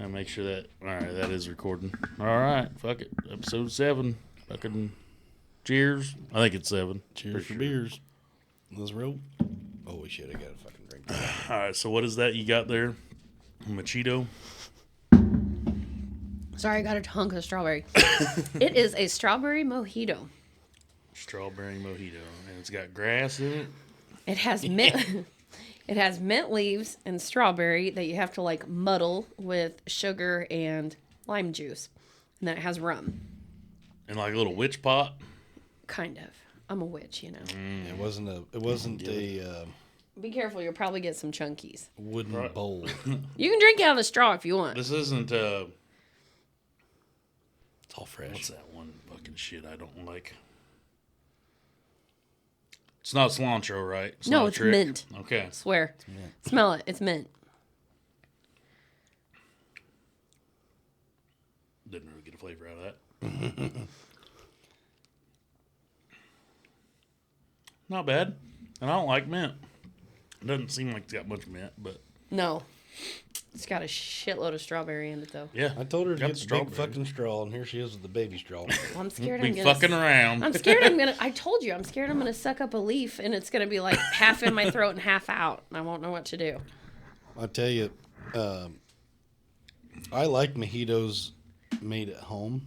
And make sure that... All right, that is recording. All right, fuck it. Episode 7. Fucking cheers. I think it's 7. Cheers for beers. Let's roll. Holy shit, I got a fucking drink. All right, so what is that you got there? Machito? Sorry, I got a hunk of strawberry. It is a strawberry mojito. Strawberry mojito. And it's got grass in it? It has mint. It has mint leaves and strawberry that you have to like muddle with sugar and lime juice. And then it has rum. In like a little witch pot? Kind of. I'm a witch, you know. It wasn't a Be careful, you'll probably get some chunkies. wooden bowl. You can drink out of the straw if you want. This isn't, It's all fresh. what's that one fucking shit I don't like? It's not cilantro, right? No, not a it's trick? mint. Okay. I swear. Smell it. It's mint. Didn't really get a flavor out of that. Not bad. And I don't like mint. It doesn't seem like it's got much mint, but No. It's got a shitload of strawberry in it, though. yeah. I told her to got get the big fucking straw, and here she is with the baby straw. Well, I'm scared Be I'm gonna... fucking around. I'm scared I'm gonna... I told you, I'm scared I'm gonna suck up a leaf, and it's gonna be like half in my throat and half out, and I won't know what to do. I tell you, I like mojitos made at home,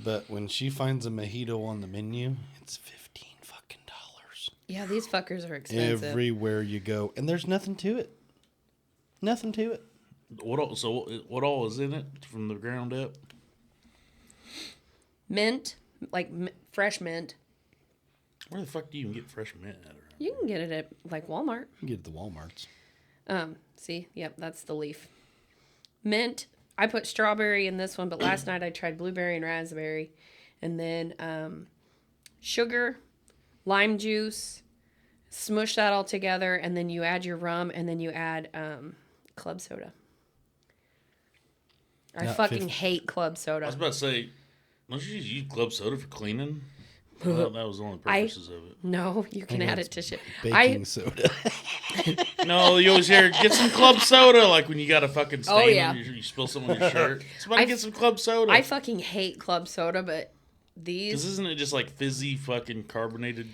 but when she finds a mojito on the menu, it's $15 fucking dollars. Yeah, these fuckers are expensive. Everywhere you go, and there's nothing to it. Nothing to it. What all is in it from the ground up? Mint, like fresh mint. Where the fuck do you even get fresh mint at? You can get it at like Walmart. You can get it at the Walmarts. See, yep, that's the leaf. Mint. I put strawberry in this one, but last night I tried blueberry and raspberry, and then sugar, lime juice. Smush that all together, and then you add your rum, and then you add club soda. I Not fucking 50. hate club I soda. was about to say, don't you just use club soda for cleaning? I thought that was the only purposes of it. No, you can add it to shit. Baking soda. No, you always hear, get some club soda, like when you got a fucking stain Oh, yeah. on you spill some on your shirt. Somebody get some club soda. I fucking hate club soda, but Because these... isn't it just like fizzy fucking carbonated?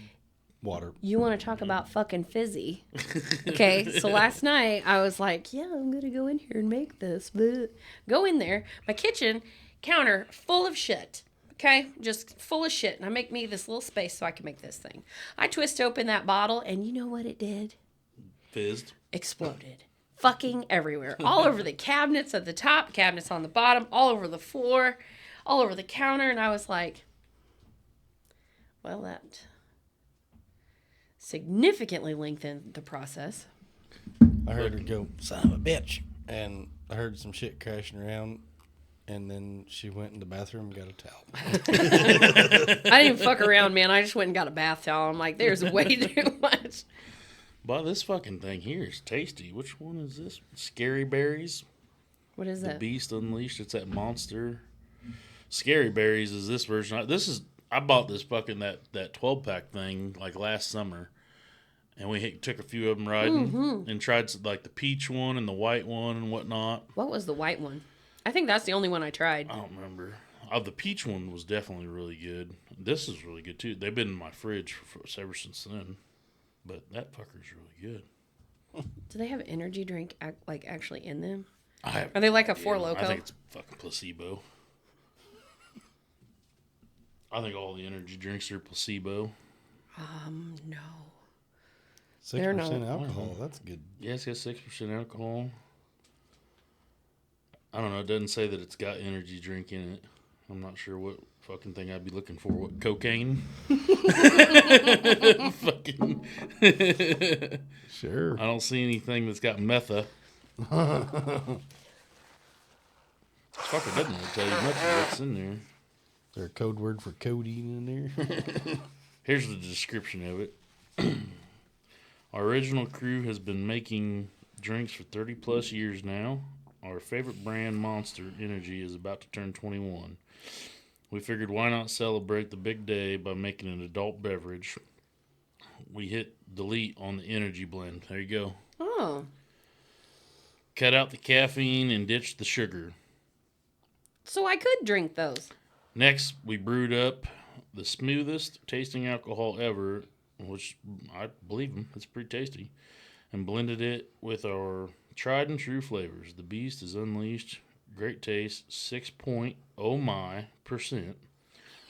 Water. You want to talk about fucking fizzy. Okay, so last night I was like, yeah, I'm going to go in here and make this. But go in there. My kitchen counter full of shit. Okay, just full of shit. And I make me this little space so I can make this thing. I twist open that bottle, and you know what it did? Fizzed. Exploded. Fucking everywhere. All over the cabinets at the top, cabinets on the bottom, all over the floor, all over the counter. And I was like, well, that significantly lengthened the process. I heard her go, son of a bitch. And I heard some shit crashing around. And then she went in the bathroom and got a towel. I didn't even fuck around, man. I just went and got a bath towel. I'm like, there's way too much. But this fucking thing here is tasty. Which one is this? Scary Berries? What is The that? Beast Unleashed. It's that monster. Scary Berries is this version. I bought this fucking that 12-pack thing like last summer. And we took a few of them riding and tried like the peach one and the white one and whatnot. What was the white one? I think that's the only one I tried. I don't remember. The peach one was definitely really good. This is really good too. They've been in my fridge ever since then. But that fucker's really good. Do they have energy drink actually in them? Are they like a Four Loko? I think it's fucking placebo. I think all the energy drinks are placebo. No. 6% alcohol. That's good. Yeah, it's got 6% alcohol. I don't know. It doesn't say that it's got energy drink in it. I'm not sure what fucking thing I'd be looking for. What, cocaine? Fucking. Sure. I don't see anything that's got metha. Fucker doesn't really tell you much of what's in there. Is there a code word for codeine in there? Here's the description of it. Our original crew has been making drinks for 30 plus years now. Our favorite brand, Monster Energy, is about to turn 21. We figured why not celebrate the big day by making an adult beverage. We hit delete on the energy blend. There you go. Oh. Cut out the caffeine and ditch the sugar. So I could drink those. Next, we brewed up the smoothest tasting alcohol ever, which I believe them, it's pretty tasty, and blended it with our tried and true flavors. The beast is unleashed. Great taste. 6.0%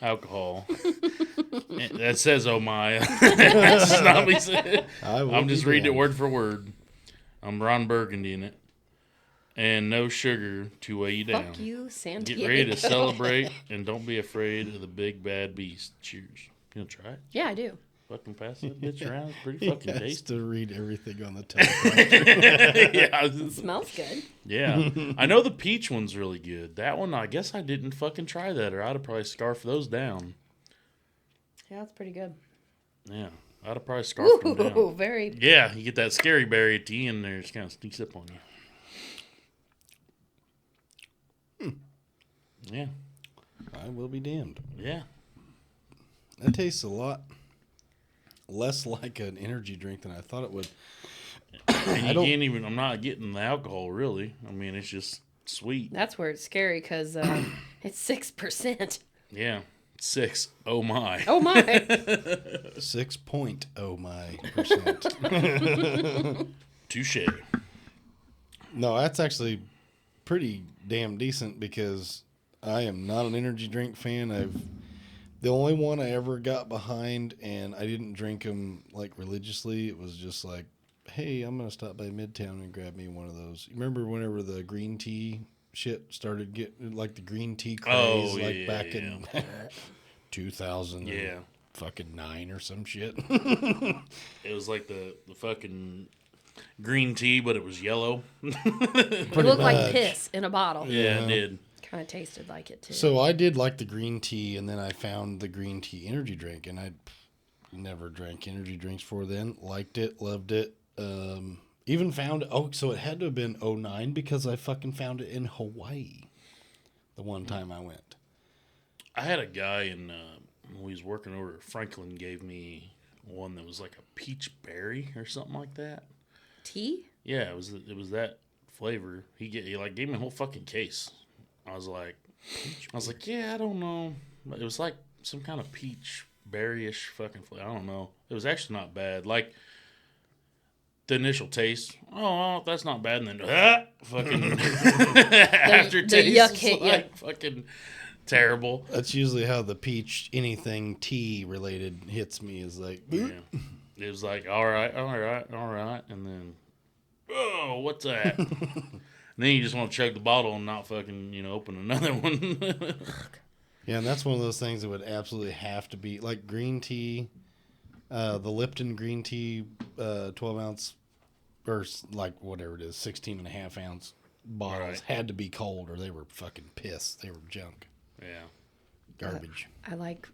alcohol. That says oh my. That's just not me saying. I'm just reading it word for word. I'm Ron Burgundy in it. And no sugar to weigh you down. Fuck you, San Diego. Get ready to celebrate and don't be afraid of the big bad beast. Cheers. You gonna try it? Yeah, I do. Fucking pass that bitch around. It's pretty fucking He has tasty. to read everything on the teleprompter. Yeah. It smells good. Yeah. I know the peach one's really good. That one, I guess I didn't fucking try that, or I'd have probably scarfed those down. Yeah, it's pretty good. Yeah. I'd have probably scarfed them Ooh, down. very. Yeah, you get that scary berry at the end there. It just kind of sneaks up on you. Yeah. I will be damned. Yeah. That tastes a lot less like an energy drink than I thought it would. And you can't even, I'm not getting the alcohol really. I mean, it's just sweet. That's where it's scary because it's 6%. Yeah. 6. Oh my. Oh my. 6.0%. Touche. No, that's actually pretty damn decent because I am not an energy drink fan. The only one I ever got behind, and I didn't drink them like religiously. It was just like, hey, I'm gonna stop by Midtown and grab me one of those. You remember whenever the green tea shit started getting like the green tea craze, back in 2000, Yeah. fucking 9 or some shit. It was like the fucking green tea, but it was yellow. It looked like piss in a bottle. Yeah, it did. Kind of tasted like it too. So I did like the green tea, and then I found the green tea energy drink, and I never drank energy drinks before then. Liked it, loved it. Even found, so it had to have been 2009 because I fucking found it in Hawaii the one time I went. I had a guy when we was working over, Franklin gave me one that was like a peach berry or something like that. Tea? Yeah, it was that flavor. He gave me a whole fucking case. I was like, yeah, I don't know. It was like some kind of peach berry-ish fucking flavor. I don't know. It was actually not bad. Like the initial taste, well, that's not bad, and then fucking aftertaste, the yuck hit you. like fucking terrible. That's usually how the peach anything tea related hits me is like, Yeah. It was like, all right, and then, oh, what's that? And then you just want to chug the bottle and not fucking, open another one. yeah, and that's one of those things that would absolutely have to be like green tea, the Lipton green tea, 12 ounce or like whatever it is, 16 and a half ounce bottles Right. had to be cold or they were fucking piss. They were junk. Yeah. Garbage. I like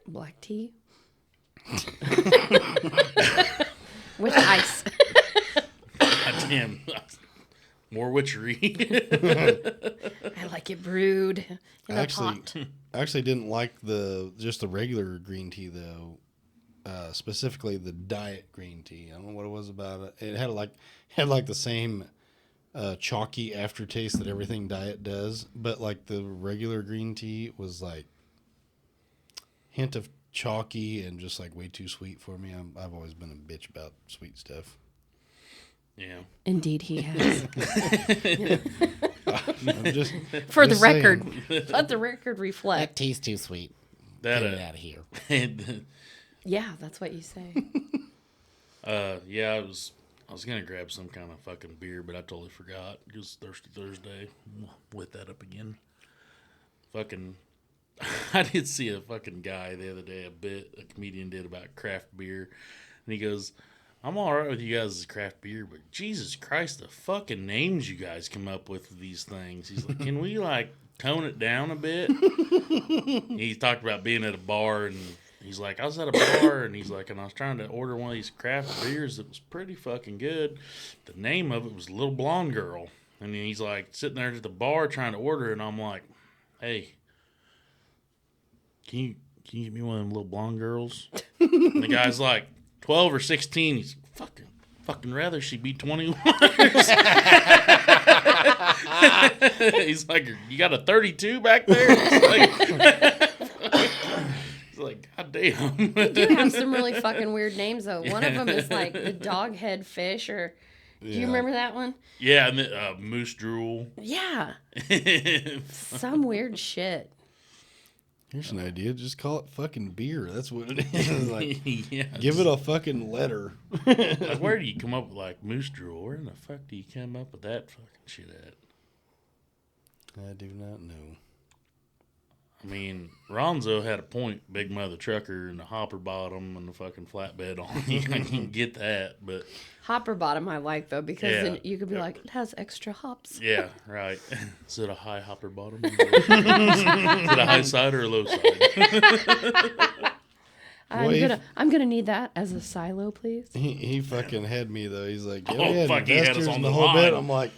black tea. With ice. God damn. More witchery. I like it brewed in a pot. I actually didn't like just the regular green tea though. Specifically the diet green tea. I don't know what it was about it. It had like the same chalky aftertaste that everything diet does, but like the regular green tea was like hint of chalky and just like way too sweet for me. I've always been a bitch about sweet stuff. Yeah. Indeed, he has. I'm just For the just record, saying. let the record reflect. tastes too sweet. That, Get it out of here. Yeah, that's what you say. yeah, I was gonna grab some kind of fucking beer, but I totally forgot. It was Thirsty Thursday. Lit that up again. Fucking, I did see a fucking guy the other day, a comedian did about craft beer, and he goes, I'm all right with you guys' craft beer, but Jesus Christ, the fucking names you guys come up with these things. He's like, can we like tone it down a bit? He talked about being at a bar, and he's like, I was at a bar, and he's like, and I was trying to order one of these craft beers that was pretty fucking good. The name of it was Little Blonde Girl. And then he's like sitting there at the bar trying to order it, and I'm like, hey, can you get me one of them little blonde girls? And the guy's like, 12 or 16. He's fucking fucking rather she be 21. He's like, you got a 32 back there? It's like, God damn. They do have some really fucking weird names, though. One of them is like the dog head fish, or do you remember that one? Yeah, and the, moose drool. Yeah. Some weird shit. Here's an idea. Just call it fucking beer. That's what it is. Like, Yeah, give it a fucking letter. like, where do you come up with, like, moose drool? Where in the fuck do you come up with that fucking shit at? I do not know. I mean, Ronzo had a point. Big Mother Trucker and the hopper bottom and the fucking flatbed on. I can get that, but... Hopper bottom I like, though, because Yeah. then you could be like, it has extra hops. Yeah, right. Is it a high hopper bottom? Is it a high side or a low side? I'm gonna need that as a silo, please. He fucking had me, though. He's like, yeah, Oh, we had fuck, he had us investors on and the the whole line. bit. I'm like,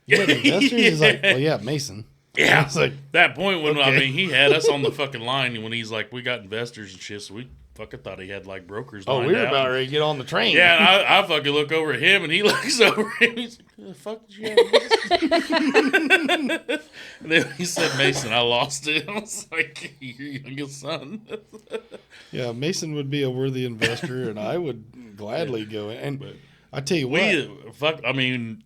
you had investors? He's like, well, yeah, Mason. Yeah. It's like, That point when, I Okay. mean, he had us on the fucking line when he's like, we got investors and shit, so we fucking thought he had, like, brokers oh, lined we were out. about ready to get on the train. Yeah, and I fucking look over at him, and he looks over at me. He's like, "Who the fuck did you have?" And then he said, "Mason, I lost it." I was like, "Your youngest son." Yeah, Mason would be a worthy investor, and I would gladly go in. And But I tell you what, I mean,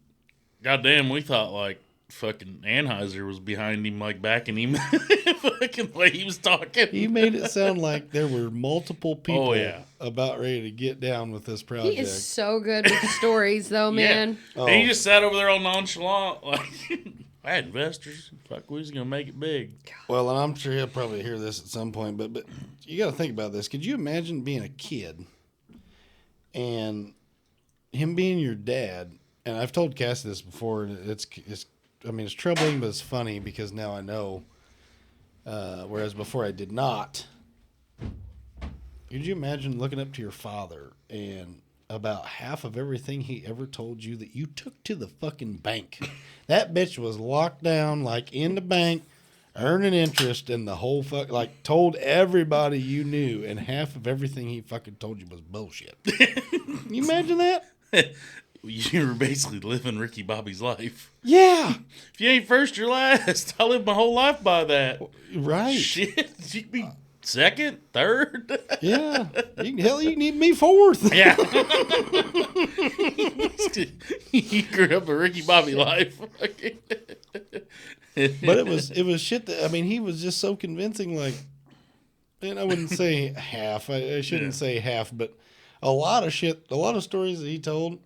goddamn, we thought like fucking Anheuser was behind him, like backing him, fucking the way he was talking. he made it sound like there were multiple people Oh, yeah. about ready to get down with this project. He is so good with stories, though, man. Yeah. And he just sat over there all nonchalant, like, I had investors. Fuck, we was gonna make it big. Well, and I'm sure he'll probably hear this at some point, but you got to think about this. Could you imagine being a kid and him being your dad? And I've told Kassie this before, and it's troubling, but it's funny because now I know. Whereas before I did not. Could you imagine looking up to your father and about half of everything he ever told you that you took to the fucking bank? That bitch was locked down, like in the bank, earning interest, and the whole like told everybody you knew, and half of everything he fucking told you was bullshit. Can you imagine that? You were basically living Ricky Bobby's life. Yeah. If you ain't first, you're last. I lived my whole life by that. Right. Shit, you could be second, third. Yeah. Hell, you need me fourth. Yeah. You grew up a Ricky Bobby life. But it was shit that, I mean, he was just so convincing, like, and I wouldn't say half. I shouldn't say half, but a lot of shit, a lot of stories that he told,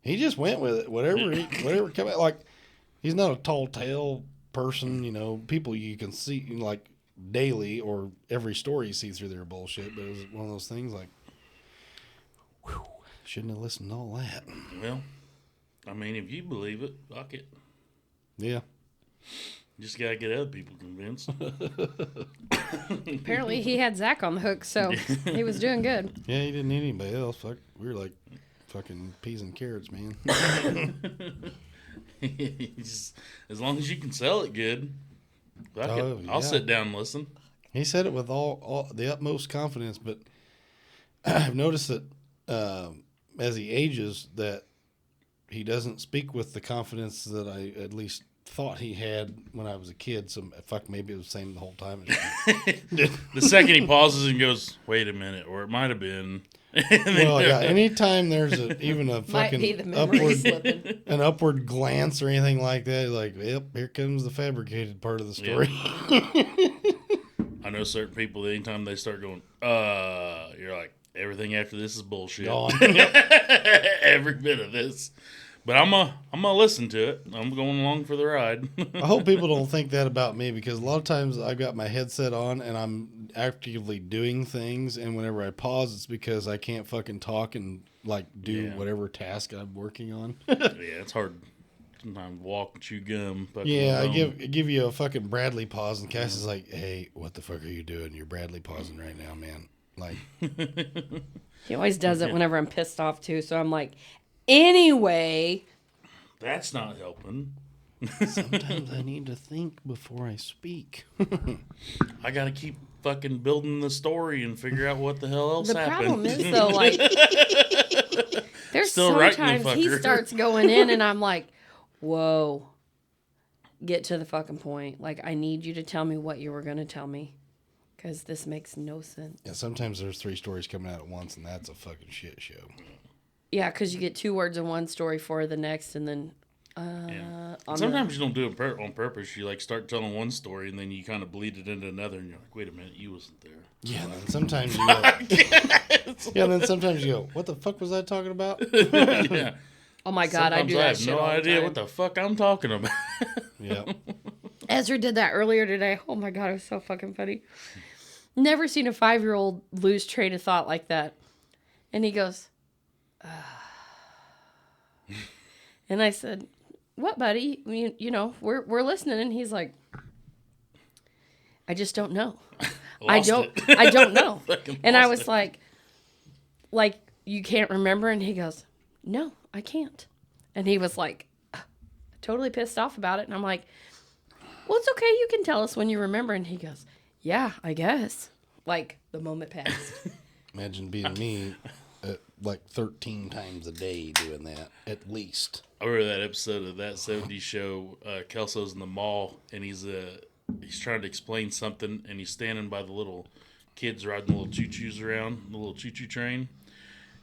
he just went with it. Whatever come out. Like, he's not a tall tale person, you know, people you can see, like, daily or every story you see through their bullshit, but it was one of those things like, whew, shouldn't have listened to all that. Well, I mean, if you believe it, fuck it. Yeah. Just gotta get other people convinced. Apparently, he had Zach on the hook, so he was doing good. Yeah, he didn't need anybody else. Fuck, we were like fucking peas and carrots, man. Just, as long as you can sell it good, fuck it. I'll sit down and listen. He said it with all the utmost confidence, but I've noticed that as he ages, that he doesn't speak with the confidence that I at least thought he had when I was a kid. So fuck, maybe it was the same the whole time. The second he pauses and goes, "Wait a minute," or it might have been. Well, yeah. Anytime there's even a Might be the fucking memory slipping. an upward glance or anything like that, like, yep, here comes the fabricated part of the story. I know certain people, anytime they start going, you're like, everything after this is bullshit. Gone. Every bit of this. But I'm gonna listen to it. I'm going along for the ride. I hope people don't think that about me, because a lot of times I've got my headset on and I'm actively doing things, and whenever I pause, it's because I can't fucking talk and like do whatever task I'm working on. Yeah, it's hard. Sometimes walk and chew gum. Yeah, I give you a fucking Bradley pause, and Cass is like, "Hey, what the fuck are you doing? You're Bradley pausing right now, man." Like, He always does it whenever I'm pissed off, too, so I'm like, anyway. That's not helping. sometimes I need to think before I speak. I gotta keep fucking building the story and figure out what the hell else The happened. problem is, though, like, There's Still writing the sometimes he fucker. starts going in and I'm like, whoa, get to the fucking point. Like, I need you to tell me what you were going to tell me. Because this makes no sense. Yeah, sometimes there's 3 stories coming out at once, and that's a fucking shit show. Yeah, because you get 2 words in one story for the next, and then... Sometimes you don't do it on purpose. You, like, start telling one story, and then you kind of bleed it into another, and you're like, wait a minute, you wasn't there. Yeah, and then sometimes you go... yeah, and then sometimes you go, what the fuck was I talking about? Yeah. Oh my God, I do that shit I have no all the idea time. what the fuck I'm talking about. Yeah. Ezra did that earlier today. Oh my God, it was so fucking funny. Never seen a 5-year-old lose train of thought like that. And he goes, and I said, what, buddy? You know, we're listening. And he's like, I just don't know. I don't know. And I was like, you can't remember? And he goes, no, I can't. And he was like, totally pissed off about it. And I'm like, well, it's okay. You can tell us when you remember. And he goes, yeah, I guess. Like, the moment passed. Imagine being me like 13 times a day doing that, at least. I remember that episode of That 70s Show. Kelso's in the mall, and he's trying to explain something, and he's standing by the little kids riding the little choo-choos around, the little choo-choo train.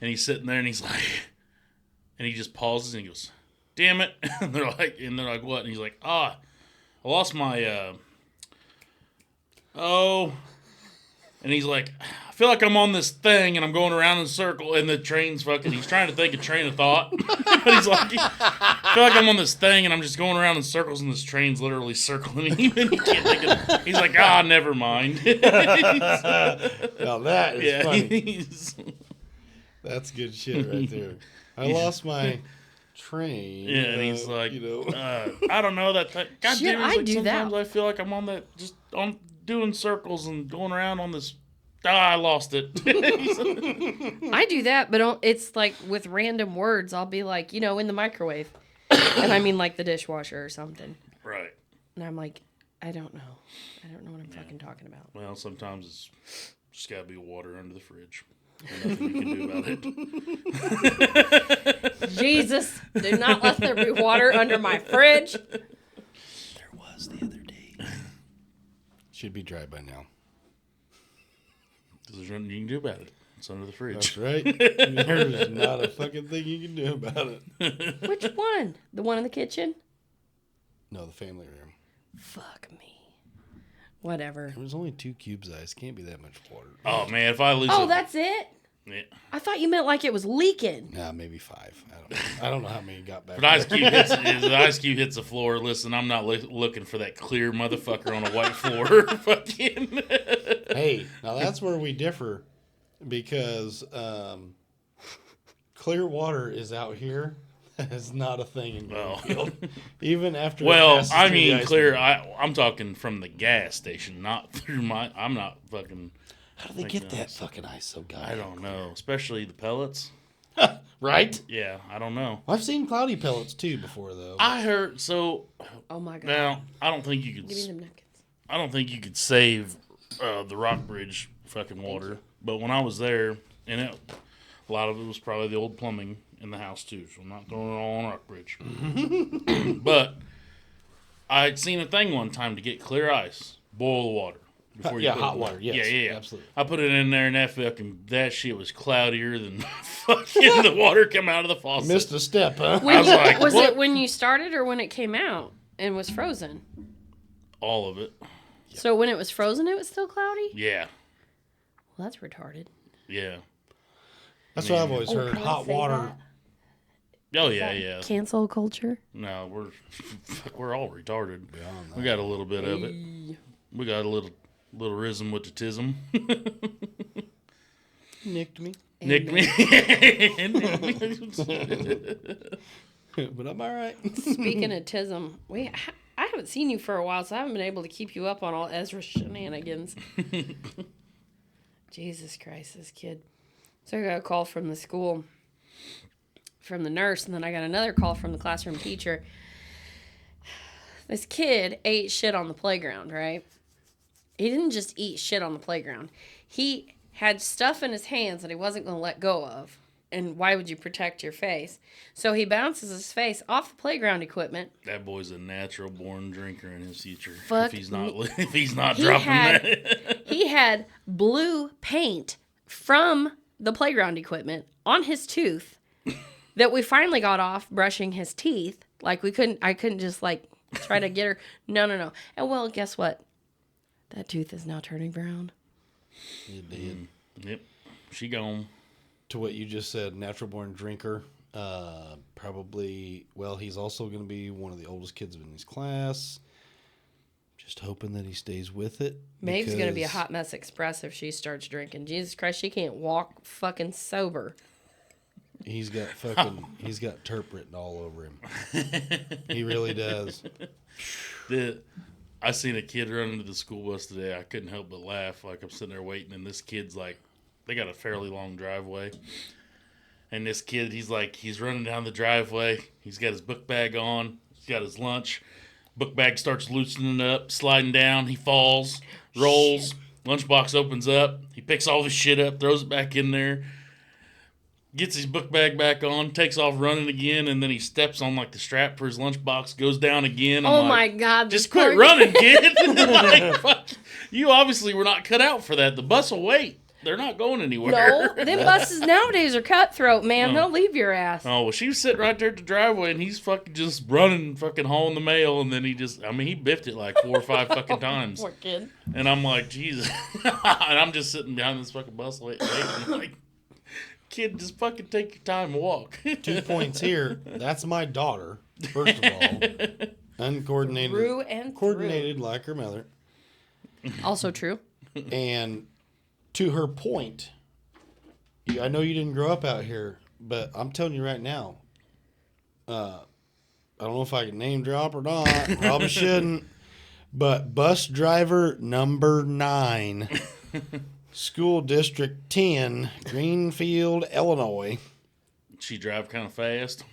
And he's sitting there, and he's like, and he just pauses, and he goes, damn it. And they're like, what? And he's like, I lost my, And he's like, I feel like I'm on this thing and I'm going around in a circle and the train's fucking, he's trying to think a train of thought. But he's like, I feel like I'm on this thing and I'm just going around in circles and this train's literally circling him and he can't think of it. He's like, never mind. Now that is funny. That's good shit right there. I lost my train. Yeah, and he's like, I don't know that. God Shit, damn it, I like, do sometimes that. I feel like I'm on that, just on doing circles and going around on this. I lost it. I do that, but it's like with random words. I'll be like, in the microwave. And I mean like the dishwasher or something. Right. And I'm like, I don't know. I don't know what I'm fucking talking about. Well, sometimes it's just got to be water under the fridge. There's nothing you can do about it. Jesus, do not let there be water under my fridge. There was the other day. Should be dry by now. There's nothing you can do about it. It's under the fridge. That's right. There's not a fucking thing you can do about it. Which one? The one in the kitchen? No, the family room. Fuck me. Whatever. There was only 2 cubes of ice. Can't be that much water. Oh, man, if I lose Oh, that's it? Yeah. I thought you meant like it was leaking. Nah, maybe 5. I don't know how many got back. If the ice cube hits the floor, listen, I'm not looking for that clear motherfucker on a white floor. Fucking. Hey, now that's where we differ, because clear water is out here. It's not a thing in Greenfield. Even after. Well, I mean, clear. I'm talking from the gas station, not through my. I'm not fucking. How do they get that fucking ice so goddamn? I don't know, especially the pellets. Right? Yeah, I don't know. I've seen cloudy pellets too before, though. I heard so. Oh my God. Now I don't think you could. Give me them napkins. I don't think you could save the Rockbridge fucking water. But when I was there, and a lot of it was probably the old plumbing in the house too. So I'm not throwing it all on Rockbridge. But I'd seen a thing one time to get clear ice, boil the water. Before you put hot it in. water. Yes, Yeah. absolutely. I put it in there, and that shit was cloudier than fucking the water come out of the faucet. Missed a step, huh? I was like, Was what? it when you started or when it came out and was frozen? All of it. So when it was frozen, it was still cloudy? Yeah. Well, that's retarded. Yeah. That's what I've always heard. can I Hot say water. Oh yeah. Cancel culture? No, we're all retarded. We got a little bit of it. We got a little rhythm with the tism. Nicked me. Nicked me. But I'm all right. Speaking of tism, I haven't seen you for a while, so I haven't been able to keep you up on all Ezra's shenanigans. Jesus Christ, this kid. So I got a call from the school, from the nurse, and then I got another call from the classroom teacher. This kid ate shit on the playground, right? He didn't just eat shit on the playground. He had stuff in his hands that he wasn't going to let go of. And why would you protect your face? So he bounces his face off the playground equipment. That boy's a natural born drinker in his future. Fuck if he's me. not He dropping had- that. He had blue paint from the playground equipment on his tooth that we finally got off brushing his teeth. Like I couldn't just like try to get her. No. And well, guess what? That tooth is now turning brown. It did. Yep. She gone. To what you just said, natural born drinker. Probably, well, he's also going to be one of the oldest kids in his class. Just hoping that he stays with it. Maeve's going to be a hot mess express if she starts drinking. Jesus Christ, she can't walk fucking sober. He's got terp written all over him. He really does. I seen a kid run into the school bus today. I couldn't help but laugh. Like, I'm sitting there waiting, and this kid's like, they got a fairly long driveway. And this kid, he's running down the driveway. He's got his book bag on. He's got his lunch. Book bag starts loosening up, sliding down. He falls, rolls. Shit. Lunchbox opens up. He picks all his shit up, throws it back in there. Gets his book bag back on, takes off running again, and then he steps on like the strap for his lunchbox, goes down again. I'm my God. Just quit running, kid. Like, fuck. You obviously were not cut out for that. The bus will wait. They're not going anywhere. No, them buses nowadays are cutthroat, man. They'll leave your ass. Oh, well, she was sitting right there at the driveway, and he's fucking just running, fucking hauling the mail, and then he biffed it like 4 or 5 fucking times. Poor kid. And I'm like, Jesus. And I'm just sitting behind this fucking bus waiting, like, kid, just fucking take your time and walk. 2 points here. That's my daughter, first of all. Uncoordinated. Through and coordinated like her mother. Also true. And to her point, I know you didn't grow up out here, but I'm telling you right now, I don't know if I can name drop or not. Probably shouldn't. But bus driver number 9, School District 10, Greenfield, Illinois. She drive kind of fast.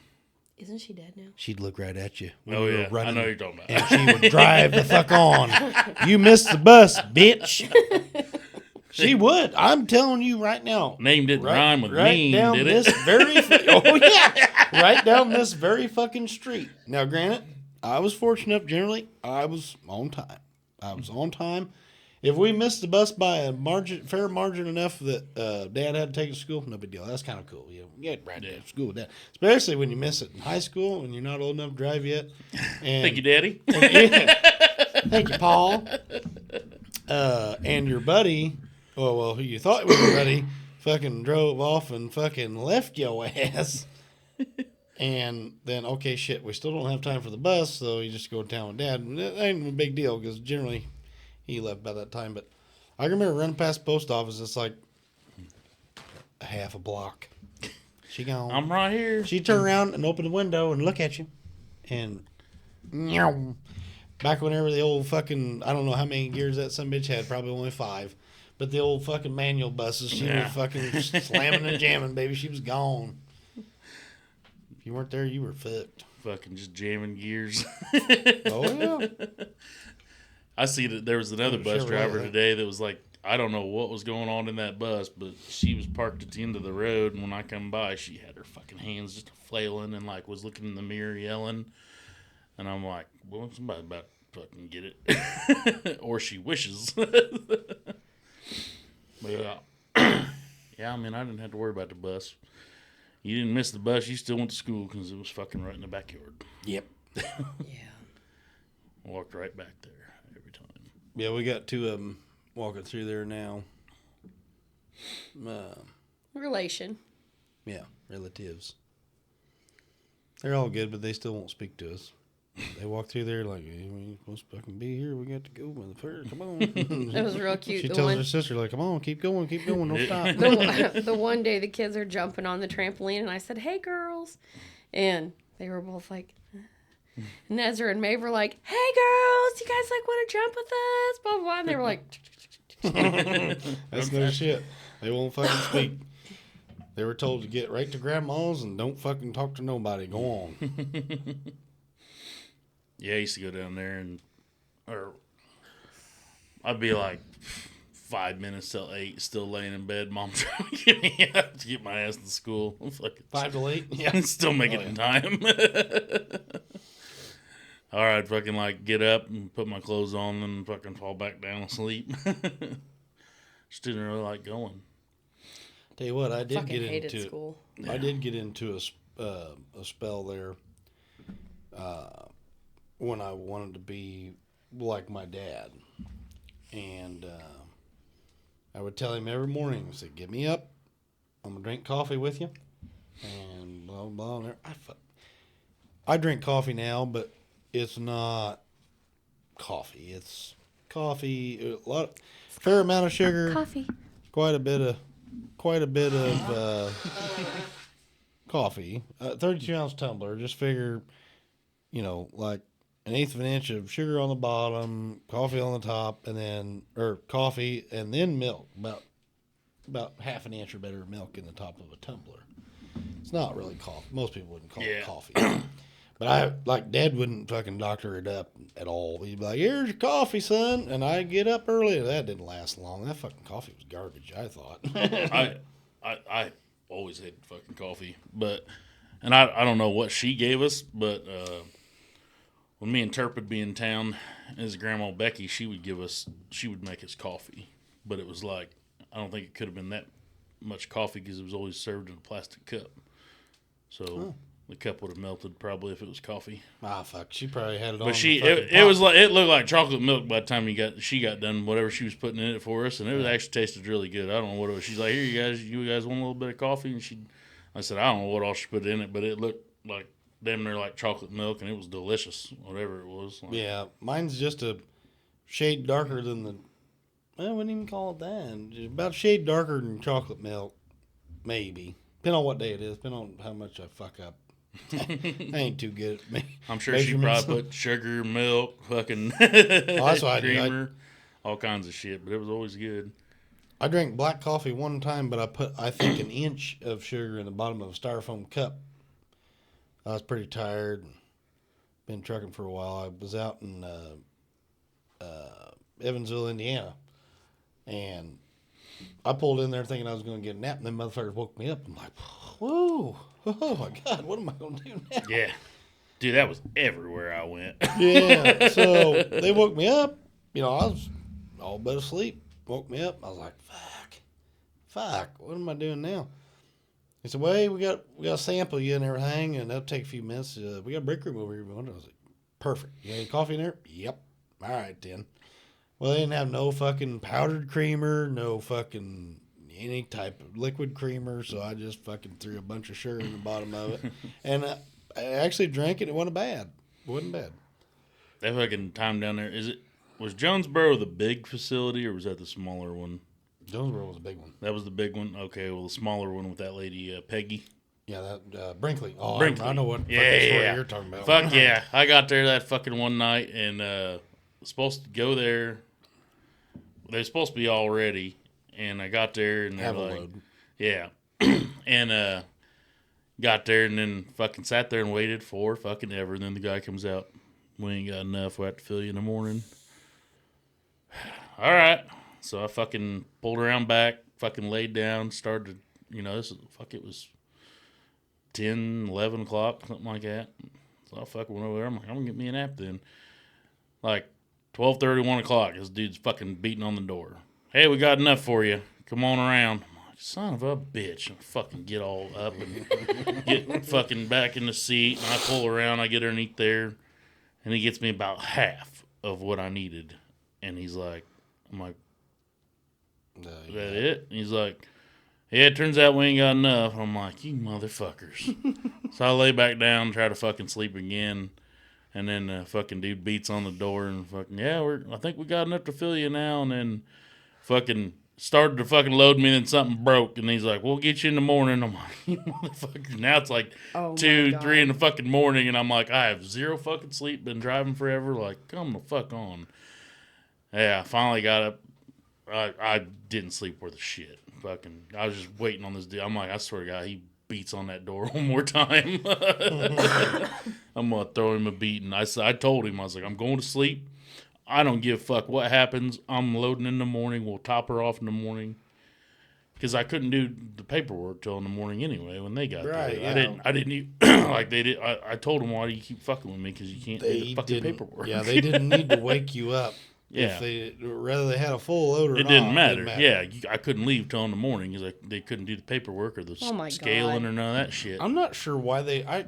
Isn't she dead now? She'd look right at you. When Oh, you yeah. were running, I know what you're talking about. and she would drive the fuck on. You missed the bus, bitch. She would. I'm telling you right now. Name didn't rhyme with mean, down did this it? oh, yeah. Right down this very fucking street. Now, granted, I was fortunate generally. I was on time. If we missed the bus by a fair margin enough that Dad had to take it to school, no big deal. That's kind of cool. You get right to school with that. Especially when you miss it in high school and you're not old enough to drive yet. And, Thank you, Daddy. Thank you, Paul. And your buddy, who you thought was your buddy, fucking drove off and fucking left your ass. And then, okay, shit, we still don't have time for the bus, so you just go to town with Dad. And it ain't a big deal because generally he left by that time. But I remember running past the post office. It's like a half a block. She gone. I'm right here. She'd turn around and open the window and look at you. And meow. Back whenever the old fucking, I don't know how many gears that some bitch had, probably only 5. But the old fucking manual buses, she was fucking slamming and jamming, baby. She was gone. If you weren't there, you were fucked. Fucking just jamming gears. Oh, yeah. I see that there was another bus driver today that was like, I don't know what was going on in that bus, but she was parked at the end of the road, and when I come by, she had her fucking hands just flailing and like was looking in the mirror yelling. And I'm like, well, somebody about to fucking get it. Or she wishes. But yeah, I mean, I didn't have to worry about the bus. You didn't miss the bus, you still went to school because it was fucking right in the backyard. Yep. Yeah. Walked right back there every time. Yeah, we got 2 of them walking through there now. Relation. Yeah, relatives. They're all good, but they still won't speak to us. They walk through there like, hey, we ain't supposed to fucking be here. We got to go, motherfucker. Come on. It was real cute. She tells her sister, like, come on, keep going, don't stop. The one day the kids are jumping on the trampoline, and I said, hey, girls. And they were both like, and Ezra and Maeve were like, hey, girls, you guys like want to jump with us? Blah, blah, blah. And they were like, That's no shit. They won't fucking speak. They were told to get right to grandma's and don't fucking talk to nobody. Go on. Yeah, I used to go down there or I'd be like 5 minutes till 8, still laying in bed. Mom trying to get me up to get my ass to school. I'm fucking 5 to 8. yeah, still making it in time. All right, fucking like get up and put my clothes on and fucking fall back down and sleep. Just didn't really like going. Tell you what, I did Fucking get hated into. school. I did get into a spell there when I wanted to be like my dad, and I would tell him every morning, I said, "Get me up. I'm gonna drink coffee with you," and blah blah blah. I drink coffee now, but it's not coffee. It's coffee, fair amount of sugar, Coffee. quite a bit of coffee. 32-ounce tumbler. Just figure, like an eighth of an inch of sugar on the bottom, coffee on the top, coffee and then milk. About half an inch or better of milk in the top of a tumbler. It's not really coffee. Most people wouldn't call it coffee. But Dad wouldn't fucking doctor it up at all. He'd be like, "Here's your coffee, son." And I'd get up early. That didn't last long. That fucking coffee was garbage, I thought. I always hated fucking coffee, and I don't know what she gave us, but when me and Turp would be in town, as Grandma Becky, she would make us coffee, but it was like, I don't think it could have been that much coffee because it was always served in a plastic cup, so the cup would have melted probably if it was coffee. Ah, fuck, she probably had it on. But it looked like chocolate milk by the time she got done whatever she was putting in it for us, and it actually tasted really good. I don't know what it was. She's like, "Here, you guys want a little bit of coffee?" And I said, "I don't know what all she put in it, but it looked like damn near like chocolate milk, and it was delicious, whatever it was." Yeah, mine's just a shade darker than the. I wouldn't even call it that. Just about a shade darker than chocolate milk, maybe. Depending on what day it is. Depending on how much I fuck up. I ain't too good at me. I'm sure she probably put sugar, milk, fucking that's what creamer, all kinds of shit, but it was always good. I drank black coffee one time, but I think an inch of sugar in the bottom of a styrofoam cup. I was pretty tired and been trucking for a while. I was out in Evansville, Indiana, and I pulled in there thinking I was going to get a nap, and then motherfuckers woke me up. I'm like, whoa. Oh my God, what am I going to do now? Yeah. Dude, that was everywhere I went. Yeah, so they woke me up. I was all but asleep. Woke me up. I was like, fuck, what am I doing now? He said, "Well, we got to sample you and everything, and that'll take a few minutes. We got a break room over here. I was like, perfect. You got any coffee in there? Yep. All right, then. Well, they didn't have no fucking powdered creamer, no fucking any type of liquid creamer, so I just fucking threw a bunch of sugar in the bottom of it. And I actually drank it. It wasn't bad. It wasn't bad. That fucking time down there, was Jonesboro the big facility or was that the smaller one? Jonesboro was a big one. That was the big one? Okay, well, the smaller one with that lady, Peggy. Yeah, that Brinkley. Oh, Brinkley. I know what yeah. you're talking about. Fuck yeah. I got there that fucking one night and was supposed to go there. They were supposed to be all ready. And I got there and they're Have a like, load. yeah. And got there and then fucking sat there and waited for fucking ever. And then the guy comes out. "We ain't got enough. We'll have to fill you in the morning." All right. So I fucking pulled around back, fucking laid down, started, it was 10, 11 o'clock, something like that. So I fucking went over there. I'm like, I'm going to get me a nap then. Like 12:30, 1 o'clock, this dude's fucking beating on the door. "Hey, we got enough for you. Come on around." I'm like, son of a bitch. And I fucking get all up and get fucking back in the seat. And I pull around. I get underneath there. And he gets me about half of what I needed. And I'm like, "Is that it?" And he's like, "Yeah, it turns out we ain't got enough." I'm like, "You motherfuckers." So I lay back down, try to fucking sleep again. And then the fucking dude beats on the door and fucking, "Yeah, I think we got enough to fill you now." And then fucking started to fucking load me and then something broke. And he's like, "We'll get you in the morning." I'm like, "You motherfuckers." Now it's like 2, 3 in the fucking morning. And I'm like, I have zero fucking sleep, been driving forever. Like, come the fuck on. Yeah, I finally got up. I didn't sleep worth a shit. Fucking, I was just waiting on this dude. I'm like, I swear to God, he beats on that door one more time. I'm gonna throw him a beating. I told him, I was like, "I'm going to sleep. I don't give a fuck what happens. I'm loading in the morning. We'll top her off in the morning. Because I couldn't do the paperwork till in the morning anyway when they got Right, there. yeah. I didn't even, like they did. I told them, why do you keep fucking with me? Because you can't do the fucking paperwork. Yeah, they didn't need to wake you up. Yeah. Whether they had a full load or It not. didn't matter. Yeah, I couldn't leave till in the morning because they couldn't do the paperwork or the scaling God. or none of that shit. I'm not sure why you're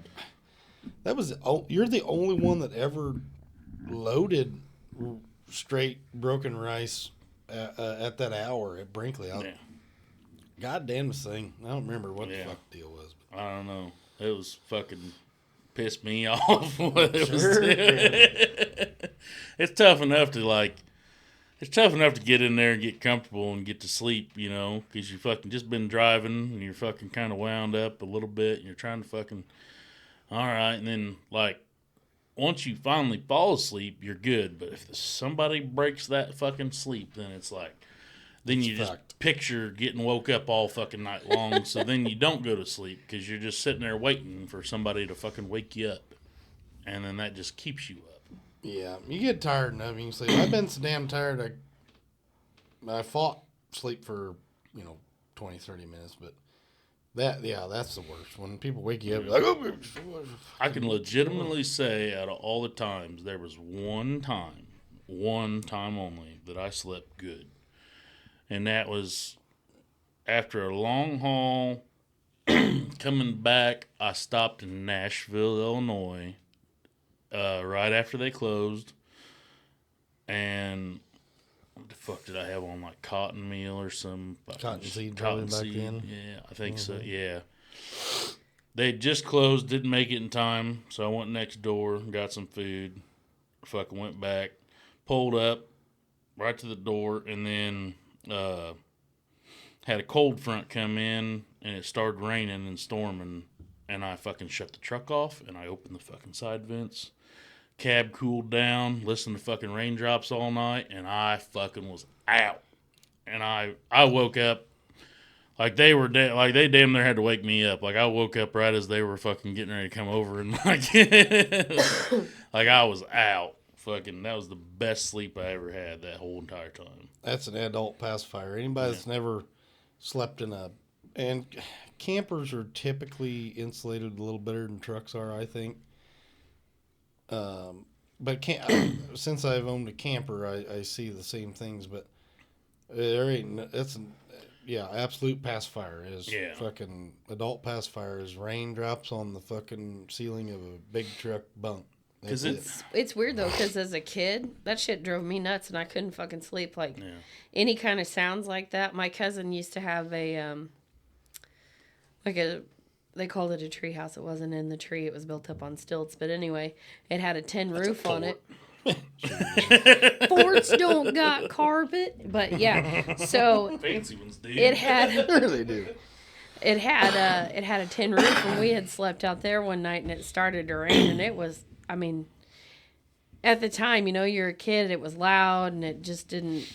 the only one that ever loaded straight broken rice at that hour at Brinkley. God damn this thing. I don't remember what the fuck the deal was. But. I don't know. It was fucking pissed me off. What it was. It's tough enough to get in there and get comfortable and get to sleep, you know, because you fucking just been driving and you're fucking kind of wound up a little bit and you're trying to fucking, all right. And then, like, once you finally fall asleep, you're good. But if somebody breaks that fucking sleep, then it's like, then you just picture getting woke up all fucking night long. So then you don't go to sleep because you're just sitting there waiting for somebody to fucking wake you up. And then that just keeps you up. Yeah, you get tired enough, you can sleep. I've been so damn tired, I fought sleep for, 20, 30 minutes, but that's the worst. When people wake you up, you're like, oh, I can legitimately say out of all the times, there was one time only, that I slept good. And that was after a long haul, coming back, I stopped in Nashville, Illinois, right after they closed, and what the fuck did I have on, like cotton meal or some cottonseed back then? Yeah, I think so. Yeah, they just closed, didn't make it in time, so I went next door, got some food, fucking went back, pulled up right to the door, and then had a cold front come in, and it started raining and storming, and I fucking shut the truck off, and I opened the fucking side vents. Cab cooled down, listened to fucking raindrops all night, and I fucking was out. And I woke up like they were like they damn near had to wake me up. Like I woke up right as they were fucking getting ready to come over, and like like I was out. Fucking, that was the best sleep I ever had that whole entire time. That's an adult pacifier. Anybody that's never slept and campers are typically insulated a little better than trucks are, I think. But since I've owned a camper, I see the same things. But there ain't absolute pacifier is fucking adult pacifier is raindrops on the fucking ceiling of a big truck bunk. Because it's weird though, because as a kid, that shit drove me nuts, and I couldn't fucking sleep. Like any kind of sounds like that. My cousin used to have they called it a tree house. It wasn't in the tree. It was built up on stilts. But anyway, it had a tin roof on it. Forts don't got carpet, but yeah. So fancy ones do. They do. It had a tin roof, and we had slept out there one night, and it started to rain, and it was, I mean, at the time, you're a kid, it was loud, and it just didn't.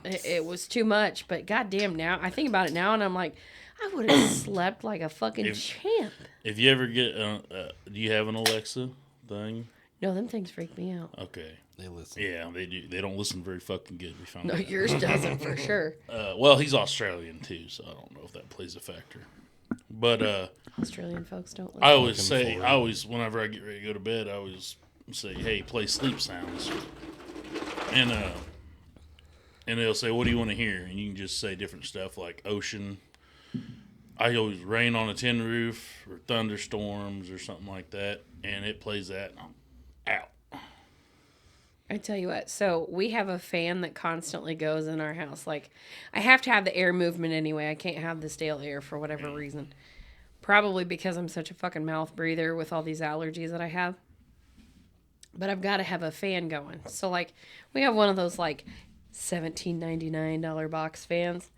It was too much. But goddamn, now I think about it now, and I'm like, I would have slept like a fucking champ. If you ever get, do you have an Alexa thing? No, them things freak me out. Okay. They listen. Yeah, they do. They don't listen very fucking good. We found No, out. yours doesn't for sure. Well, he's Australian too, so I don't know if that plays a factor. But Australian folks don't listen. I always, whenever I get ready to go to bed, I always say, "Hey, play sleep sounds," and they'll say, "What do you want to hear?" And you can just say different stuff like ocean. I always rain on a tin roof or thunderstorms or something like that, and it plays that, and I'm out. I tell you what, so we have a fan that constantly goes in our house. Like, I have to have the air movement anyway. I can't have the stale air for whatever reason. Probably because I'm such a fucking mouth breather with all these allergies that I have. But I've got to have a fan going. So, like, we have one of those, like, $17.99 box fans.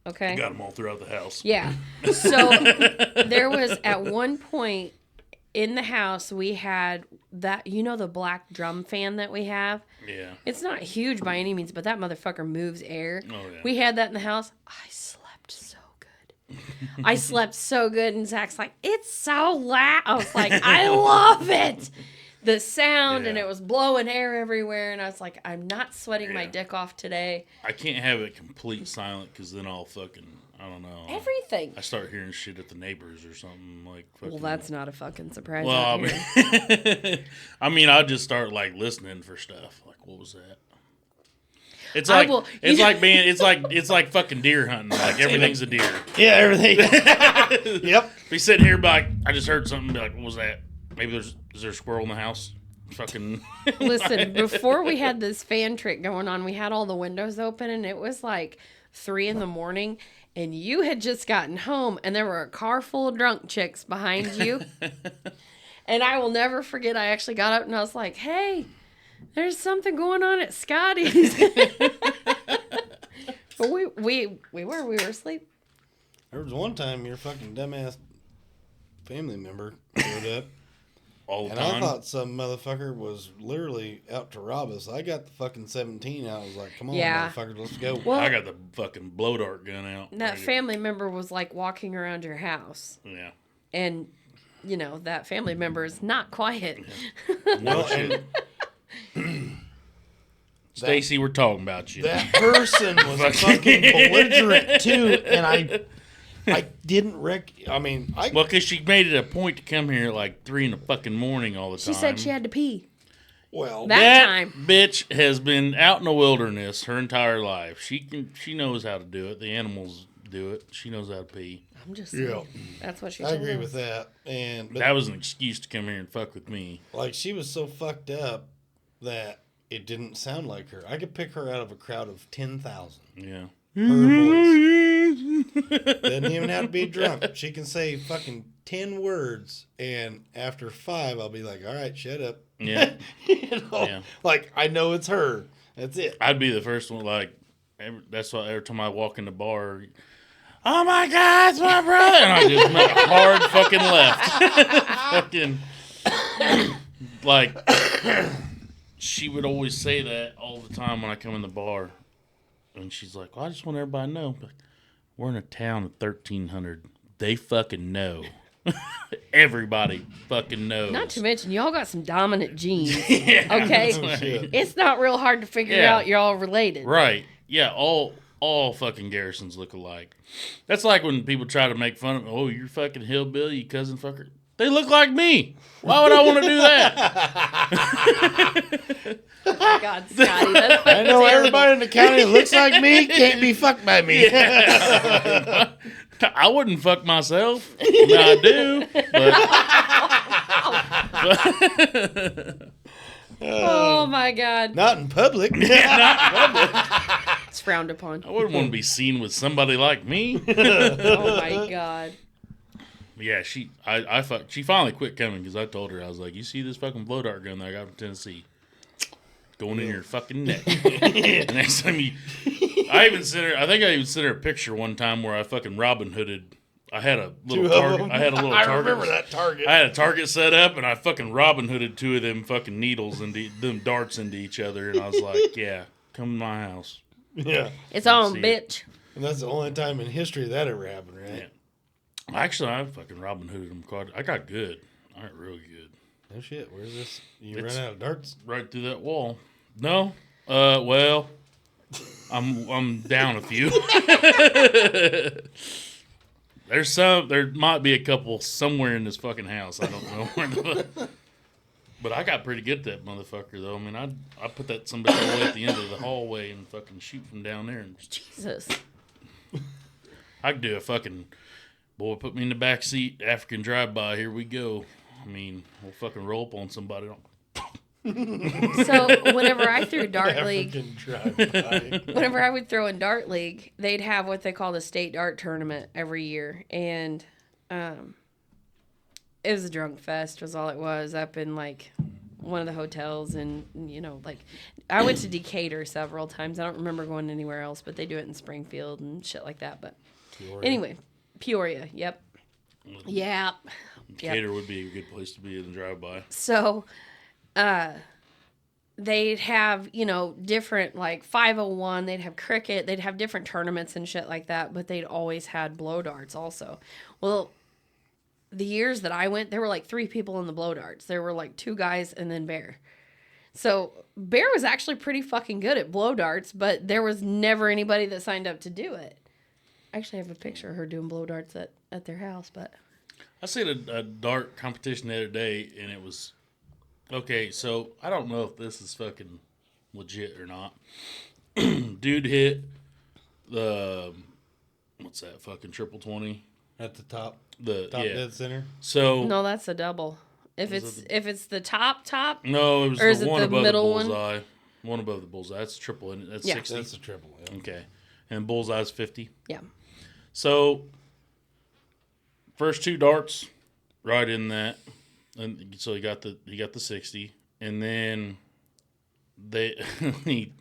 Okay? Got them all throughout the house. Yeah. So, there was, at one point, in the house, we had that, the black drum fan that we have? Yeah. It's not huge by any means, but that motherfucker moves air. Oh, yeah. We had that in the house. I slept so good. I slept so good, and Zach's like, it's so loud. I was like, I love it. the sound and Yeah. it was blowing air everywhere. And I was like, I'm not sweating my dick off today. I can't have it complete silent because then I'll fucking, I don't know. Everything. I start hearing shit at the neighbors or something like. Fucking, Well, that's not a fucking surprise. Well, out here. I mean, I'll just start like listening for stuff. Like, what was that? It's I like will- it's like being it's like fucking deer hunting. Like everything's a deer. Yeah, everything. Yep. Be sitting here, be like, I just heard something. Be like, what was that? Maybe is there a squirrel in the house? Fucking. Listen, before we had this fan trick going on, we had all the windows open and it was like 3 a.m. and you had just gotten home and there were a car full of drunk chicks behind you. And I will never forget, I actually got up and I was like, hey, there's something going on at Scotty's. But we were asleep. There was one time your fucking dumbass family member showed up. All the And time. I thought some motherfucker was literally out to rob us. I got the fucking 17 out. I was like, come on, Yeah. motherfucker, let's go. Well, I got the fucking blow dart gun out. that Ready to- family member was like walking around your house. Yeah. And, you know, that family member is not quiet. No Well, shit. Stacy, we're talking about you. That person was fucking belligerent too, and I didn't I mean, Well, because she made it a point to come here at like 3 in the fucking morning all the She time. said she had to pee. well, That time. bitch has been out in the wilderness her entire life. She knows how to do it. The animals do it. She knows how to pee. I'm just saying. Yeah. That's what she I told agree us. with that. But That was an excuse to come here and fuck with me. like, she was so fucked up that it didn't sound like her. I could pick her out of a crowd of 10,000. Yeah. Her voice doesn't even have to be drunk. She can say fucking 10 words, and after 5, I'll be like, all right, shut up. Yeah. You know? Yeah. Like, I know it's her. That's it. I'd be the first one. Like, that's why every time I walk in the bar, oh my God, it's my brother, and I just make a hard fucking left. Fucking like she would always say that all the time when I come in the bar, and she's like, well, I just want everybody to know, but we're in a town of 1,300. They fucking know. Everybody fucking knows. Not to mention, y'all got some dominant genes. Yeah. Okay? Shit. It's not real hard to figure Yeah. out you're all related. Right. Yeah, all fucking Garrisons look alike. That's like when people try to make fun of, oh, you're fucking hillbilly, you cousin fucker. They look like me. Why would I want to do that? Oh my God, Scotty. That's I know terrible. everybody in the county that looks like me can't be fucked by me. I wouldn't fuck myself. I mean, I do, but Oh my God. Not in public. It's frowned upon. I wouldn't want to be seen with somebody like me. Oh my God. Yeah, she finally quit coming because I told her, I was like, you see this fucking blow dart gun that I got from Tennessee? Going in your fucking neck. The next time I think I even sent her a picture one time where I fucking Robin Hooded. I had a little Two of target. them. I had a little I target. remember that target. I had a target set up and I fucking Robin Hooded 2 of them fucking needles and them darts into each other, and I was like, yeah, come to my house. Yeah. It's on, See. bitch. And that's the only time in history that ever happened, right? Yeah. Actually, I fucking Robin Hooded them quite. I got good. I got real good. No shit. Where's this? You It's- run out of darts? Right through that wall. No. Well, I'm down a few. There might be a couple somewhere in this fucking house. I don't know where but I got pretty good at that motherfucker though. I mean, I put that somebody all the way at the end of the hallway and fucking shoot from down there. And Jesus. I could do a fucking boy. Put me in the back seat. African drive-by. Here we go. I mean, we'll fucking roll up on somebody. So whenever I threw Dart League, African drive-by. whenever I would throw in Dart League, they'd have what they call the state dart tournament every year. And it was a drunk fest was all it was up in like one of the hotels. And, you know, like I went to Decatur several times. I don't remember going anywhere else, but they do it in Springfield and shit like that. But anyway, Peoria. Yep. Yeah. Decatur would be a good place to be in the drive-by. So, they'd have, you know, different, like, 501, they'd have cricket, they'd have different tournaments and shit like that, but they'd always had blow darts also. Well, the years that I went, there were like 3 people in the blow darts. There were like 2 guys and then Bear. So Bear was actually pretty fucking good at blow darts, but there was never anybody that signed up to do it. I actually have a picture of her doing blow darts at their house, but I seen a dart competition the other day, and it was okay. So I don't know if this is fucking legit or not. Dude hit the what's that fucking triple 20 At the top yeah. dead center. So no, that's a double. If it's the top, no, it was or is the it one the above the middle one? bullseye. One above the bullseye. That's triple. That's Yeah. 60. That's a triple. Yeah. Okay, and bullseye's 50. Yeah. So first 2 darts, right in that, and so he got the 60, and then he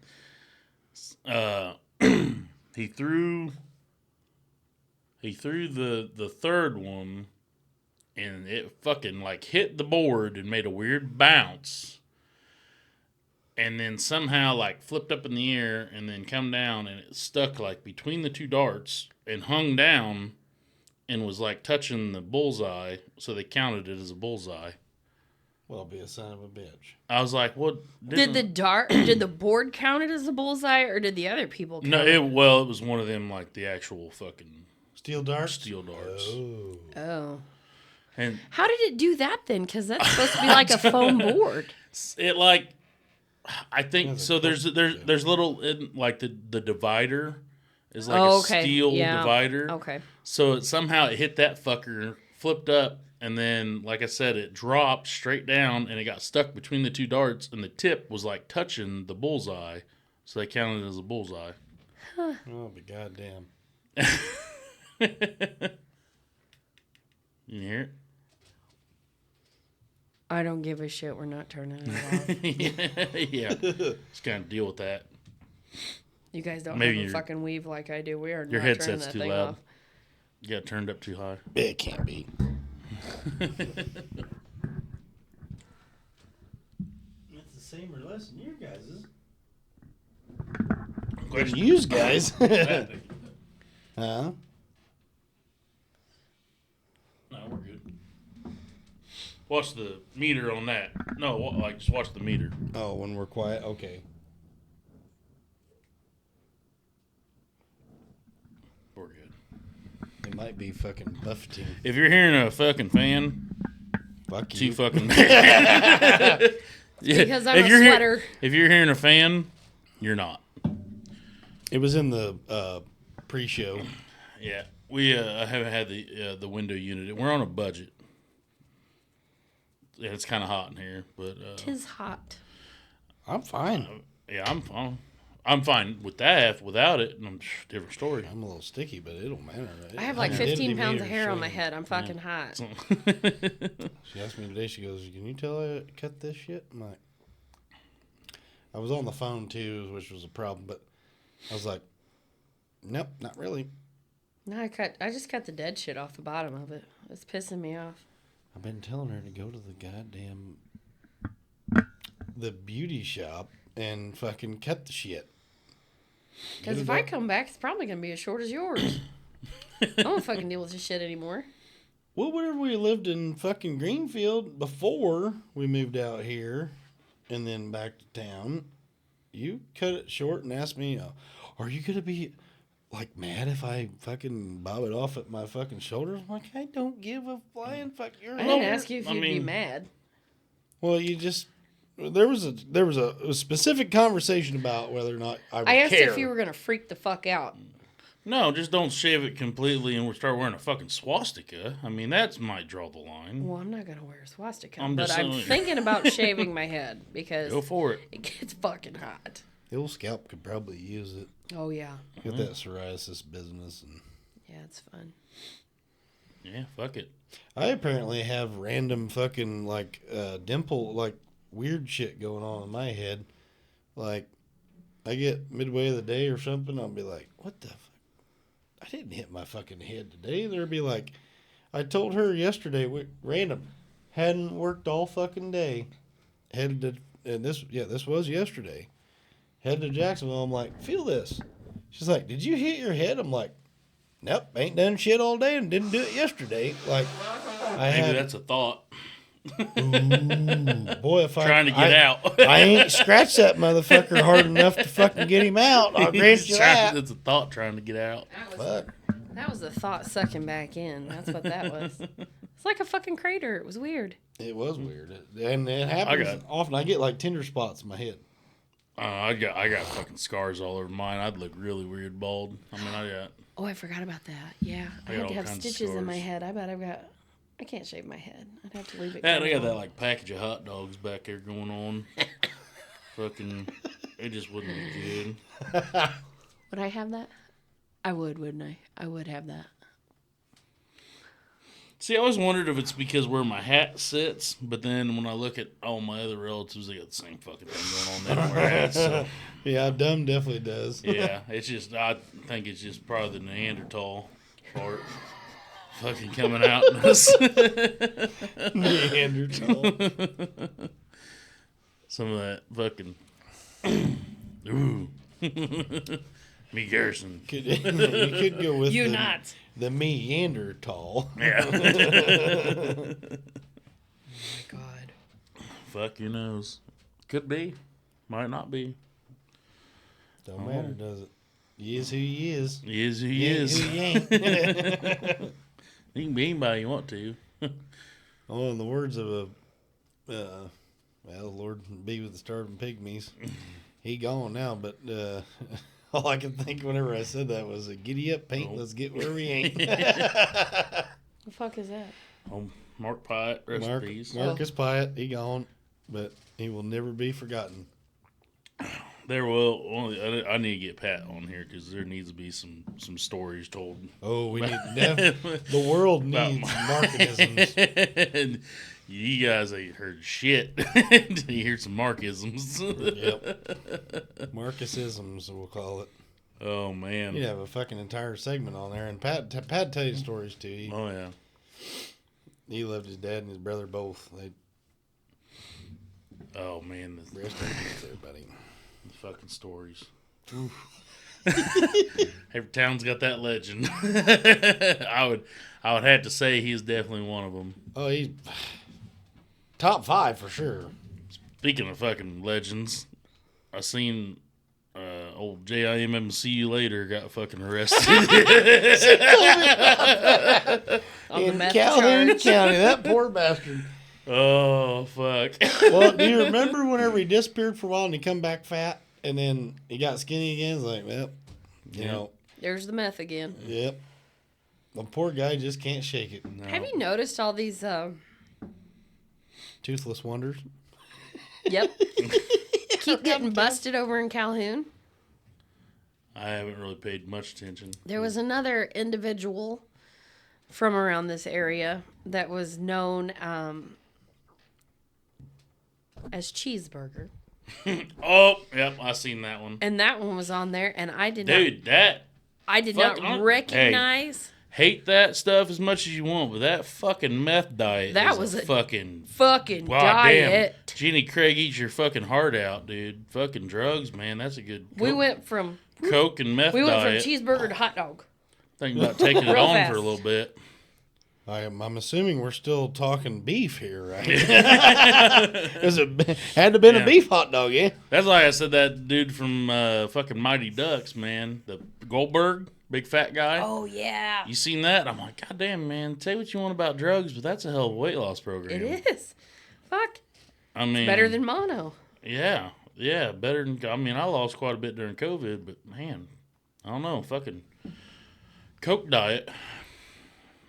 he threw the third one, and it fucking like hit the board and made a weird bounce, and then somehow like flipped up in the air and then come down, and it stuck like between the 2 darts and hung down and was like touching the bullseye, so they counted it as a bullseye. Well, be a son of a bitch. I was like, "What?" Did the board count it as a bullseye, or did the other people count No, it? it was one of them like the actual fucking Steel darts. steel darts. Oh. Oh. And How did it do that then? Because that's supposed to be like a foam board. it like, I think That's a so. There's cool- there's little like the divider is like Oh, a okay. steel Yeah. divider. Okay. So it hit that fucker, flipped up, and then like I said, it dropped straight down, and it got stuck between the 2 darts, and the tip was like touching the bullseye, so they counted it as a bullseye. Oh, be goddamn. You hear it? I don't give a shit. We're not turning it off. Yeah. Just kind of deal with that. You guys don't Maybe have a your- fucking weave like I do. We are Your not turning headset's that too thing loud. off. You got turned up too high. It can't be. It's the same or less than your guys's. Good use, guys. Huh? No, we're good. Watch the meter on that. No, like just watch the meter. Oh, when we're quiet? Okay. We're good. It might be fucking buffeting. If you're hearing a fucking fan, Fuck too you. fucking bad. Yeah, Because I'm if a you're hear- sweater. if you're hearing a fan, you're not. It was in the pre-show. Yeah, we haven't had the window unit. We're on a budget. Yeah, it's kind of hot in here, but Tis hot. I'm fine. yeah, I'm fine with that. Without it, different story. I'm a little sticky, but it'll matter, right? I have like 15 pounds of hair on my shave. head. I'm fucking hot. She asked me today, she goes, "Can you tell her to cut this shit?" I'm like, I was on the phone too, which was a problem, but I was like, nope, not really. No, I just cut the dead shit off the bottom of it. It's pissing me off. I've been telling her to go to the goddamn the beauty shop and fucking cut the shit. Because Get if it I up. come back, it's probably going to be as short as yours. I don't fucking deal with this shit anymore. Well, whenever we lived in fucking Greenfield before we moved out here and then back to town, you cut it short and asked me, are you going to be like mad if I fucking bob it off at my fucking shoulders? I'm like, I don't give a flying fuck. You're I didn't older. ask you if I you'd be mean- mad. Well, you just there was a specific conversation about whether or not I would I asked care. if you were going to freak the fuck out. No, just don't shave it completely and we'll start wearing a fucking swastika. I mean, that might draw the line. Well, I'm not going to wear a swastika. I'm But just I'm saying. thinking about shaving my head because Go for it. it gets fucking hot. The old scalp could probably use it. Oh, yeah. Get that psoriasis business. And Yeah, it's fun. Yeah, fuck it. I apparently have random fucking like dimple, like weird shit going on in my head. Like I get midway of the day or something, I'll be like, what the fuck? I didn't hit my fucking head today. There'd be like, I told her yesterday, random, hadn't worked all fucking day. Headed to, and this was yesterday. Headed to Jacksonville. I'm like, feel this. She's like, did you hit your head? I'm like, nope, ain't done shit all day and didn't do it yesterday. Like, Maybe that's a thought. Ooh, boy, if Trying to get out. I ain't scratched that motherfucker hard enough to fucking get him out. I'll grant you that. It's a thought trying to get out. That was the thought sucking back in. That's what that was. It's like a fucking crater. It was weird. It was weird, and it happens often. I get like tender spots in my head. I got fucking scars all over mine. I'd look really weird bald. I mean, I got. Oh, I forgot about that. Yeah, I had to have stitches in my head. I bet I can't shave my head. I'd have to leave it. Yeah, they got that like package of hot dogs back there going on. Fucking, it just wouldn't be good. Would I have that? I would, wouldn't I? I would have that. See, I always wondered if it's because where my hat sits, but then when I look at all my other relatives, they got the same fucking thing going on. They don't wear hats. So. Yeah, dumb definitely does. Yeah, it's just, I think it's just probably the Neanderthal part fucking coming out in us. Neanderthal. Some of that fucking, ooh. Me Garrison. You could go with not. The Neanderthal. Yeah. Oh my God. Fuck your nose. Could be. Might not be. Don't matter, does it? He is who he is. He is who he He ain't is. who he ain't. You can be anybody you want to. Oh, in the words of a, well, Lord be with the starving pygmies. He gone now, but all I could think whenever I said that was, giddy up, paint, let's get where we ain't. The fuck is that? Oh, Mark Pyatt, rest in peace. Marcus Pyatt, he gone, but he will never be forgotten. There will. I need to get Pat on here because there needs to be some stories told. Oh, we need the world needs Markisms. You guys ain't heard shit until you hear some Markisms. Yep. Marcusisms, we'll call it. Oh, man. You'd have a fucking entire segment on there. And Pat tell you stories, too. Oh, yeah. He loved his dad and his brother both. Oh, man. The Rest in peace, everybody. fucking stories. Every town's got that legend. I would have to say he's definitely one of them. Oh, he's top 5 for sure. Speaking of fucking legends, I seen old JIMM See You Later got fucking arrested. In Calhoun County, that poor bastard. Oh, fuck. Well, do you remember whenever he disappeared for a while and he come back fat and then he got skinny again? It's like, well, you know. There's the meth again. Yep. The poor guy just can't shake it. No. Have you noticed all these? Toothless wonders. Yep. Keep getting busted over in Calhoun. I haven't really paid much attention. There was another individual from around this area that was known as Cheeseburger. Oh, yep, I seen that one. And that one was on there, and I did Dude, that not recognize. hate that stuff as much as you want, but that fucking meth diet That is was a a fucking diet. Damn. Jeannie Craig eats your fucking heart out, dude. Fucking drugs, man. That's a good We went from Coke and meth diet. cheeseburger to hot dog. Thinking about taking it Real on fast. for a little bit. I'm assuming we're still talking beef here, right? Because it had to have been a beef hot dog, yeah? That's why I said that dude from fucking Mighty Ducks, man. The Goldberg, big fat guy. Oh yeah, You seen that? I'm like, God damn, man. Say what you want about drugs, but that's a hell of a weight loss program. it is. Fuck, I mean, better than mono. Yeah, better than. I mean, I lost quite a bit during COVID, but man, I don't know. Fucking Coke diet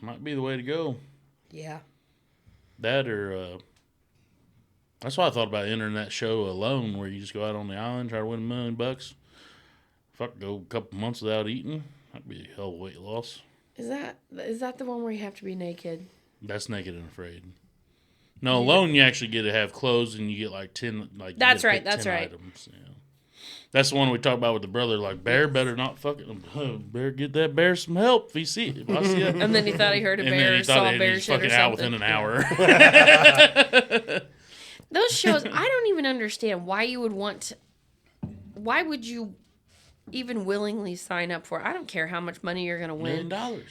might be the way to go. Yeah. That or that's why I thought about entering that show alone, where you just go out on the island, try to win $1 million. Fuck, go a couple months without eating. That'd be a hell of a weight loss. Is that the one where you have to be naked? That's Naked and Afraid. No, alone you actually get to have clothes and you get like 10 like. That's you get to right, pick that's 10 right. Items, yeah. That's the one we talked about with the brother. Like, Bear better not fucking. Bear get that bear some help if he see it. If I see it. And then he thought he heard a And bear then or he saw thought a that bear he's shit or fucking out something. within an hour. Those shows, I don't even understand why you would want to. Why would you even willingly sign up for it? I don't care how much money you're going to $1 win. million.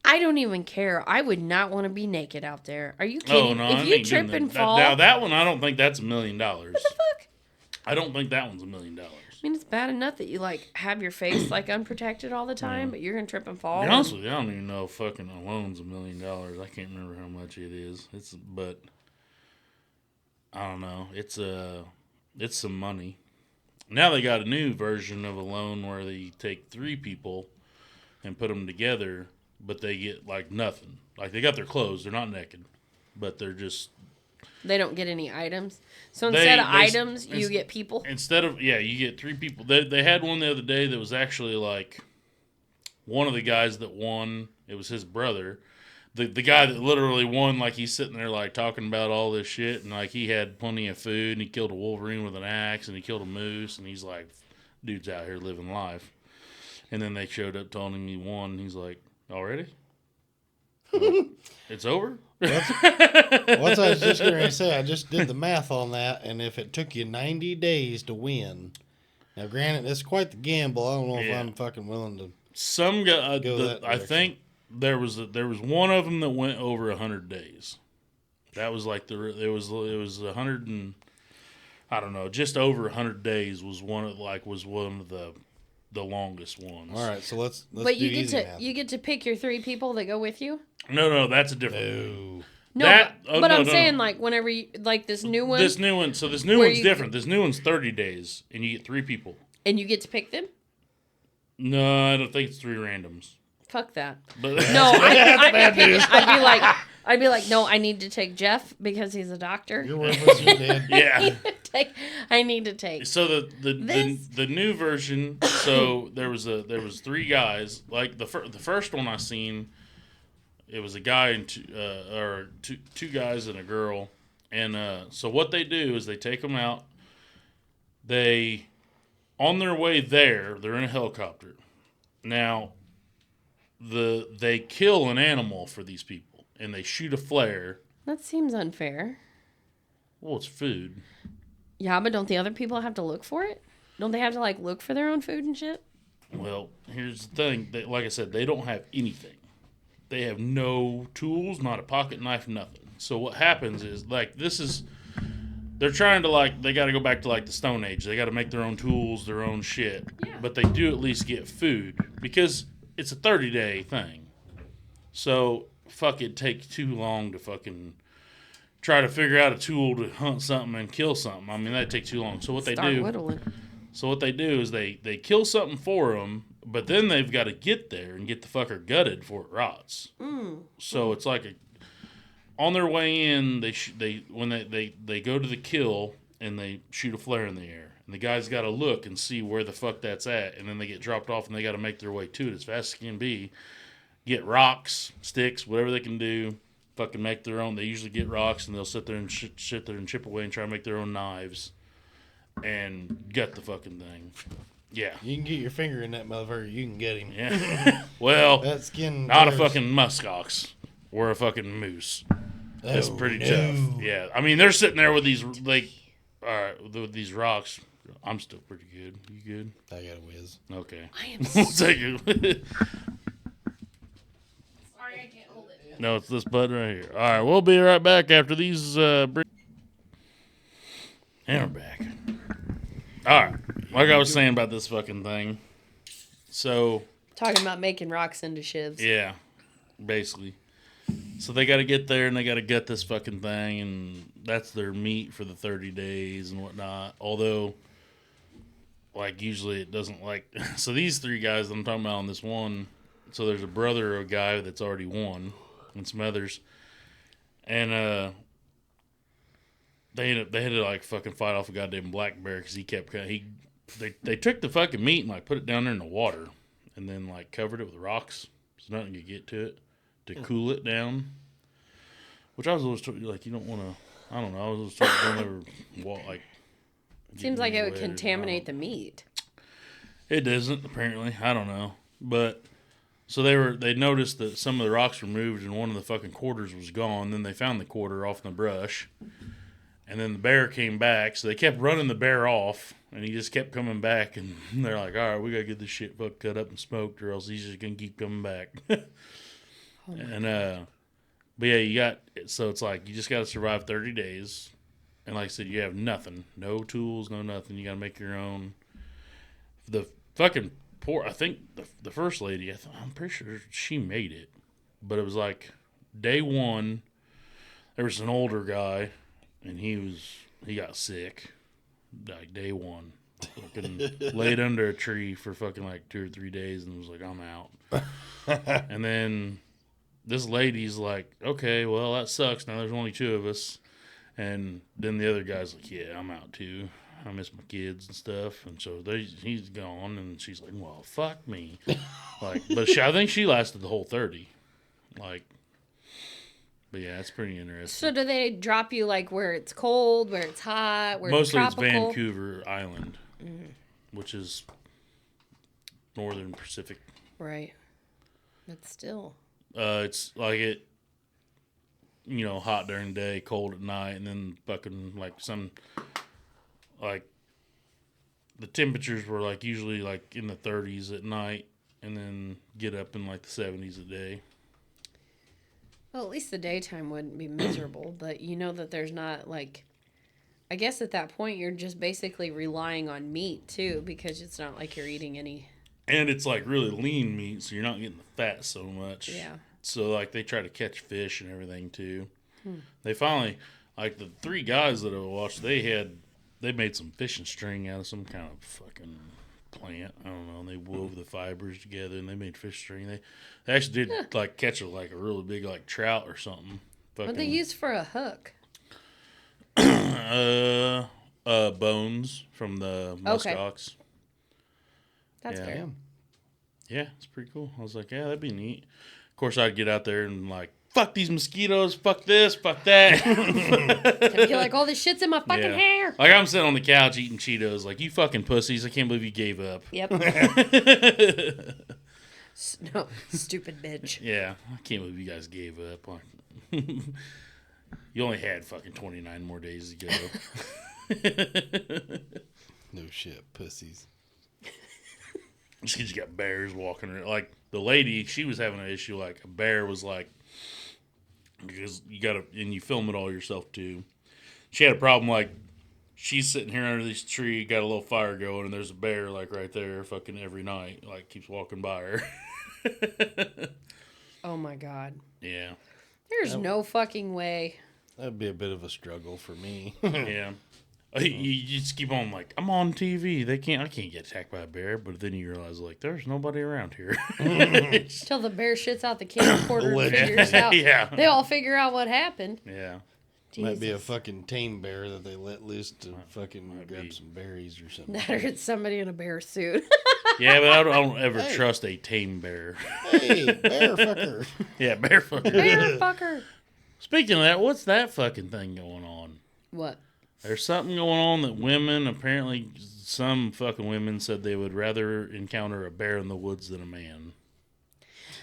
I don't even care. I would not want to be naked out there. Are you Oh kidding? no, If I you ain't doing trip that. and fall, Now that one, I don't think that's $1 million. what the fuck? I don't think that one's $1 million. I mean, it's bad enough that you like have your face like unprotected all the time, but you're gonna trip and fall. To be honest with you, I don't even know if fucking alone's $1 million. I can't remember how much it is. But I don't know. It's some money. Now they got a new version of a loan where they take 3 people and put them together, but they get like nothing. Like they got their clothes, they're not naked, but they're just. They don't get any items. So instead of items, you ins- get people. Instead of you get 3 people. They had one the other day that was actually like one of the guys that won. It was his brother. The guy that literally won, like he's sitting there like talking about all this shit, and like he had plenty of food, and he killed a wolverine with an axe, and he killed a moose, and he's like, dude's out here living life. And then they showed up telling him he won, and he's like, already? It's over? What I was just going to say, I just did the math on that, and if it took you 90 days to win, now granted, it's quite the gamble. I don't know if Yeah. I'm fucking willing to. Some guy, Go that I direction. think there was one of them that went over 100 days. That was like it was 100 and I don't know, just over 100 days was one of the longest ones. All right, so let's But do you get easy to math. you get to pick your 3 people that go with you. No, that's a different thing. No. No, That- but, oh, but no, I'm no, saying no. like whenever you like this new one, This new one's Where you- different. This new one's 30 days, and you get 3 people. and you get to pick them. No, I don't think it's 3 randoms. Fuck that. But No, I'd be like, no, I need to take Jeff because he's a doctor. You're worthless. You're dead. yeah. I need to take. So the This- new version. So there was 3 guys. Like the first one I seen, it was a guy and two guys and a girl. And so what they do is they take them out. They on their way there, they're in a helicopter. Now they kill an animal for these people, and they shoot a flare. That seems unfair. Well, it's food. Yeah, but don't the other people have to look for it? Don't they have to like look for their own food and shit? Well, here's the thing. Like I said, they don't have anything. They have no tools, not a pocket knife, nothing. So what happens is, like, they're trying to, like, they got to go back to, like, the Stone Age. They got to make their own tools, their own shit. Yeah. But they do at least get food because it's a 30-day thing. So, it takes too long to fucking try to figure out a tool to hunt something and kill something. I mean, that'd take too long. So what Start they do... whittling. So what they do is they kill something for them, but then they've got to get there and get the fucker gutted before it rots. So it's like on their way in, when they go to the kill and they shoot a flare in the air, and the guy's got to look and see where the fuck that's at, and then they get dropped off and they got to make their way to it as fast as can be. Get rocks, sticks, whatever they can do. Fucking make their own. They usually get rocks and they'll sit there and sit there and chip away and try to make their own knives. And gut the fucking thing. Yeah. You can get your finger in that motherfucker. You can get him. Yeah. Well, That skin. not a glares. fucking muskox or a fucking moose. It's Oh, pretty no. tough. Yeah. I mean, they're sitting there with these, like, with these rocks. I'm still pretty good. You good? I got a whiz. Okay. I am We'll take it. sorry, I can't hold it. No, it's this button right here. All right. We'll be right back after these. And we're back. All right. Like I was saying about this fucking thing. So, Talking about making rocks into shivs. yeah, basically. So they got to get there and they got to gut this fucking thing, and that's their meat for the 30 days and whatnot. Although, like, usually it doesn't like. So these 3 guys that I'm talking about on this one, so there's a brother of a guy that's already won and some others. And, they had to like fucking fight off a goddamn black bear because he kept they took the fucking meat and like put it down there in the water and then like covered it with rocks so nothing could get to it to cool it down. Which I was always told, like, you don't want to. I don't know. I was always told don't ever like. Seems like it would contaminate the meat. It doesn't apparently. I don't know, but. So they noticed that some of the rocks were moved and one of the fucking quarters was gone. Then they found the quarter off in the brush. And then the bear came back, so they kept running the bear off, and he just kept coming back, and they're like, all right, we got to get this shit fucked cut up and smoked, or else he's just going to keep coming back. And but yeah, so it's like you just got to survive 30 days, and like I said, you have nothing, no tools, no nothing. You got to make your own. The fucking poor. I think the first lady. I'm pretty sure she made it, but it was like day one. There was an older guy, and he got sick, like day one. Fucking laid under a tree for fucking like 2 or 3 days, and was like, I'm out. And then this lady's like, okay, well that sucks. Now there's only 2 of us. And then the other guy's like, yeah, I'm out too. I miss my kids and stuff. And so he's gone, and she's like, well, fuck me. Like, but I think she lasted the whole 30. Like, but yeah, it's pretty interesting. So do they drop you like where it's cold, where it's hot, where Mostly it's tropical? it's Vancouver Island, which is northern Pacific. Right. But still. It's like hot during the day, cold at night, and then fucking like the temperatures were like usually like in the 30s at night, and then get up in like the 70s a day. Well, at least the daytime wouldn't be miserable, but you know that there's not like, I guess at that point you're just basically relying on meat too, because it's not like you're eating any. And it's like really lean meat, so you're not getting the fat so much. Yeah. So like they try to catch fish and everything too. They finally, like the 3 guys that I watched, they made some fishing string out of some kind of fucking plant. I don't know. And they wove the fibers together and they made fish string. They actually did like catch a really big like trout or something. What they use for a hook? Bones from the muskox. That's fair. Yeah, it's pretty cool. I was like, yeah, that'd be neat. Of course, I'd get out there and like, fuck these mosquitoes, fuck this, fuck that. You're like, all this shit's in my fucking hair. Like, I'm sitting on the couch eating Cheetos, like, you fucking pussies, I can't believe you gave up. Yep. No, stupid bitch. Yeah, I can't believe you guys gave up. Like, you only had fucking 29 more days to go. No shit, pussies. Just 'cause you got bears walking around. Like, the lady, she was having an issue, like, a bear was like, because you gotta, and you film it all yourself too. She had a problem, like, she's sitting here under this tree, got a little fire going, and there's a bear, like, right there, fucking every night, like, keeps walking by her. Oh my God. Yeah. There's no fucking way. That'd be a bit of a struggle for me. Yeah. You just keep on like, I'm on TV. I can't get attacked by a bear, but then you realize like there's nobody around here. Till the bear shits out the camcorder and figures out. Yeah. They all figure out what happened. Yeah. Might be a fucking tame bear that they let loose to fucking grab some berries or something. That or it's somebody in a bear suit. Yeah, but I don't ever trust a tame bear. Hey, bear fucker. Yeah, bear fucker. Bear fucker. Speaking of that, what's that fucking thing going on? What? There's something going on that women, apparently some fucking women said they would rather encounter a bear in the woods than a man.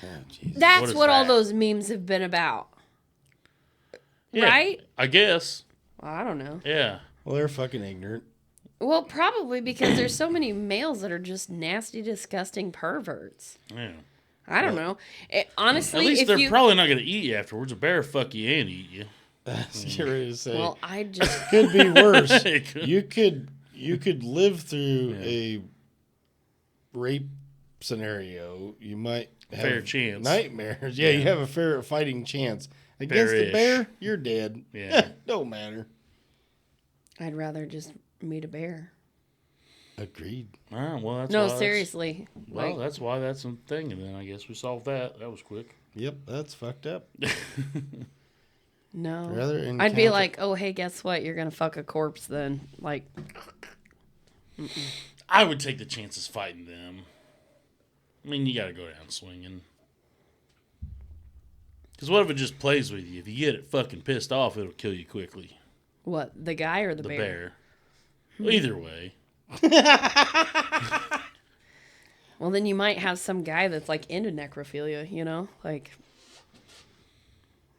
Oh, That's what all that? those memes have been about. Yeah, Right? I guess. Well, I don't know. Yeah. Well, they're fucking ignorant. Well, probably because there's so many males that are just nasty, disgusting perverts. Yeah. I don't know. Honestly, At least if they're you probably not going to eat you afterwards. A bear will fuck you and eat you. That's what ready to say. well, I just Could be worse. It could. You could live through a rape scenario. You might have Fair chance. nightmares. Yeah, you have a fair fighting chance. Against a Fair-ish. bear, you're dead. Yeah. Don't matter. I'd rather just meet a bear. Agreed. Ah, well, that's No, why seriously. Well, that's why that's a thing, and then I guess we solved that. That was quick. Yep, that's fucked up. No. Rather I'd be encounter- like, oh, hey, guess what? You're going to fuck a corpse then. Like, I would take the chances fighting them. I mean, you got to go down swinging. Because what if it just plays with you? If you get it fucking pissed off, it'll kill you quickly. what? The guy or the The bear? bear. Well, either way. Well, then you might have some guy that's like into necrophilia, you know? Like,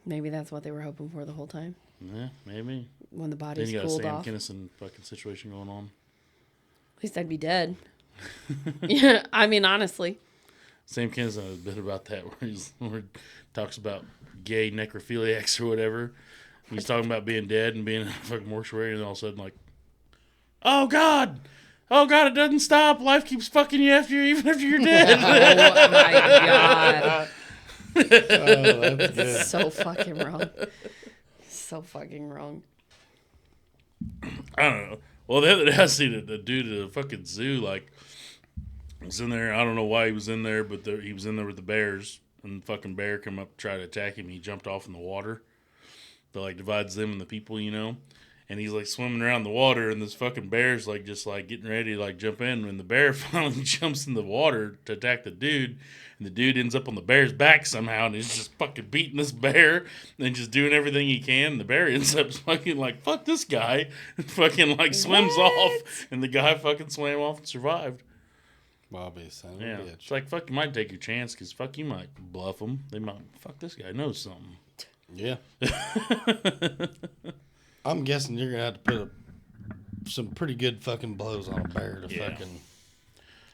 maybe that's what they were hoping for the whole time Yeah, maybe. when the Then body's you got a cooled Sam off. Kinison fucking situation going on. At least I'd be dead. Yeah, I mean, honestly. Sam Kinison has a bit about that where he talks about gay necrophiliacs or whatever. He's talking about being dead and being in a fucking mortuary, and all of a sudden, like, oh God, it doesn't stop. Life keeps fucking you even after you're dead. Oh my God. Oh, that's good. So fucking wrong. So fucking wrong. I don't know. Well, the other day I seen the dude at the fucking zoo, like, was in there. I don't know why he was in there, but he was in there with the bears, and the fucking bear come up to try to attack him. He jumped off in the water that, like, divides them and the people, you know? And he's, like, swimming around the water, and this fucking bear's, like, just, like, getting ready to, like, jump in. And the bear finally jumps in the water to attack the dude. And the dude ends up on the bear's back somehow, and he's just fucking beating this bear and just doing everything he can. And the bear ends up fucking like, fuck this guy. And fucking, like, swims off. And the guy fucking swam off and survived. Bobby, son of Yeah. a bitch. It's like, fuck, you might take your chance, because fuck, you might bluff them. They might, fuck, this guy knows something. Yeah. I'm guessing you're going to have to put some pretty good fucking blows on a bear to Yeah. fucking...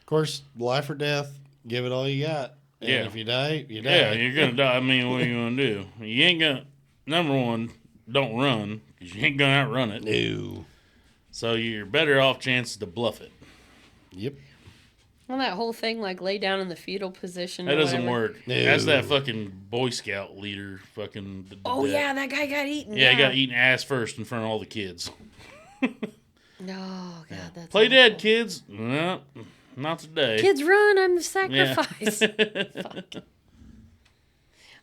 Of course, life or death, give it all you got. And Yeah. if you die, you die. Yeah, you're going to die. I mean, what are you going to do? You ain't going to, number one, don't run, because you ain't going to outrun it. No. So your better off chance is to bluff it. Yep. Well, that whole thing, like, lay down in the fetal position. That or doesn't whatever. work. No. That's that fucking Boy Scout leader fucking... Oh, yeah, that guy got eaten. Yeah, he got eaten ass first in front of all the kids. No, God, that's Play awful. dead, kids. No, not today. Kids, run! I'm the Yeah. sacrifice. Fuck.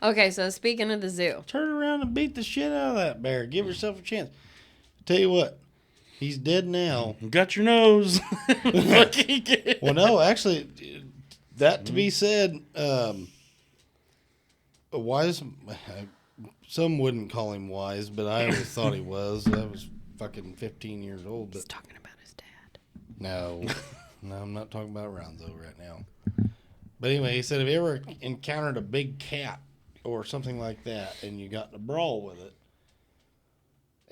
Okay, so speaking of the zoo, Turn around and beat the shit out of that bear. Give yourself a chance. Tell you what, he's dead now. Got your nose. Fucking kid. Well, no, actually, that to be said, Wise, some wouldn't call him wise, but I always thought he was. I was fucking 15 years old. he's But talking about his dad. no, I'm not talking about Ronzo right now. But anyway, he said, have you ever encountered a big cat or something like that and you got in a brawl with it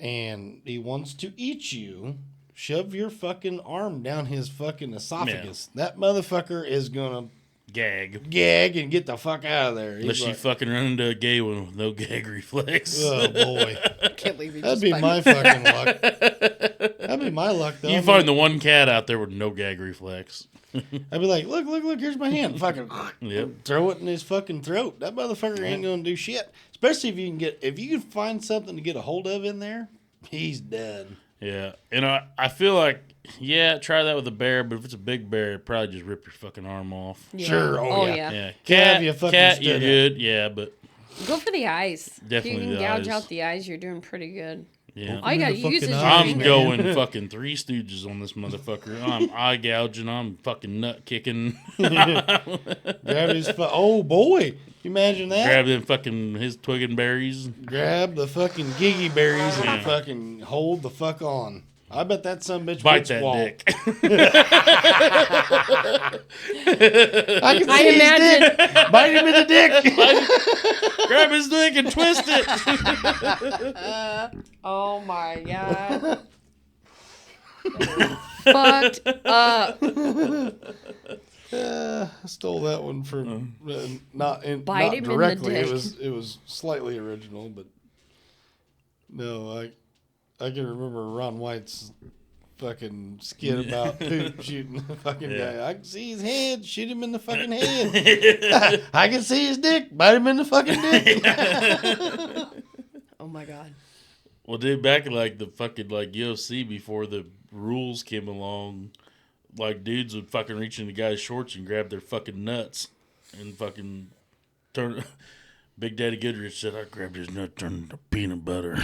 and he wants to eat you, shove your fucking arm down his fucking esophagus. That motherfucker is going to gag and get the fuck out of there. He's Unless you like, fucking run into a gay one with no gag reflex. oh, boy. I can't believe he That'd just be fucking- my fucking luck. That'd be my luck, though. You find the one cat out there with no gag reflex. I'd be like, look, here's my hand. Fucking Yep. throw it in his fucking throat. That motherfucker ain't gonna do shit. Especially if you can find something to get a hold of in there, he's done. Yeah. And I feel like, yeah, try that with a bear, but if it's a big bear, it'd probably just rip your fucking arm off. Yeah. Sure, oh, yeah. Yeah. Cat, you fucking cat, you're stood good. Yeah, but Go for the eyes. Definitely If you the can gouge eyes. out the eyes, you're doing pretty good. yeah. All you gotta the use is fucking your eyes, I'm finger. going fucking Three Stooges on this motherfucker. I'm eye gouging. I'm fucking nut kicking. Grab his oh boy. You imagine that? Grab them fucking his twigging berries. Grab the fucking giggy berries Yeah. and fucking hold the fuck on. I bet that son bitch Bite would that squall. dick. I can I see imagine- his dick. Bite him in the dick. Grab his dick and twist it. Oh my god. Fucked up. I stole that one from not Bite not him in the directly. dick. It was slightly original, but no, I can remember Ron White's fucking skit about poop shooting the fucking Yeah. guy. I can see his head, shoot him in the fucking head. I can see his dick, bite him in the fucking dick. Oh my god. Well, dude, back in like the fucking like UFC before the rules came along, like dudes would fucking reach into guys' shorts and grab their fucking nuts and fucking turn. Big Daddy Goodrich said, I grabbed his nut, turned it into peanut butter.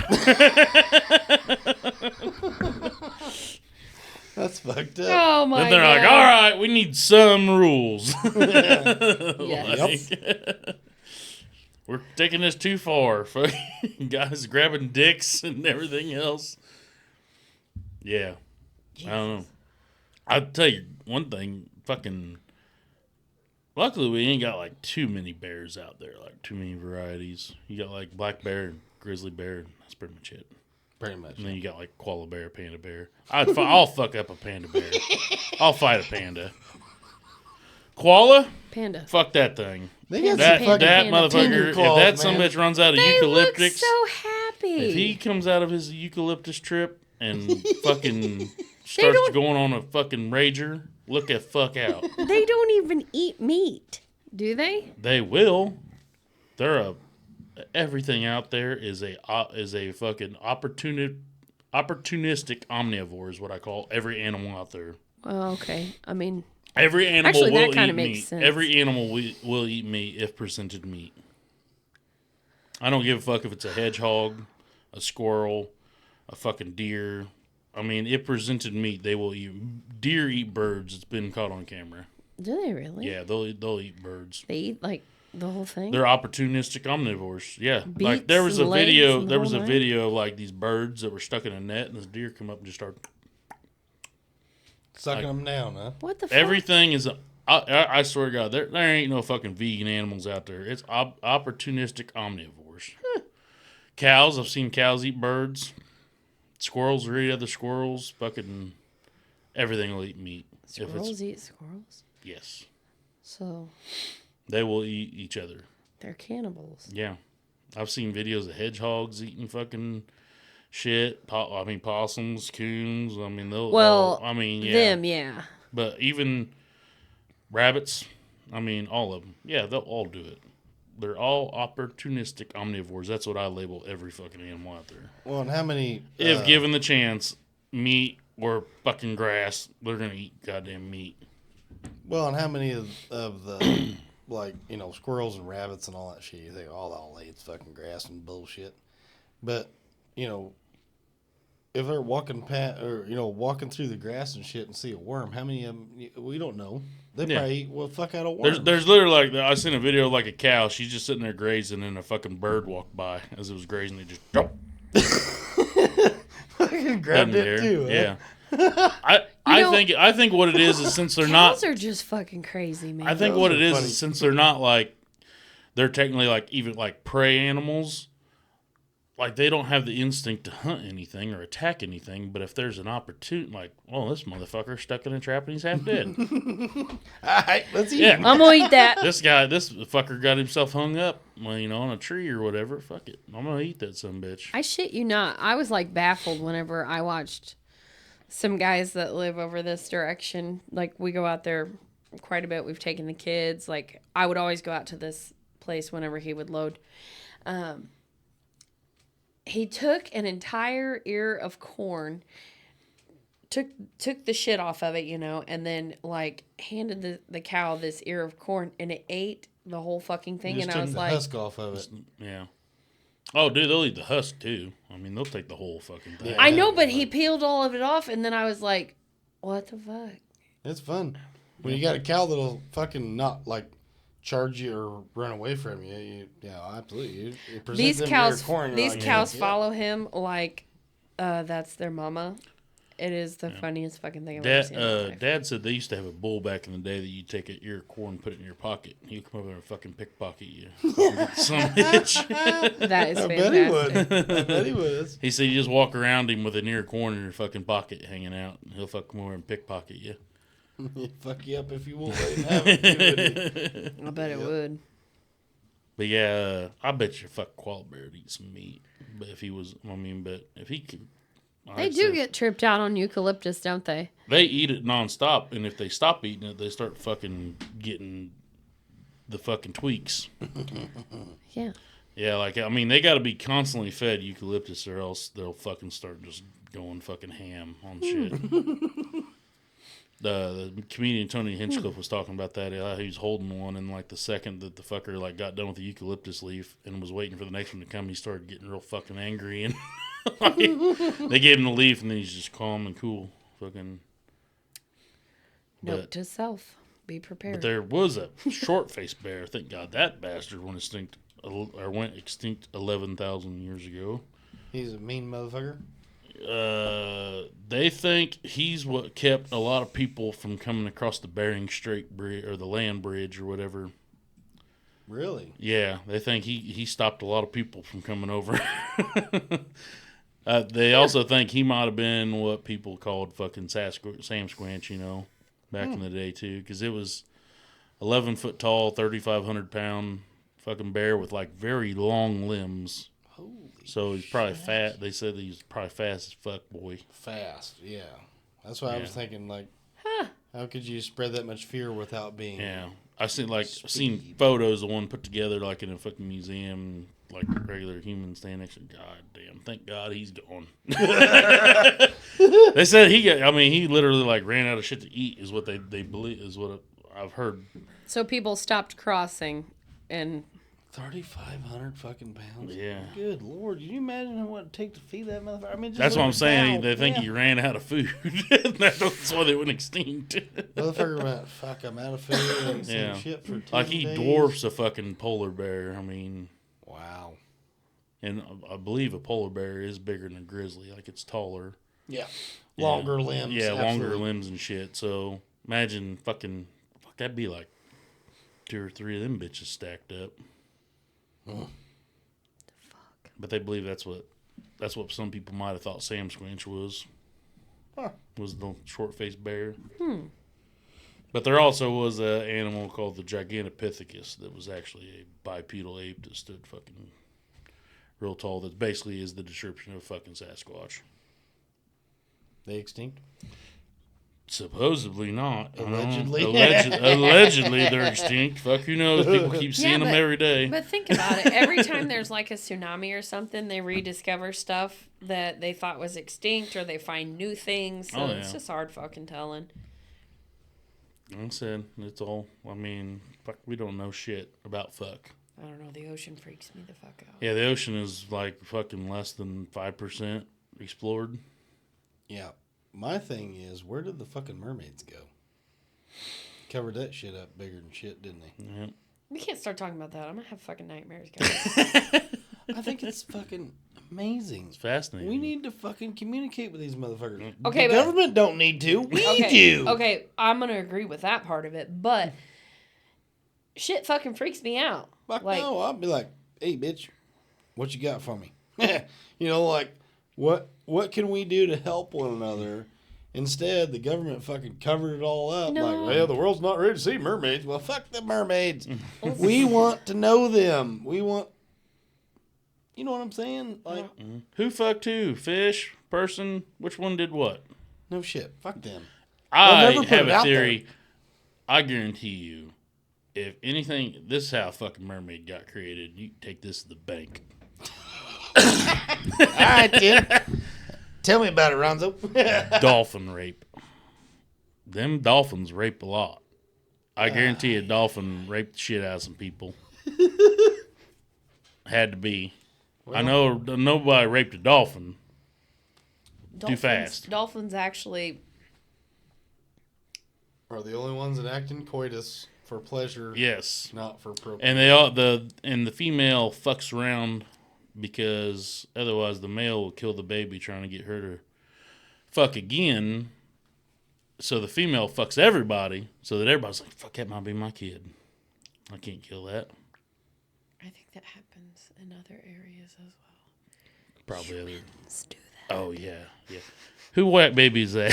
That's fucked up. Oh my Then they're god. like, all right, we need some rules. Yes. We're taking this too far. Fucking guys grabbing dicks and everything else. Yeah. I don't know. I'll tell you one thing. Fucking. Luckily, we ain't got like too many bears out there. Like too many varieties. You got like black bear, and grizzly bear. And that's pretty much it. Pretty much. And then you got like koala bear, panda bear. I'll fuck up a panda bear. I'll fight a panda. Koala? Panda. Fuck that thing. They got That some fucking panda. motherfucker. finger If claws, that some man. bitch runs out of They look eucalyptics, so happy. if he comes out of his eucalyptus trip and fucking starts don't- going on a fucking rager, look at fuck out. They don't even eat meat, do they? They will. They're a everything out there is a fucking opportunistic omnivore is what I call every animal out there. Well, okay. I mean, Every animal Actually, that will kinda eat makes meat. sense. Every animal will eat meat if presented meat. I don't give a fuck if it's a hedgehog, a squirrel, a fucking deer. I mean, if presented meat, they will eat. Deer eat birds. It's been caught on camera. do they really? Yeah, they'll eat birds. They eat like the whole thing. They're opportunistic omnivores. Yeah, like Beaks there was a and legs video. and There the was a whole nine? video of like these birds that were stuck in a net, and this deer come up and just started. Sucking them down, huh? What the fuck? Everything is. I swear to God, there ain't no fucking vegan animals out there. It's opportunistic omnivores. Cows, I've seen cows eat birds. Squirrels will eat other squirrels. Fucking everything will eat meat. Squirrels eat squirrels? Yes, So they will eat each other. they're cannibals. Yeah, I've seen videos of hedgehogs eating fucking shit. Possums, coons. I mean, they'll. Well, yeah. them, yeah. But even rabbits, I mean, all of them. Yeah, they'll all do it. They're all opportunistic omnivores. That's what I label every fucking animal out there. Well, and how many? If given the chance, meat or fucking grass, they're going to eat goddamn meat. Well, and how many of the like squirrels and rabbits and all that shit? You think all they eat fucking grass and bullshit, but if they're walking walking through the grass and shit and see a worm, how many of them? We don't know. They Yeah. probably eat fuck out of worms. There's literally like, I seen a video of like a cow. She's just sitting there grazing, and a fucking bird walked by as it was grazing. They just fucking grabbed it too. Huh? Yeah. I think what it is since they're not. Cows are just fucking crazy, man. I think Those what are it is funny. since they're not like, they're technically like even like prey animals. Like they don't have the instinct to hunt anything or attack anything. But if there's an opportunity, like, well, this motherfucker's stuck in a trap and he's half dead. All right, let's eat. Yeah. I'm gonna eat that. This fucker got himself hung up, well, on a tree or whatever. Fuck it, I'm gonna eat that son bitch. I shit you not. I was like baffled whenever I watched some guys that live over this direction. Like we go out there quite a bit. We've taken the kids. Like I would always go out to this place whenever he would load. He took an entire ear of corn, took the shit off of it, and then like handed the cow this ear of corn, and it ate the whole fucking thing. Just And I took was the like, husk off of it. Yeah. Oh, dude, they'll eat the husk too. I mean, they'll take the whole fucking thing. Yeah. I know, but he peeled all of it off, and then I was like, what the fuck? It's fun when you got a cow that'll fucking not like charge you or run away from you. Absolutely. You present These them cows, your corn, you're these like, cows yeah. follow him like that's their mama. It is the funniest fucking thing I've ever seen in my life. Dad said they used to have a bull back in the day that you take an ear of corn and put it in your pocket. He'd come over there and fucking pickpocket you. Some bitch. That is I fantastic. bet he would. I bet he would. He said you just walk around him with an ear of corn in your fucking pocket hanging out, and he'll fuck come over and pickpocket you. He'd fuck you up if you won't let him have it. Wouldn't he? I bet it would. But yeah, I bet your fuck koala bear would eat some meat. But if he could. They do get tripped out on eucalyptus, don't they? They eat it nonstop, and if they stop eating it, they start fucking getting the fucking tweaks. Yeah. Yeah, they got to be constantly fed eucalyptus, or else they'll fucking start just going fucking ham on shit. The comedian Tony Hinchcliffe was talking about that. He was holding one, and like the second that the fucker like got done with the eucalyptus leaf and was waiting for the next one to come, he started getting real fucking angry, and they gave him the leaf, and then he's just calm and cool. Fucking. Note to self: be prepared. But there was a short-faced bear. Thank God that bastard went extinct 11,000 years ago. He's a mean motherfucker. They think he's what kept a lot of people from coming across the Bering Strait bridge or the land bridge or whatever. Really? Yeah, they think he stopped a lot of people from coming over. They also think he might have been what people called fucking Sam Squanch, back in the day too, because it was 11-foot tall, 3,500 pound fucking bear with like very long limbs. Holy So he's probably fat. They said he's probably fast as fuck, boy. fast, yeah. That's why I was Yeah. thinking, like, how could you spread that much fear without being? Yeah, I've seen Speed. photos of one put together like in a fucking museum, like regular humans standing next to. God damn! Thank God he's gone. They said he literally like ran out of shit to eat. Is what they believe is what I've heard. So people stopped crossing, and 3,500 fucking pounds. Yeah. Good Lord, can you imagine what it'd take to feed that motherfucker? I mean, just That's what like I'm a saying. cow. They think Yeah. he ran out of food. That's why they went extinct. Motherfucker went, fuck, I'm out of food. I ain't seen Yeah. shit for 10 Like he days. dwarfs a fucking polar bear. I mean, Wow. and I believe a polar bear is bigger than a grizzly. Like it's taller. Yeah. Yeah. Longer limbs. Yeah, longer absolutely. limbs and shit. So imagine fuck, that'd be like 2 or 3 of them bitches stacked up. Mm. But they believe that's what some people might have thought Sam Squinch was. Huh. Was the short faced bear. But there also was an animal called the Gigantopithecus that was actually a bipedal ape that stood fucking real tall. That basically is the description of fucking Sasquatch. They extinct? Supposedly not. I don't know. Allegedly. Allegedly they're extinct. Fuck, who knows? People keep seeing them every day. But think about it. Every time there's like a tsunami or something, they rediscover stuff that they thought was extinct, or they find new things. So it's just hard fucking telling. Like I said, it's all. I mean, fuck, we don't know shit about fuck. I don't know. The ocean freaks me the fuck out. Yeah, the ocean is like fucking less than 5% explored. Yeah. My thing is, where did the fucking mermaids go? Covered that shit up bigger than shit, didn't they? Yeah. We can't start talking about that. I'm gonna have fucking nightmares, guys. I think it's fucking amazing. It's fascinating. We need to fucking communicate with these motherfuckers. Okay, the but- government don't need to. We okay, do. okay, I'm gonna agree with that part of it, but shit fucking freaks me out. Fuck Like, no. I'll be like, hey, bitch, what you got for me? You know, like, what can we do to help one another? Instead, the government fucking covered it all up. No. Like, well, the world's not ready to see mermaids. Well, fuck the mermaids. We want to know them. We want, you know what I'm saying? Like, Who fucked who? Fish? Person? Which one did what? no shit. Fuck them. I never put have it a out theory. I guarantee you, if anything, this is how a fucking mermaid got created. You can take this to the bank. All right, Tim. Tell me about it, Ronzo. Dolphin rape. Them dolphins rape a lot. I guarantee a dolphin raped the shit out of some people. Had to be. I know nobody raped a dolphin. Fast. Dolphins actually. Are the only ones that act in coitus for pleasure, Yes. not for procreation. And they all the female fucks around because otherwise the male will kill the baby trying to get her to fuck again. So the female fucks everybody so that everybody's like, fuck, that might be my kid. I can't kill that. I think that happens in other areas as well. Probably other. Let's do that. Oh yeah. Who white baby is that?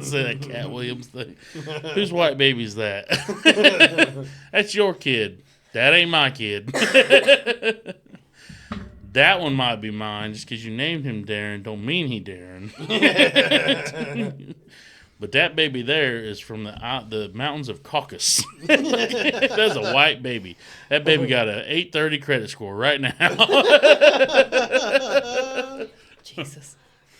Say that Cat Williams thing. Whose white baby is that? That's your kid. That ain't my kid. That one might be mine. Just because you named him Darren don't mean he Darren. But that baby there is from the mountains of Caucasus. That's a white baby. That baby got an 830 credit score right now. Jesus.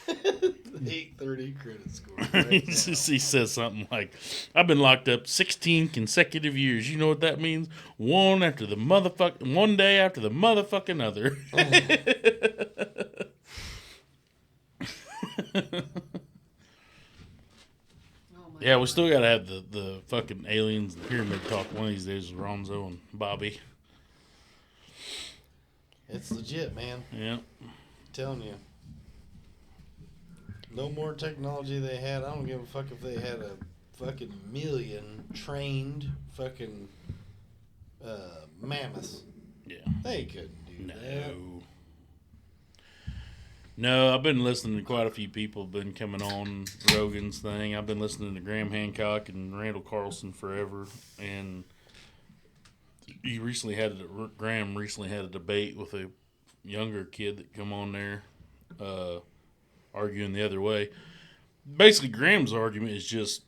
830 credit score. He says something like, I've been locked up 16 consecutive years. You know what that means? One day after the motherfucking other. Yeah, we still gotta have the fucking aliens and pyramid talk one of these days with Ronzo and Bobby. It's legit, man. Yeah. I'm telling you. No more technology they had. I don't give a fuck if they had a fucking million trained fucking mammoths. Yeah. They couldn't do that. No. No, I've been listening to quite a few people been coming on Rogan's thing. I've been listening to Graham Hancock and Randall Carlson forever, and Graham recently had a debate with a younger kid that come on there, arguing the other way. Basically, Graham's argument is just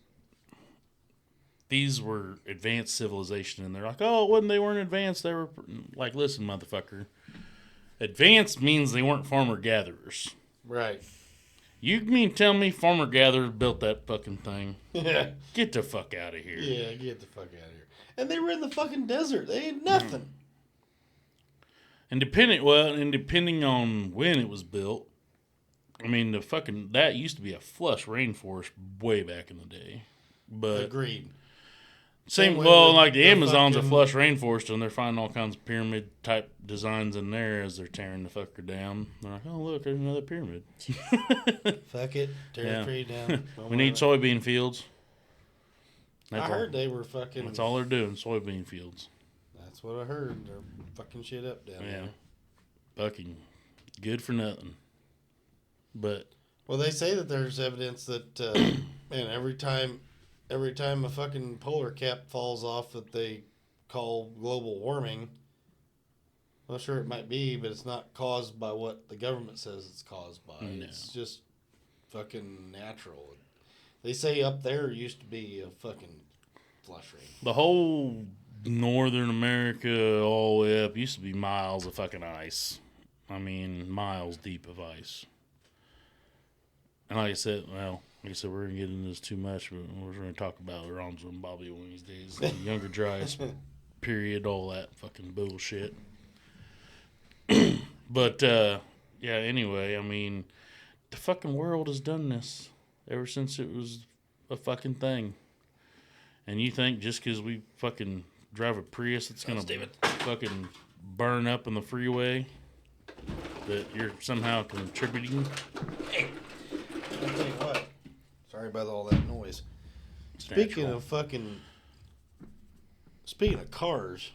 these were advanced civilization, and they're like, oh, when they weren't advanced, they were like, listen, motherfucker, advanced means they weren't farmer gatherers. Right. You mean tell me farmer gatherers built that fucking thing? Yeah. Get the fuck out of here. Yeah, get the fuck out of here. And they were in the fucking desert. They ain't nothing. And depending on when it was built, I mean that used to be a flush rainforest way back in the day. But Agreed. same way well, with like the the Amazon's a fucking- flush rainforest, and they're finding all kinds of pyramid type designs in there as they're tearing the fucker down. They're like, oh look, there's another pyramid. Fuck it. Tear Yeah. the tree down. Don't We worry need about it. soybean fields. I heard they were fucking. That's all they're doing, soybean fields. That's what I heard. They're fucking shit up down Yeah. there. Fucking good for nothing. But Well, they say that there's evidence that, man, every time a fucking polar cap falls off that they call global warming, I'm sure it might be, but it's not caused by what the government says it's caused by. No. It's just fucking natural. They say up there used to be a fucking flush rain. the whole northern America all the way up used to be miles of fucking ice. I mean, miles deep of ice. And like I said, we're going to get into this too much, but we're going to talk about Alonzo and Bobby one of these days. The Younger Dryas period, all that fucking bullshit. But, yeah, anyway, I mean, the fucking world has done this ever since it was a fucking thing. And you think just because we fucking drive a Prius, it's going to fucking burn up in the freeway, that you're somehow contributing? I'll tell you what. Sorry about all that noise. Speaking of cars,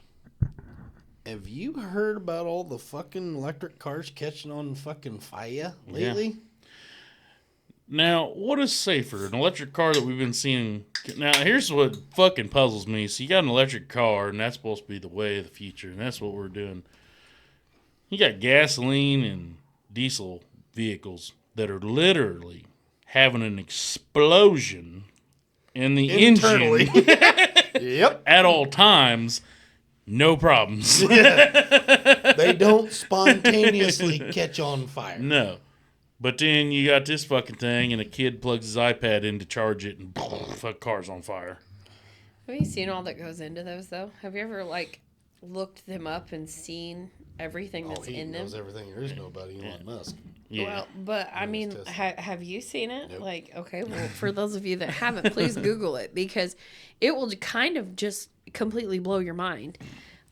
have you heard about all the fucking electric cars catching on fucking fire lately? Now, what is safer? An electric car that we've been seeing. Now, here's what fucking puzzles me. So, you got an electric car, and that's supposed to be the way of the future, and that's what we're doing. You got gasoline and diesel vehicles that are literally having an explosion in the Internally. engine Yep. at all times. No problems. They don't spontaneously catch on fire. No. But then you got this fucking thing, and a kid plugs his iPad in to charge it, and fuck, car's on fire. Have you seen all that goes into those, though? Have you ever, looked them up and seen everything that's he in them? knows everything there is to know about Elon Musk. Yeah. Well, but I mean, Tesla. have you seen it? Nope. Okay, well, for those of you that haven't, please Google it, because it will kind of just completely blow your mind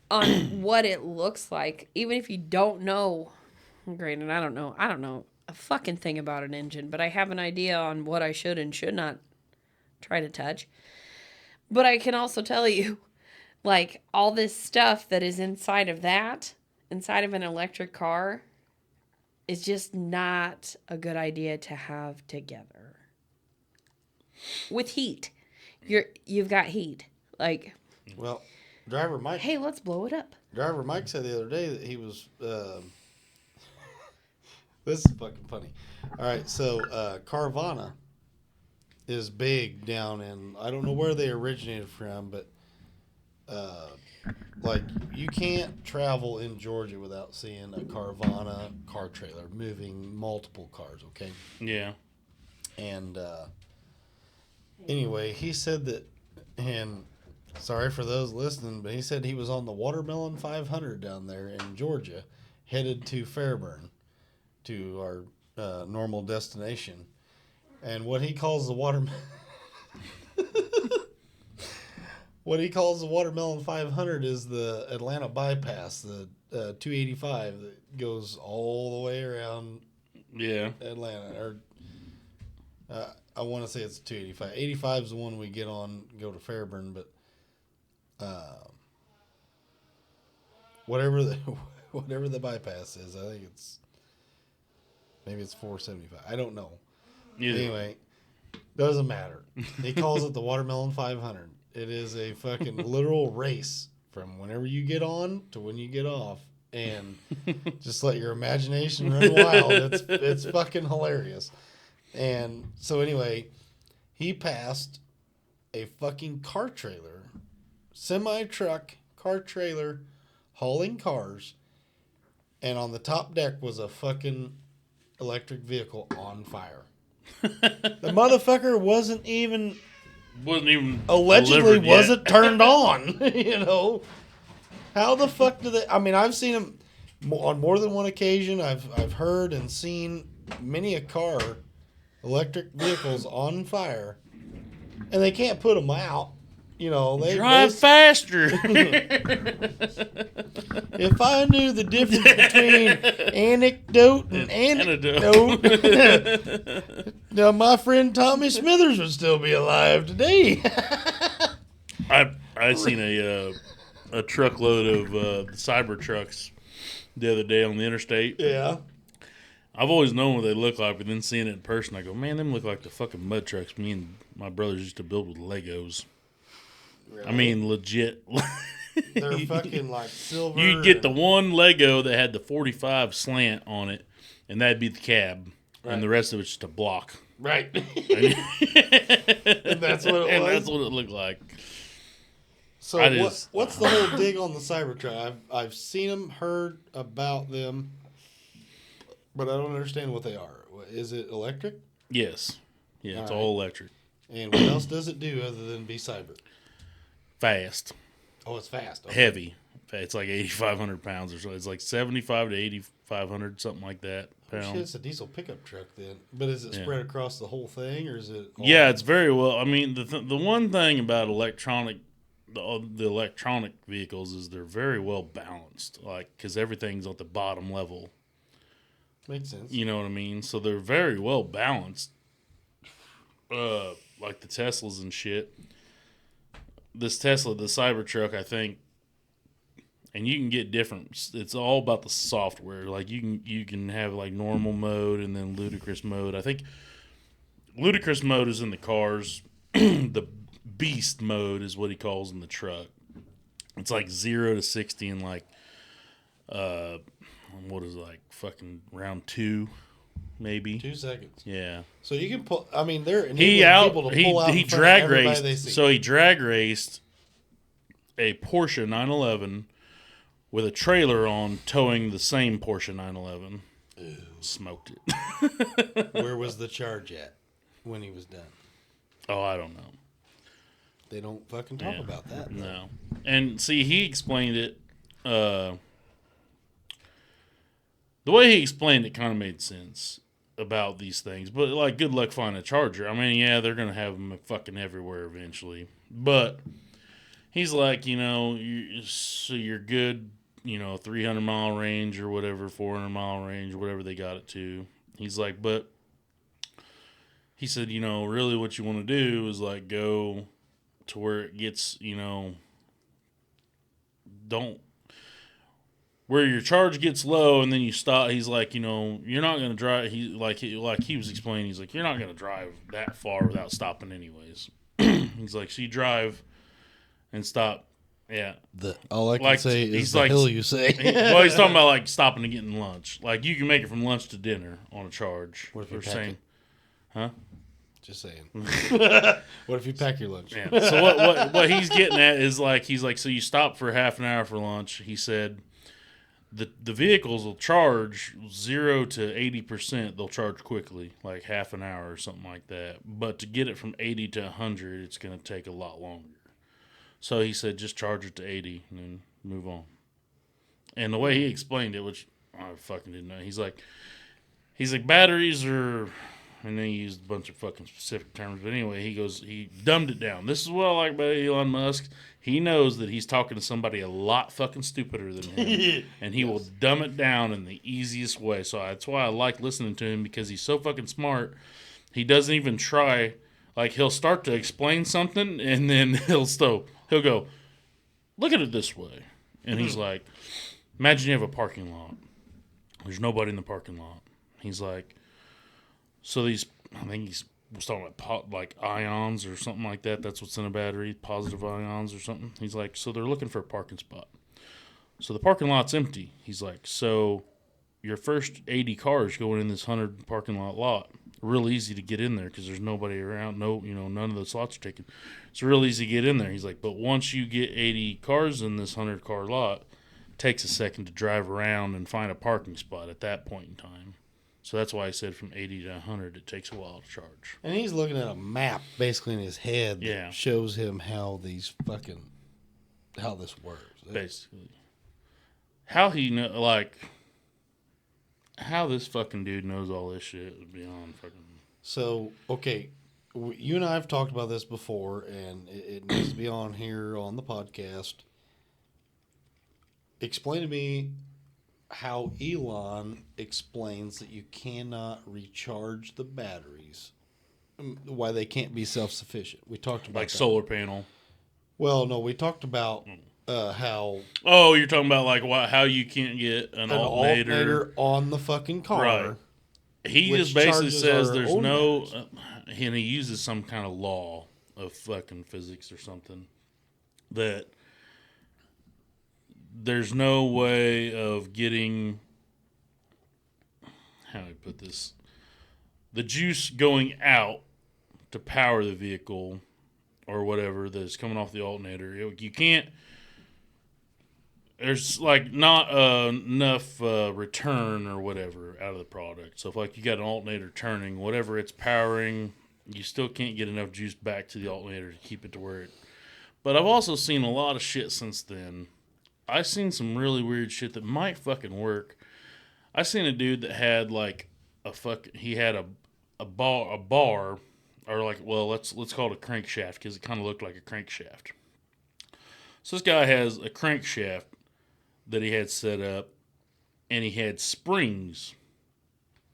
on what it looks like, even if you don't know. Granted, I don't know a fucking thing about an engine, but I have an idea on what I should and should not try to touch. But I can also tell you, all this stuff that is inside of an electric car, is just not a good idea to have together. With heat. You've got heat. Well, driver Mike. Hey, let's blow it up. Driver Mike said the other day that he was. This is fucking funny. All right, so Carvana is big down in. I don't know where they originated from, but you can't travel in Georgia without seeing a Carvana car trailer moving multiple cars. Okay. Yeah. And anyway, he said that, and sorry for those listening, but he said he was on the Watermelon 500 down there in Georgia, headed to Fairburn, to our normal destination. And what he calls the Watermelon 500 is the Atlanta bypass, the 285 that goes all the way around Yeah. Atlanta, or I want to say it's 285. 85 is the one we get on, go to Fairburn, but whatever the bypass is, I think it's Maybe it's 475. I don't know. Either. Anyway, doesn't matter. He calls it the Watermelon 500. It is a fucking literal race from whenever you get on to when you get off. And just let your imagination run wild. It's fucking hilarious. And so anyway, he passed a fucking car trailer, semi-truck, car trailer, hauling cars. And on the top deck was a fucking electric vehicle on fire. The motherfucker wasn't even allegedly wasn't turned on. You know, how the fuck do they? I mean, I've seen them on more than one occasion. I've heard and seen many a car, electric vehicles on fire, and they can't put them out. You know, they drive faster. If I knew the difference between anecdote and anecdote, now my friend Tommy Smithers would still be alive today. I seen a truckload of cyber trucks the other day on the interstate. Yeah. I've always known what they look like, but then seeing it in person, I go, man, them look like the fucking mud trucks me and my brothers used to build with Legos. Really? I mean, legit. They're fucking like silver. You'd get the one Lego that had the 45 slant on it, and that'd be the cab, Right. and the rest of it's just a block. Right. And that's what it was? And that's what it looked like. So what's the whole dig on the Cybertruck? I've seen them, heard about them, but I don't understand what they are. Is it electric? Yes. Yeah, it's All all electric. And what else does it do other than be cyber? Fast. Oh, it's fast. Okay. Heavy. It's like 8,500 pounds or so. It's like 75 to 8,500, something like that. Oh, shit, Pounds. it's a diesel pickup truck then. But is it spread across the whole thing, or is it? Yeah, it's very well. I mean, the one thing about the electronic vehicles is they're very well balanced, like because everything's at the bottom level. Makes sense. You know what I mean? So they're very well balanced. Like the Teslas and shit. This Tesla, the Cybertruck, I think, and you can get different. It's all about the software. Like you can have like normal mode and then ludicrous mode. I think ludicrous mode is in the cars. The beast mode is what he calls in the truck. It's like 0 to 60 in like what is it, like fucking round 2, maybe 2 seconds. Yeah. So you can pull. I mean, they're He people to pull out he in front of drag everybody raced. they see. So he drag raced a Porsche 911 with a trailer on, towing the same Porsche 911. Ooh. Smoked it. Where was the charge at when he was done? Oh, I don't know. They don't fucking talk about that. No. And see, he explained it. The way he explained it kind of made sense about these things. But, like, good luck finding a charger. I mean, yeah, they're going to have them fucking everywhere eventually. But he's like, you know, so you're good, 300-mile range or whatever, 400-mile range, whatever they got it to. He's like, but he said, really what you want to do is, like, go to where it gets, where your charge gets low and then you stop. He's like, you're not going to drive. He was explaining, he's like, you're not going to drive that far without stopping anyways. He's like, so you drive and stop. Yeah. All I can say is the hill you say. Well, he's talking about like stopping and getting lunch. Like you can make it from lunch to dinner on a charge. What if you They're pack it? Huh? Just saying. What if you pack your lunch? Yeah. So what he's getting at is like, he's like, so you stop for half an hour for lunch. He said the vehicles will charge 0 to 80%. They'll charge quickly, like half an hour or something like that. But to get it from 80 to 100, it's going to take a lot longer. So he said, just charge it to 80 and then move on. And the way he explained it, which I fucking didn't know, he's like batteries are, and then he used a bunch of fucking specific terms. But anyway, he dumbed it down. This is what I like about Elon Musk. He knows that he's talking to somebody a lot fucking stupider than him. And he will dumb it down in the easiest way. So that's why I like listening to him, because he's so fucking smart. He doesn't even try. Like, he'll start to explain something, and then he'll go, look at it this way. And he's like, imagine you have a parking lot. There's nobody in the parking lot. He's like, So these, I think he was talking about like ions or something like that. That's what's in a battery, positive ions or something. He's like, so they're looking for a parking spot. So the parking lot's empty. He's like, so your first 80 cars going in this 100 parking lot, real easy to get in there because there's nobody around. No, none of the slots are taken. It's real easy to get in there. He's like, but once you get 80 cars in this 100 car lot, it takes a second to drive around and find a parking spot at that point in time. So that's why I said from 80 to 100, it takes a while to charge. And he's looking at a map basically in his head that shows him how this works. Basically. How he know, like, how this fucking dude knows all this shit is beyond fucking. So, okay, you and I have talked about this before, and it needs to be on here on the podcast. Explain to me how Elon explains that you cannot recharge the batteries, why they can't be self-sufficient. We talked about like that. Solar panel. Well, no, we talked about how... Oh, you're talking about like how you can't get an alternator on the fucking car. Right. He just basically says there's no... and he uses some kind of law of fucking physics or something that there's no way of getting... How do I put this? The juice going out to power the vehicle or whatever that's coming off the alternator. You can't... There's like not enough return or whatever out of the product. So if like you got an alternator turning, whatever it's powering, you still can't get enough juice back to the alternator to keep it to where it. But I've also seen a lot of shit since then. I've seen some really weird shit that might fucking work. I seen a dude that had like he had a bar or like, well, let's call it a crankshaft because it kind of looked like a crankshaft. So this guy has a crankshaft that he had set up, and he had springs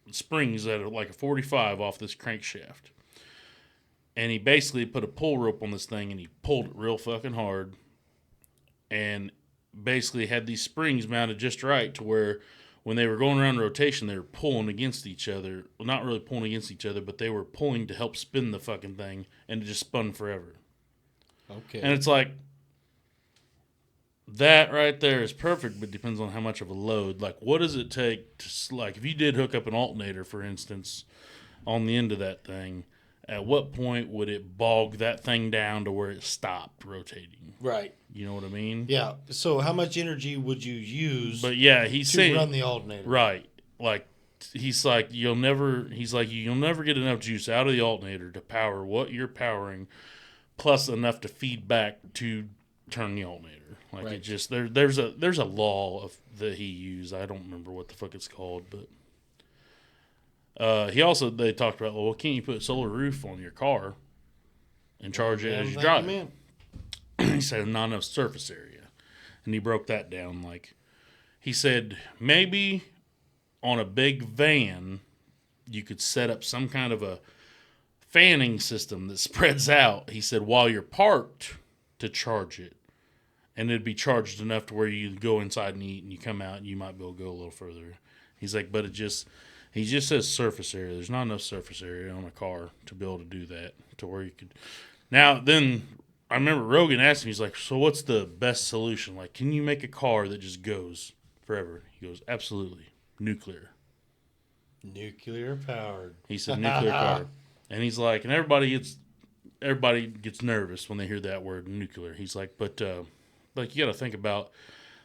that are like a 45 off this crankshaft. And he basically put a pull rope on this thing, and he pulled it real fucking hard, and basically had these springs mounted just right to where when they were going around rotation, they were pulling against each other. Well, not really pulling against each other, but they were pulling to help spin the fucking thing, and it just spun forever. Okay. And it's like, that right there is perfect, but depends on how much of a load. Like, what does it take to, like, if you did hook up an alternator, for instance, on the end of that thing, at what point would it bog that thing down to where it stopped rotating? Right. You know what I mean? Yeah. So how much energy would you use but yeah, he's saying, run the alternator? Right. Like, he's like, you'll never get enough juice out of the alternator to power what you're powering, plus enough to feed back to turn the alternator. Like, right. It just there's a law that he used. I don't remember what the fuck it's called, but they talked about, well, can't you put a solar roof on your car and charge it as you drive? He said not enough surface area, and he broke that down. Like, he said maybe on a big van you could set up some kind of a fanning system that spreads out. He said while you're parked to charge it. And it'd be charged enough to where you go inside and eat, and you come out, and you might be able to go a little further. He's like, but he just says surface area. There's not enough surface area on a car to be able to do that, to where you could. Now, then, I remember Rogan asked me, he's like, so what's the best solution? Like, can you make a car that just goes forever? He goes, absolutely. Nuclear. Nuclear powered. He said nuclear powered. And he's like, and everybody gets nervous when they hear that word, nuclear. He's like, but... Like, you got to think about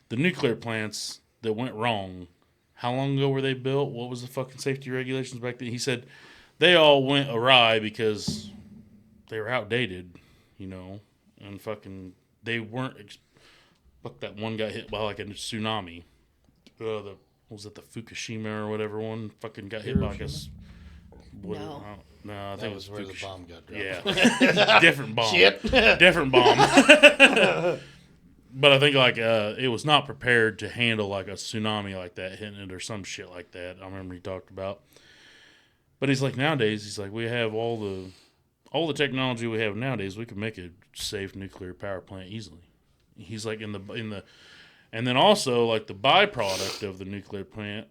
the nuclear plants that went wrong. How long ago were they built? What was the fucking safety regulations back then? He said they all went awry because they were outdated, and fucking they weren't. Fuck, that one got hit by like a tsunami. Was it the Fukushima or whatever one? Fucking got hit by like a. No, I think it was where the bomb got dropped. Yeah, different bomb. Shit, different bomb. But I think like it was not prepared to handle like a tsunami like that hitting it or some shit like that. I remember he talked about. But he's like, nowadays, he's like, we have all the technology we have nowadays. We could make a safe nuclear power plant easily. He's like and then also like the byproduct of the nuclear plant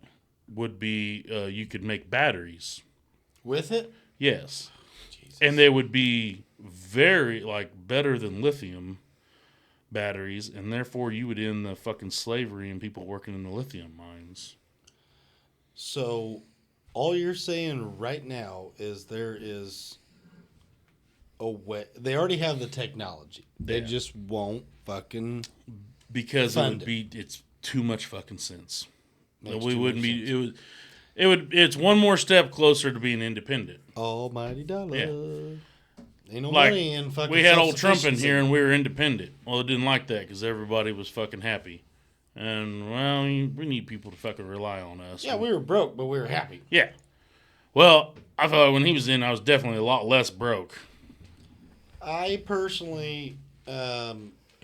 would be you could make batteries. With it? Yes. Jesus. And they would be very, better than lithium batteries, and therefore you would end the fucking slavery and people working in the lithium mines. So, all you're saying right now is there is a way. They already have the technology. They just won't fucking because fund it's too much fucking sense. Makes We too wouldn't much be. sense. It's one more step closer to being independent. Almighty dollar. Yeah. Ain't no Like, money in fucking we had old Trump in self-sufficiency. here and we were independent. Well, it didn't like that because everybody was fucking happy. And, well, we need people to fucking rely on us. Yeah, we were broke, but we were happy. Yeah. Well, I thought when he was in, I was definitely a lot less broke. I personally, of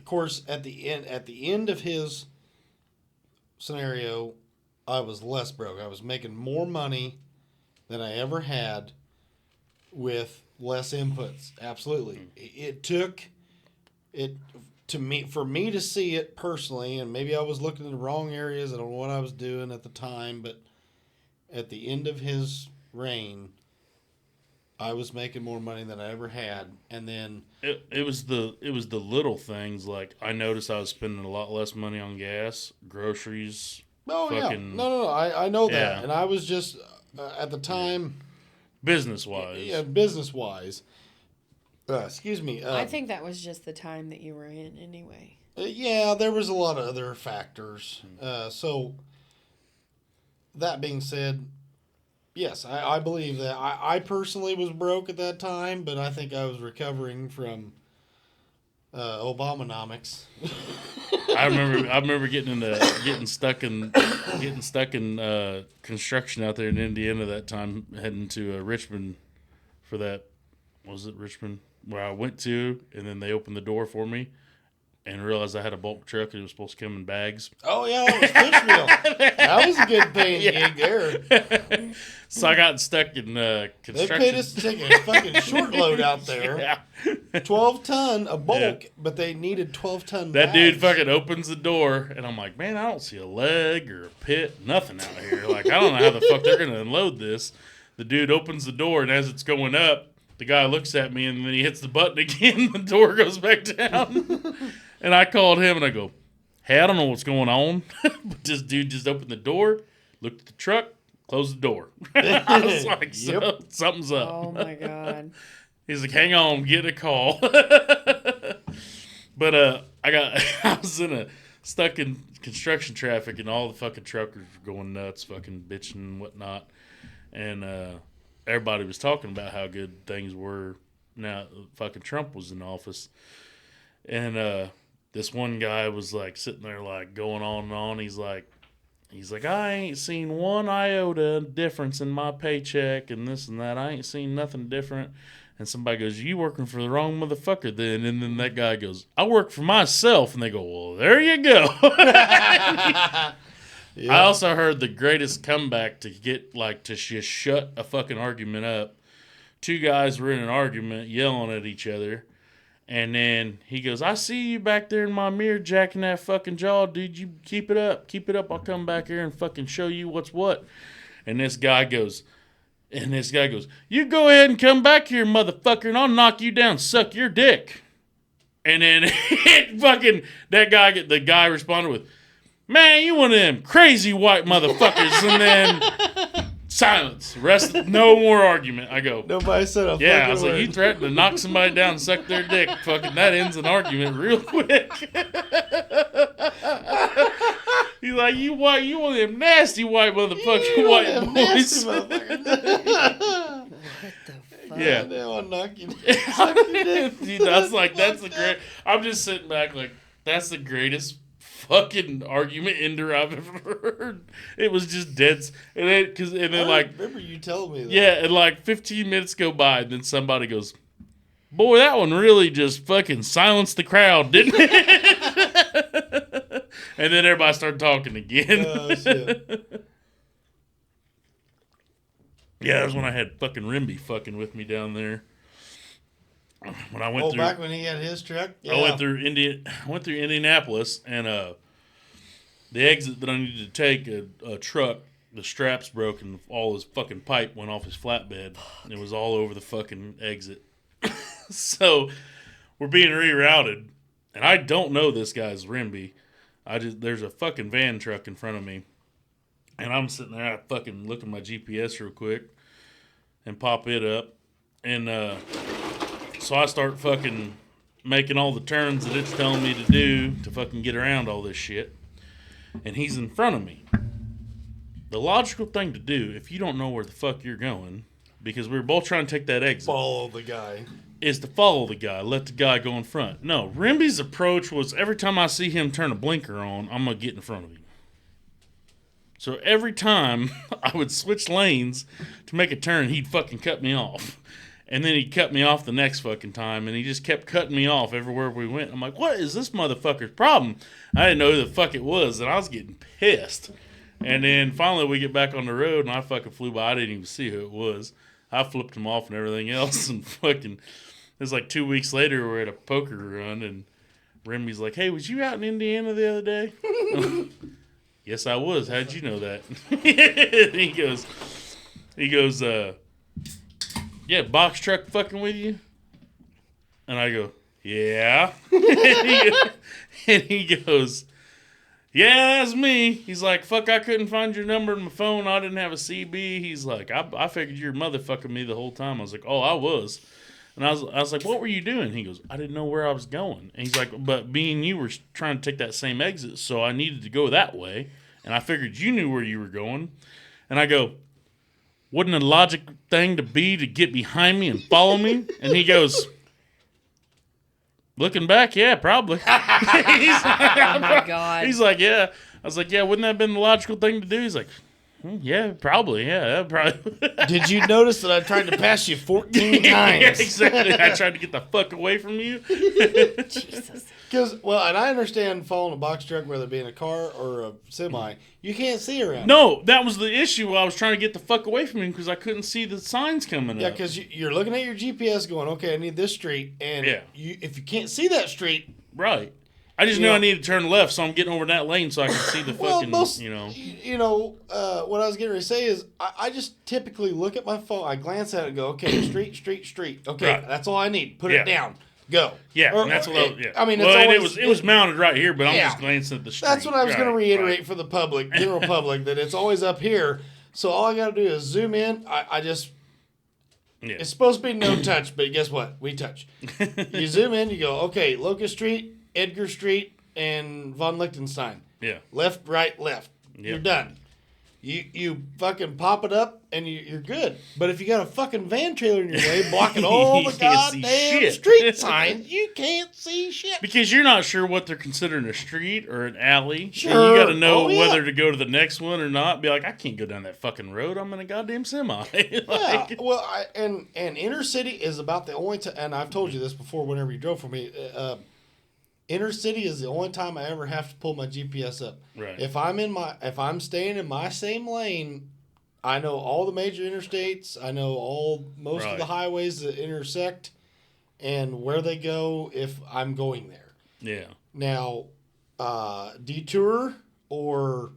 course, at the end of his scenario, I was less broke. I was making more money than I ever had with less inputs. Absolutely. It took it for me to see it personally, and maybe I was looking in the wrong areas. I don't know what I was doing at the time, but at the end of his reign, I was making more money than I ever had, and then it was the little things. Like, I noticed I was spending a lot less money on gas, groceries. oh yeah, fucking- no, I know that, Yeah. and I was just at the time, Business wise. yeah, business wise. Excuse me. I think that was just the time that you were in anyway. Yeah, there was a lot of other factors. So, that being said, yes, I believe that. I personally was broke at that time, but I think I was recovering from Obamanomics. I remember getting stuck in construction out there in Indiana that time, heading to Richmond for that. Was it Richmond where I went to? And then they opened the door for me and realized I had a bulk truck and it was supposed to come in bags. Oh yeah, that was Fishville. That was a good paying gig there. So I got stuck in They construction. paid us to take a fucking short load out there. Yeah. 12 ton a bulk, Yeah. but they needed 12 ton That dude bags. fucking opens the door, and I'm like, man, I don't see a leg or a pit, nothing out here. Like, I don't know how the fuck they're going to unload this. The dude opens the door, and as it's going up, the guy looks at me, and then he hits the button again. The door goes back down. And I called him, and I go, hey, I don't know what's going on. But this dude just opened the door, looked at the truck, closed the door. I was like, Yep. Something's up. Oh my god. He's like, hang on, get a call. But I was stuck in construction traffic, and all the fucking truckers were going nuts, fucking bitching and whatnot. And everybody was talking about how good things were now fucking Trump was in office. And this one guy was like sitting there like going on and on. He's like, I ain't seen one iota difference in my paycheck and this and that. I ain't seen nothing different. And somebody goes, you working for the wrong motherfucker then. And then that guy goes, I work for myself. And they go, well, there you go. Yep. I also heard the greatest comeback to get to just shut a fucking argument up. Two guys were in an argument yelling at each other. And then he goes, I see you back there in my mirror jacking that fucking jaw, dude. You keep it up. Keep it up. I'll come back here and fucking show you what's what. And this guy goes, you go ahead and come back here, motherfucker, and I'll knock you down, suck your dick. And then the guy responded with, man, you one of them crazy white motherfuckers. And then silence. No more argument. I go, Nobody said a yeah, I fucking was word. like, you threatened to knock somebody down and suck their dick. Fucking that ends an argument real quick. He's like, you one of them nasty white motherfucking white boys. Nasty motherfucker. What the fuck? Yeah. Now I'll knock you down. Dude, that's the great. I'm just sitting back like, that's the greatest fucking argument ender I've ever heard. It was just dead. And then I remember you telling me that. yeah, and 15 minutes go by, and then somebody goes, boy, that one really just fucking silenced the crowd, didn't it? And then everybody started talking again. Oh, shit. Yeah, that was when I had fucking Rimby fucking with me down there. When I went through, back when he had his truck? Yeah. I went through Indianapolis, and the exit that I needed to take, a truck the straps broke and all his fucking pipe went off his flatbed. And it was all over the fucking exit. So we're being rerouted, and I don't know this guy's Rimby. There's a fucking van truck in front of me, and I'm sitting there, I fucking look at my GPS real quick and pop it up, and so I start fucking making all the turns that it's telling me to do to fucking get around all this shit, and he's in front of me. The logical thing to do, if you don't know where the fuck you're going, because we were both trying to take that exit, Follow the guy. is to follow the guy, let the guy go in front. No, Rimby's approach was every time I see him turn a blinker on, I'm going to get in front of him. So every time I would switch lanes to make a turn, he'd fucking cut me off. And then he'd cut me off the next fucking time, and he just kept cutting me off everywhere we went. I'm like, what is this motherfucker's problem? I didn't know who the fuck it was, and I was getting pissed. And then finally we get back on the road, and I fucking flew by. I didn't even see who it was. I flipped him off and everything else, and fucking, it was like 2 weeks later, we're at a poker run, and Remy's like, hey, was you out in Indiana the other day? Yes, I was. How'd you know that? he goes, yeah, box truck fucking with you? And I go, yeah. And he goes, yeah, that's me. He's like, fuck, I couldn't find your number in my phone. I didn't have a CB. He's like, I figured you were motherfucking me the whole time. I was like, oh, I was. And I was like, what were you doing? He goes, I didn't know where I was going. And he's like, but me and you were trying to take that same exit, so I needed to go that way. And I figured you knew where you were going. And I go, wouldn't a logic thing to be to get behind me and follow me? And he goes, looking back, yeah, probably. Oh my God. He's like, yeah. I was like, yeah, wouldn't that have been the logical thing to do? He's like, yeah, probably. Yeah, that probably. Did you notice that I tried to pass you 14 times? Yeah, exactly. I tried to get the fuck away from you. Jesus. Because, well, and I understand following a box truck, whether it be in a car or a semi, you can't see around. No, that was the issue. I was trying to get the fuck away from him because I couldn't see the signs coming Yeah, up. because you're looking at your GPS going, okay, I need this street. And Yeah. if you can't see that street, Right. I just knew I needed to turn left, so I'm getting over that lane so I can see the fucking, what I was getting ready to say is I just typically look at my phone, I glance at it and go, okay, street. Okay, Right. that's all I need. Put Yeah. it down. Go. Yeah, Or- and that's what or- yeah. I mean, well, it's and always, it was mounted right here, but I'm Yeah. just glancing at the street. That's what I was going to Right, reiterate right. for the public, general public, that it's always up here. So all I got to do is zoom in. I just, Yeah. it's supposed to be no touch, but guess what? We touch. You zoom in, you go, okay, Locust Street, Edgar Street, and Von Lichtenstein. Yeah. Left, right, left. You're done. You fucking pop it up and you're good. But if you got a fucking van trailer in your way blocking all You the can't see goddamn shit. street signs, you can't see shit. Because you're not sure what they're considering a street or an alley. Sure. And you got to know Oh, yeah. whether to go to the next one or not. Be like, I can't go down that fucking road. I'm in a goddamn semi. Like, Yeah, well, and inner city is about the only time, and I've told you this before whenever you drove for me, inner city is the only time I ever have to pull my GPS up. Right. If I'm staying in my same lane, I know all the major interstates, I know most of Right. the highways that intersect and where they go if I'm going there. Yeah. Now, detour or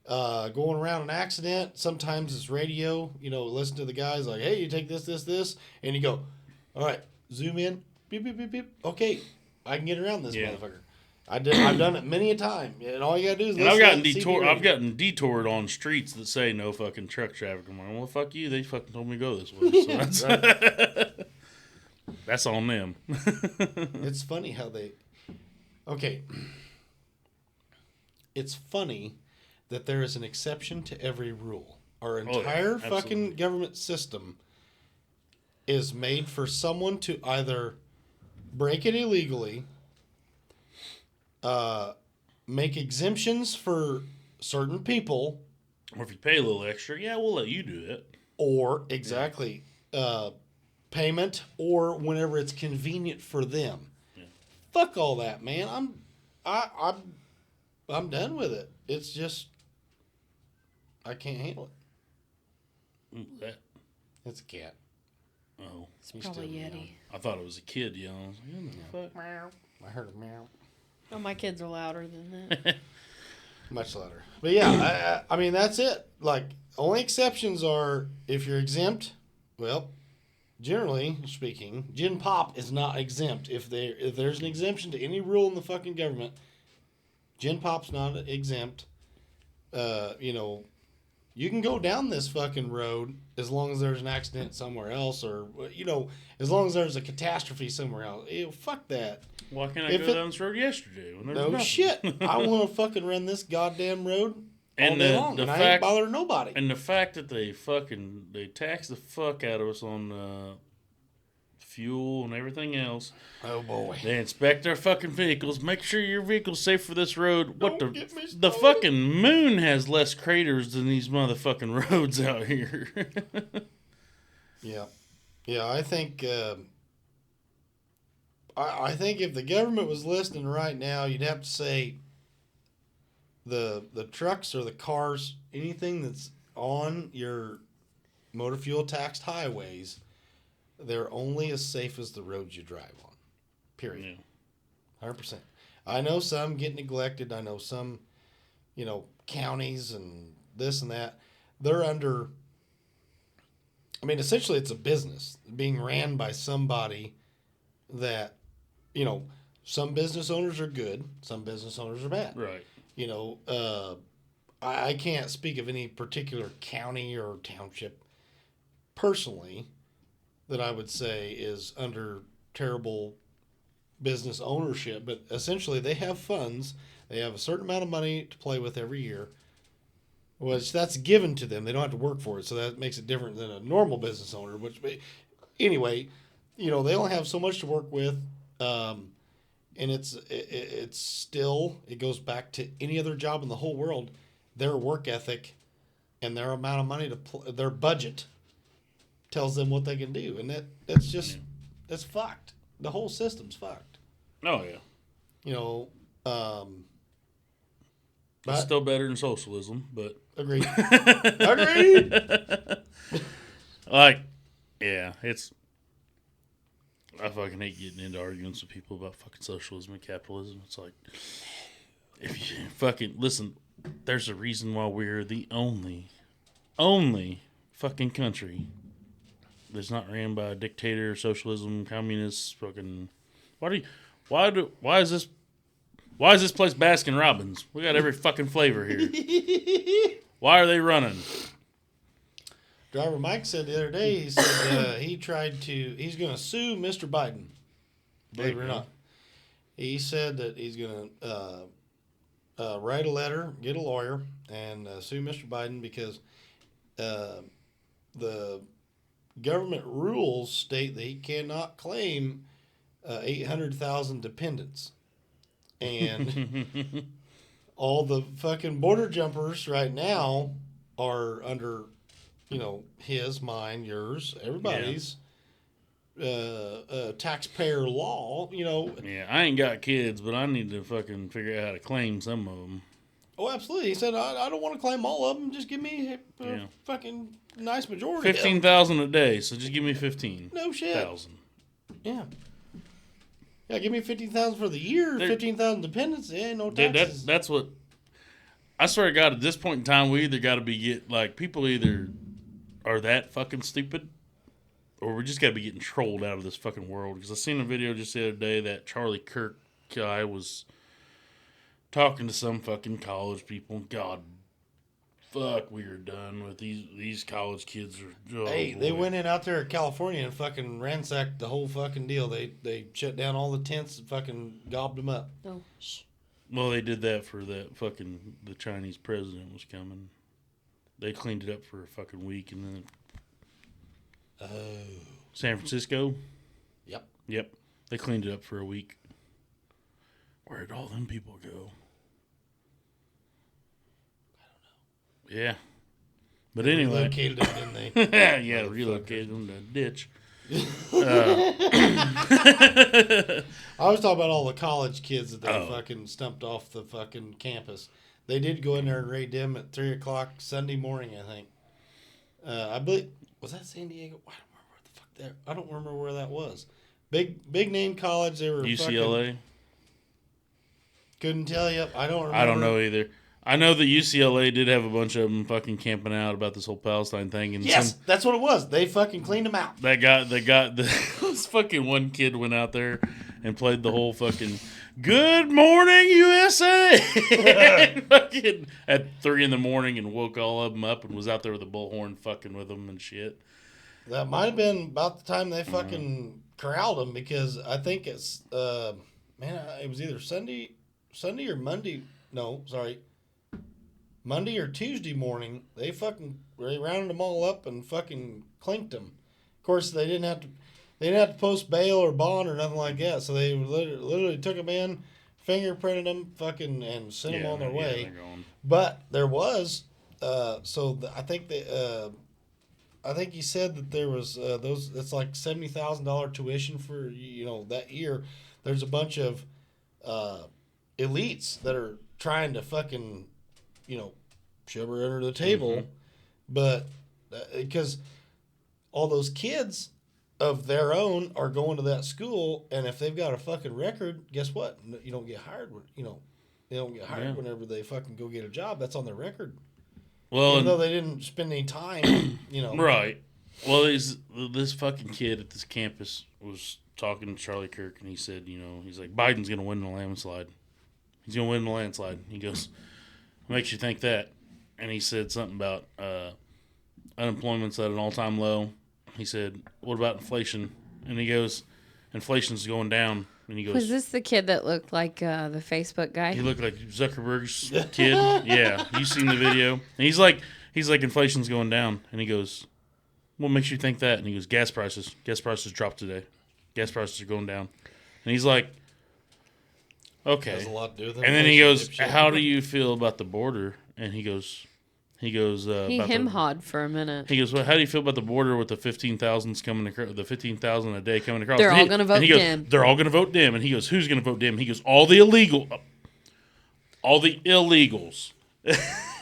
going around an accident, sometimes it's radio, listen to the guys like, hey, you take this, and you go, all right, zoom in, beep, beep, beep, beep. Okay, I can get around this Yeah. motherfucker. I've done it many a time, and all you gotta do is And listen I've to gotten that CB I've gotten detoured on streets that say no fucking truck traffic. I'm like, well, fuck you. They fucking told me to go this way. So that's, that's on them. It's funny how they. Okay. It's funny that there is an exception to every rule. Our yeah, entire fucking absolutely. government system is made for someone to either break it illegally, make exemptions for certain people, Or if you pay a little extra, yeah, we'll let you do it. or payment, or whenever it's convenient for them. Yeah. Fuck all that, man. I'm done with it. It's just I can't handle it. That. It's a cat. Oh, It's probably Yeti. I thought it was a kid yelling. I was like, what the fuck? I heard a meow. Oh, my kids are louder than that. Much louder. But yeah, I mean, that's it. Like, only exceptions are if you're exempt. Well, generally speaking, gin pop is not exempt. If there's an exemption to any rule in the fucking government, gin pop's not exempt. You know, you can go down this fucking road as long as there's an accident somewhere else, or you know, as long as there's a catastrophe somewhere else. Ew, fuck that. Why can't I go down this road yesterday when there's No nothing? shit. I want to fucking run this goddamn road all And day the- long, the and I fact- ain't bothering nobody. And the fact that they tax the fuck out of us on fuel and everything else. Oh boy. They inspect our fucking vehicles. Make sure your vehicle's safe for this road. What Don't get me the started. fucking moon has less craters than these motherfucking roads out here. Yeah, I think I think if the government was listening right now, you'd have to say the trucks or the cars, anything that's on your motor fuel taxed highways, they're only as safe as the roads you drive on. Period. 100%. I know some get neglected. I know some, you know, counties and this and that. They're under. I mean, essentially, it's a business being ran by somebody that, you know, some business owners are good, some business owners are bad. Right. You know, I can't speak of any particular county or township personally that I would say is under terrible business ownership, but essentially they have funds. They have a certain amount of money to play with every year. Which that's given to them. They don't have to work for it, so that makes it different than a normal business owner. Which, anyway, you know, they only have so much to work with, and it's still, it goes back to any other job in the whole world. Their work ethic and their amount of money their budget tells them what they can do, and that's just that's fucked. The whole system's fucked. Oh yeah. You know, It's still better than socialism, but agreed. Agreed. like, yeah, it's. I fucking hate getting into arguments with people about fucking socialism and capitalism. It's like, if you fucking listen, there's a reason why we're the only fucking country that's not ran by a dictator, socialism, communist, fucking. Why is this place Baskin Robbins? We got every fucking flavor here. Why are they running? Driver Mike said the other day, he said he's going to sue Mr. Biden. Believe it or not. He said that he's going to write a letter, get a lawyer, and sue Mr. Biden because the government rules state that he cannot claim 800,000 dependents. And all the fucking border jumpers right now are under, you know, his, mine, yours, everybody's taxpayer law, you know. Yeah, I ain't got kids, but I need to fucking figure out how to claim some of them. Oh, absolutely. He said, I don't want to claim all of them. Just give me a fucking nice majority. 15,000 a day, so just give me 15. No shit. 1,000. Yeah. Yeah, give me 15,000 for the year. 15,000 dependents. Yeah, no taxes. That's what. I swear to God, at this point in time, we either got to be people either are that fucking stupid, or we just got to be getting trolled out of this fucking world. Because I seen a video just the other day that Charlie Kirk guy was talking to some fucking college people. God, fuck, we are done with these college kids. They went in out there in California and fucking ransacked the whole fucking deal. They shut down all the tents and fucking gobbed them up. Oh, shh. Well, they did that for the Chinese president was coming. They cleaned it up for a fucking week, and then San Francisco. Yep. They cleaned it up for a week. Where did all them people go? I don't know. Yeah. But anyway. Relocated them, didn't they? Yeah, relocated them to a ditch. I was talking about all the college kids that they fucking stumped off the fucking campus. They did go in there and raid them at 3 o'clock Sunday morning, I think. I believe, was that San Diego? I don't remember where that was. Big name college. They were UCLA. Couldn't tell you. I don't remember. I don't know either. I know that UCLA did have a bunch of them fucking camping out about this whole Palestine thing, and Yes, that's what it was. They fucking cleaned them out. they got this fucking one kid went out there and played the whole fucking "Good Morning USA" fucking at 3 a.m. and woke all of them up and was out there with a bullhorn fucking with them and shit. That might have been about the time they fucking corralled them, because I think it's it was either Sunday or Monday. No, sorry. Monday or Tuesday morning, they rounded them all up and fucking clinked them. Of course, they didn't have to post bail or bond or nothing like that. So they literally took them in, fingerprinted them, fucking, and sent them on their way. But there was, I think he said that there was those. It's like $70,000 tuition for that year. There's a bunch of elites that are trying to fucking shove her under the table, but because all those kids of their own are going to that school, and if they've got a fucking record, guess what? You don't get hired. They don't get hired whenever they fucking go get a job. That's on their record. Well, even though they didn't spend any time, Right. Well, this fucking kid at this campus was talking to Charlie Kirk, and he said, he's like, Biden's going to win the landslide. He's going to win the landslide. He goes, what makes you think that? And he said something about unemployment's at an all-time low. He said, what about inflation? And he goes, inflation's going down. And he goes, was this the kid that looked like the Facebook guy? He looked like Zuckerberg's kid. Yeah, you seen the video? And he's like, inflation's going down. And he goes, what makes you think that? And he goes, gas prices. Gas prices dropped today. Gas prices are going down. And he's like, okay. Has a lot to do with it. And then he goes, how do you feel about the border? And he goes, he hawed for a minute. He goes, well, how do you feel about the border with the 15,000s coming across, the 15,000 a day coming across? They're all going to vote Dem. They're all going to vote Dem. And he goes, who's going to vote Dem? He goes, all the illegals.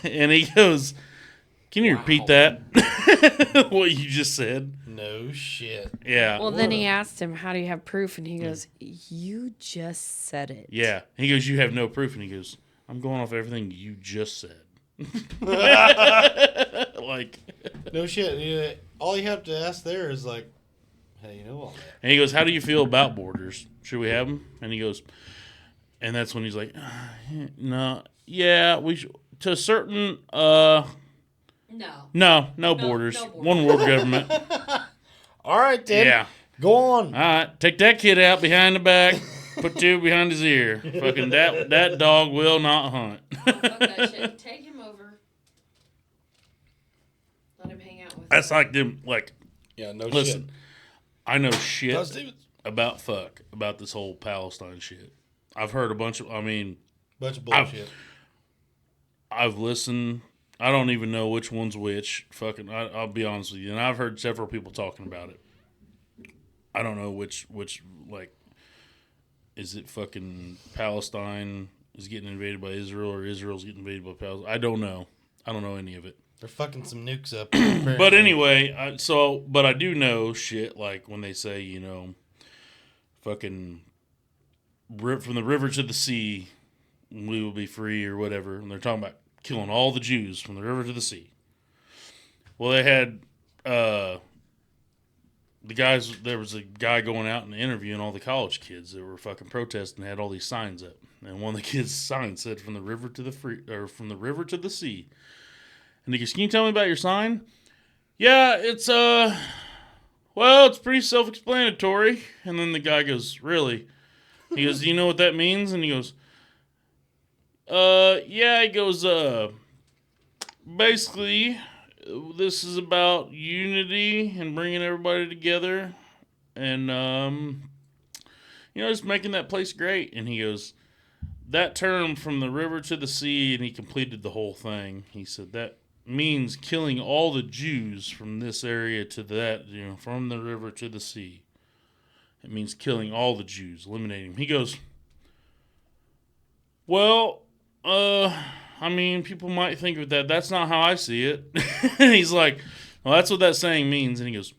And he goes, can you repeat that? What you just said? No shit. Yeah. Well, then he asked him, how do you have proof? And he goes, you just said it. Yeah. He goes, you have no proof. And he goes, I'm going off everything you just said. Like, no shit. All you have to ask there is like, hey, all that. And he goes, how do you feel about borders? Should we have them? And he goes, and that's when he's like, no, yeah, we should, to a certain, no borders. One world government. All right, then. Yeah. Go on. All right, take that kid out behind the back. Put two behind his ear. Fucking that dog will not hunt. Fuck that shit. Take him over. Let him hang out with That's like them. Like, yeah, no listen, shit. I know shit about this whole Palestine shit. I've heard a bunch of. Bunch of bullshit. I've listened. I don't even know which one's which. Fucking, I'll be honest with you. And I've heard several people talking about it. I don't know which like. Is it fucking Palestine is getting invaded by Israel, or Israel's getting invaded by Palestine? I don't know. I don't know any of it. They're fucking some nukes up. But anyway, but I do know shit like when they say, fucking from the river to the sea, we will be free or whatever. And they're talking about killing all the Jews from the river to the sea. Well, they had there was a guy going out and interviewing all the college kids that were fucking protesting and had all these signs up. And one of the kids' signs said from the river to the sea. And he goes, can you tell me about your sign? Yeah, it's it's pretty self-explanatory. And then the guy goes, really? He goes, do you know what that means? And he goes, yeah, he goes, basically, this is about unity and bringing everybody together and, just making that place great. And he goes, that term from the river to the sea, and he completed the whole thing. He said that means killing all the Jews from this area to that, from the river to the sea. It means killing all the Jews, eliminating them. He goes, well, people might think of that. That's not how I see it. And he's like, well, that's what that saying means. And he goes,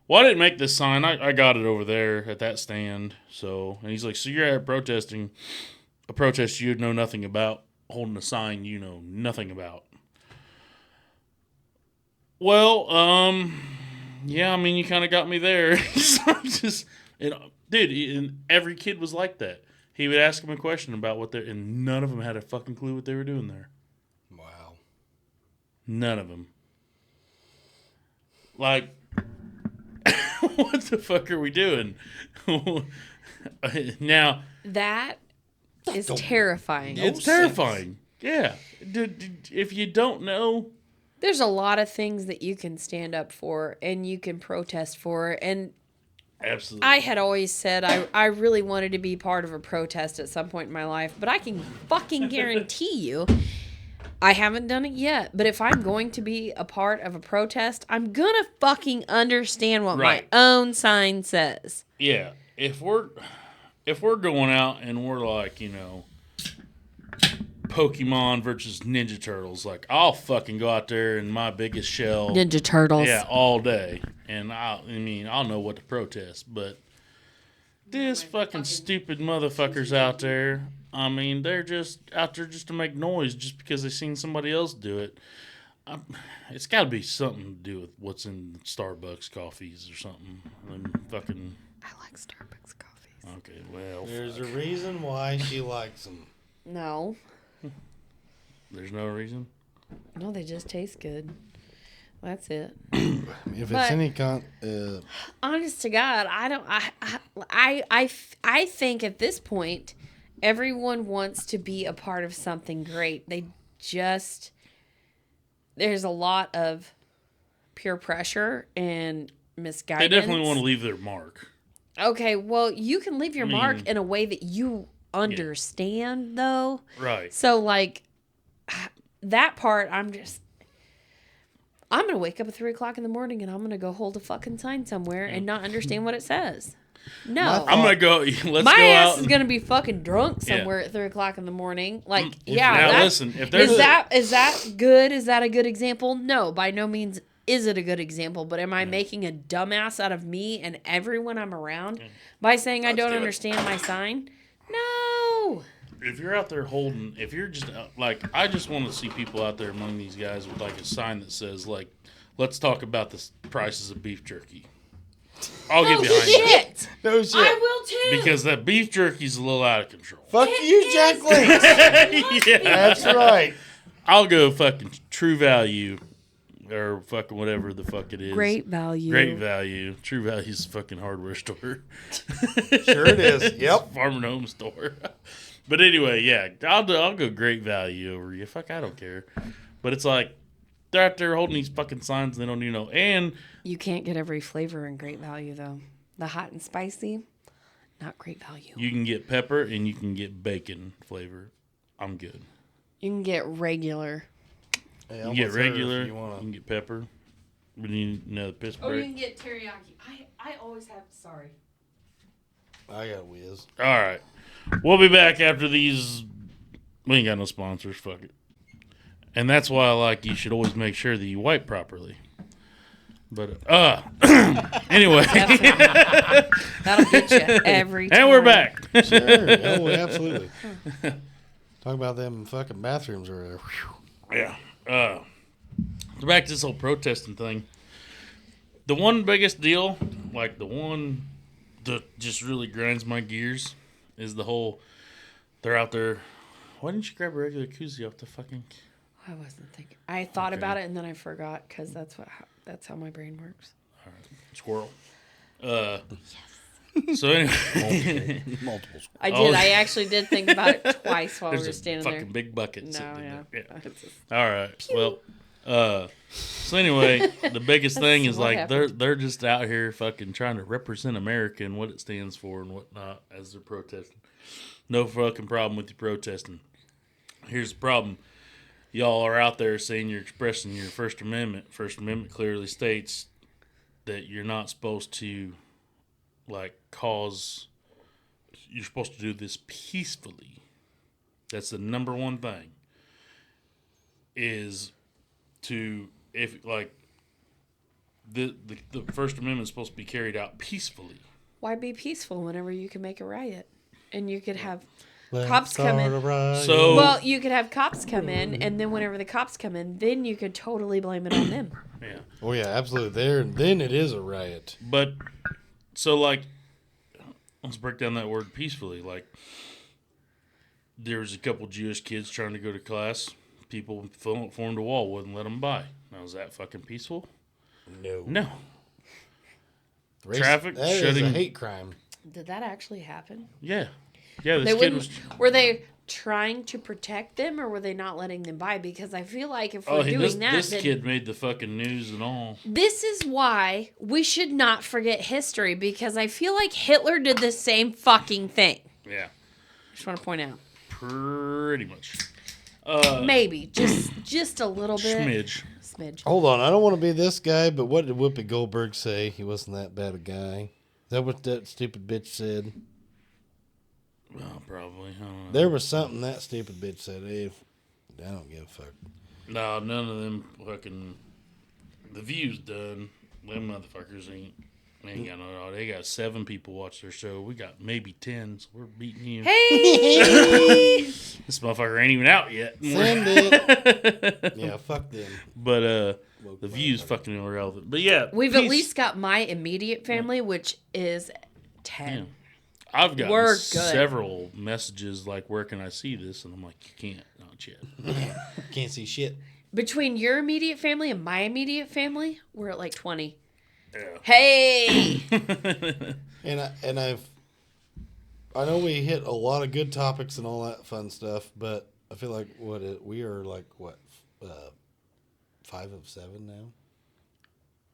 well, I didn't make this sign. I got it over there at that stand. So, and he's like, so you're out protesting a protest you know nothing about. holding a sign you know nothing about. Well, yeah, I mean, you kind of got me there. So I'm just, dude, and every kid was like that. He would ask him a question about what they're, and none of them had a fucking clue what they were doing there. Wow. None of them. Like, what the fuck are we doing? Now, That is terrifying. it's terrifying. Yeah. If you don't know, There's a lot of things that you can stand up for and you can protest for. And absolutely. I had always said I really wanted to be part of a protest at some point in my life, but I can fucking guarantee you I haven't done it yet. But if I'm going to be a part of a protest, I'm gonna fucking understand what Right. my own sign says. Yeah. If we're going out and we're like, Pokemon versus Ninja Turtles, like I'll fucking go out there in my biggest shell. Ninja Turtles. Yeah, all day. And I'll know what to protest, but this fucking stupid motherfuckers out there, I mean, they're just out there just to make noise just because they seen somebody else do it. It's got to be something to do with what's in Starbucks coffees or something. Fucking. I like Starbucks coffees. Okay, well, There's a reason why she likes them. No. There's no reason. No, they just taste good. That's it. If But- it's any Honest to God, I think at this point, everyone wants to be a part of something great. There's a lot of peer pressure and misguidance. They definitely want to leave their mark. Okay, well, you can leave your I mean- mark in a way that you understand, though. Right. So, like, that part, I'm going to wake up at 3 o'clock in the morning and I'm going to go hold a fucking sign somewhere and not understand what it says. No. I'm going to go. Let's My go ass out. is gonna be fucking drunk Yeah. somewhere at 3 o'clock in the morning. Like, Now, yeah. listen. If there's Is that good? Is that a good example? No, by no means is it a good example. But am I making a dumbass out of me and everyone I'm around by saying I don't good. understand my sign? No. if you're out there holding, if you're just like, I just want to see people out there among these guys with like a sign that says like, let's talk about the prices of beef jerky. I'll get Oh behind that. shit! No shit. I will too. Because that beef jerky's a little out of control. Fuck you, Jack Links. Yeah. That's right. I'll go fucking True Value or fucking whatever the fuck it is. Great value. Great Value. True Value's a fucking hardware store. Sure it is. Yep. Farm and home store. But anyway, yeah, I'll go Great Value over you. Fuck, I don't care. But it's like, they're out there holding these fucking signs and they don't even know. And You can't get every flavor in Great Value though. The hot and spicy, not Great Value. you can get pepper and you can get bacon flavor. I'm good. You can get regular. Hey, You I'm can get with her if regular. You You want can get pepper. We need another piss Or you break. can get teriyaki. I always have. Sorry. I got whiz. All right. We'll be back after these. We ain't got no sponsors. Fuck it. And that's why I like you should always make sure that you wipe properly. But, anyway. That'll get you every time. And we're back. Sure. Oh, absolutely. Talk about them fucking bathrooms over there. Whew. Yeah. So back to this whole protesting thing. The one biggest deal, like the one that just really grinds my gears, is the whole, they're out there. Why didn't you grab a regular koozie off the fucking... I wasn't thinking. I thought Okay. about it and then I forgot because that's how my brain works. Squirrel. So anyway. Multiple. I did. Oh. I actually did think about it twice while we There's were a standing fucking there. big bucket No, sitting yeah. in there. Yeah. All right. Well, so anyway, the biggest thing is what like happened. they're just out here fucking trying to represent America and what it stands for and whatnot as they're protesting. No fucking problem with you protesting. Here's the problem. Y'all are out there saying you're expressing your First Amendment. First Amendment clearly states that you're not supposed to like cause. You're supposed to do this peacefully. That's the number one thing. Is to if like the First Amendment is supposed to be carried out peacefully. Why be peaceful whenever you can make a riot? And you could have cops come in. So- Well, you could have cops come in, and then whenever the cops come in, then you could totally blame it on them. Yeah. Oh yeah, absolutely. Then it is a riot. But so like, let's break down that word peacefully. Like, there was a couple Jewish kids trying to go to class. People formed a wall, wouldn't let them by. Now, is that fucking peaceful? No. No. Traffic that is a shutting- hate crime. Did that actually happen? Yeah. Yeah, They this kid wouldn't. was. Were they trying to protect them, or were they not letting them by? Because I feel like if we're doing this that, then kid made the fucking news and all. this is why we should not forget history. Because I feel like Hitler did the same fucking thing. Yeah. Just want to point out, Pretty much. maybe just a little bit, Smidge. Hold on, I don't want to be this guy, but what did Whoopi Goldberg say? He wasn't that bad a guy. Is that what that stupid bitch said? Well, probably. I don't know. There was something that stupid bitch said. Hey, I don't give a fuck. No, none of them fucking. The View's done. Them motherfuckers ain't got no. They got 7 people watch their show. We got maybe 10, so we're beating you. Hey, This motherfucker ain't even out yet. Send it. Yeah, fuck them. But the View's fucking irrelevant. But yeah, we've at peace. least got my immediate family, which is 10. Yeah. I've gotten We're good. several messages like, "Where can I see this?" And I'm like, "You can't, not yet." Can't see shit. Between your immediate family and my immediate family, we're at like 20. Yeah. Hey, I know we hit a lot of good topics and all that fun stuff, but I feel like we are like 5 of 7 now.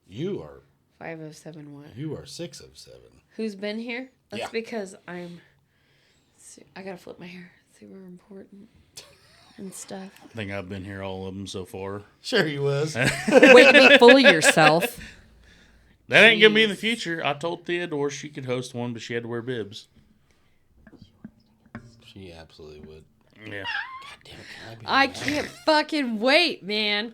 You are 5 of 7 what? you are 6 of 7. Who's been here? That's Yeah. because I gotta flip my hair. Super important and stuff. I think I've been here all of them so far. Sure, he was. Way to be full of yourself. That ain't gonna be in the future. I told Theodore she could host one, but she had to wear bibs. She absolutely would. Yeah. God damn it! Can I be I loud? can't fucking wait, man.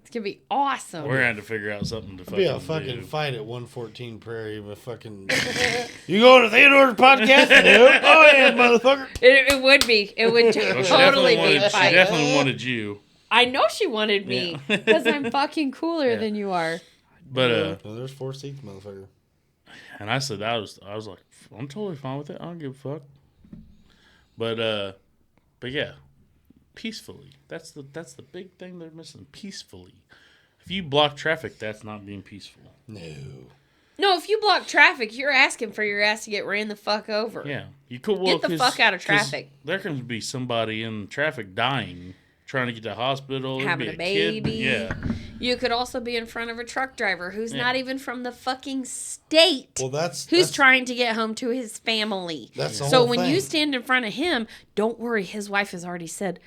It's gonna be awesome. We're gonna have to figure out something to It'll be a fucking fucking do. fight at 114 Prairie with fucking. You going to Theodore's podcast? Nope. Oh yeah, motherfucker. It would be. It would Well, she totally definitely be wanted, a she fight. definitely wanted you. I know she wanted me Yeah. because I'm fucking cooler Yeah. than you are. But Well, there's 4 seats, motherfucker. and I said I was like, I'm totally fine with it. I don't give a fuck. But yeah, peacefully. That's the big thing they're missing. Peacefully. If you block traffic, that's not being peaceful. No. No, if you block traffic, you're asking for your ass to get ran the fuck over. Yeah, you could Get the fuck out of traffic. There can be somebody in traffic dying, trying to get to the hospital. There'd Having be a kid, baby. yeah, You could also be in front of a truck driver who's Yeah. not even from the fucking state. Well, who's that's trying to get home to his family. That's the So whole when thing. you stand in front of him, don't worry. His wife has already said,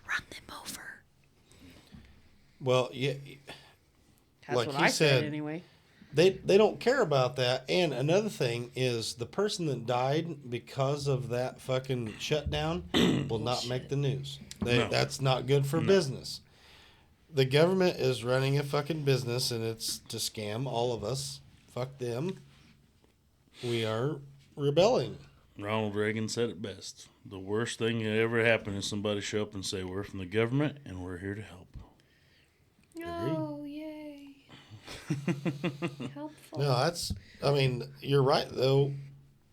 run them over. Well, yeah. That's Like what he I said said, anyway. They don't care about that. And another thing is the person that died because of that fucking shutdown will not make the news. No. That's not good for business. The government is running a fucking business and it's to scam all of us. Fuck them. We are rebelling. Ronald Reagan said it best. The worst thing that ever happened is somebody show up and say, "We're from the government and we're here to help." Oh, yay. Helpful. No, I mean, you're right though.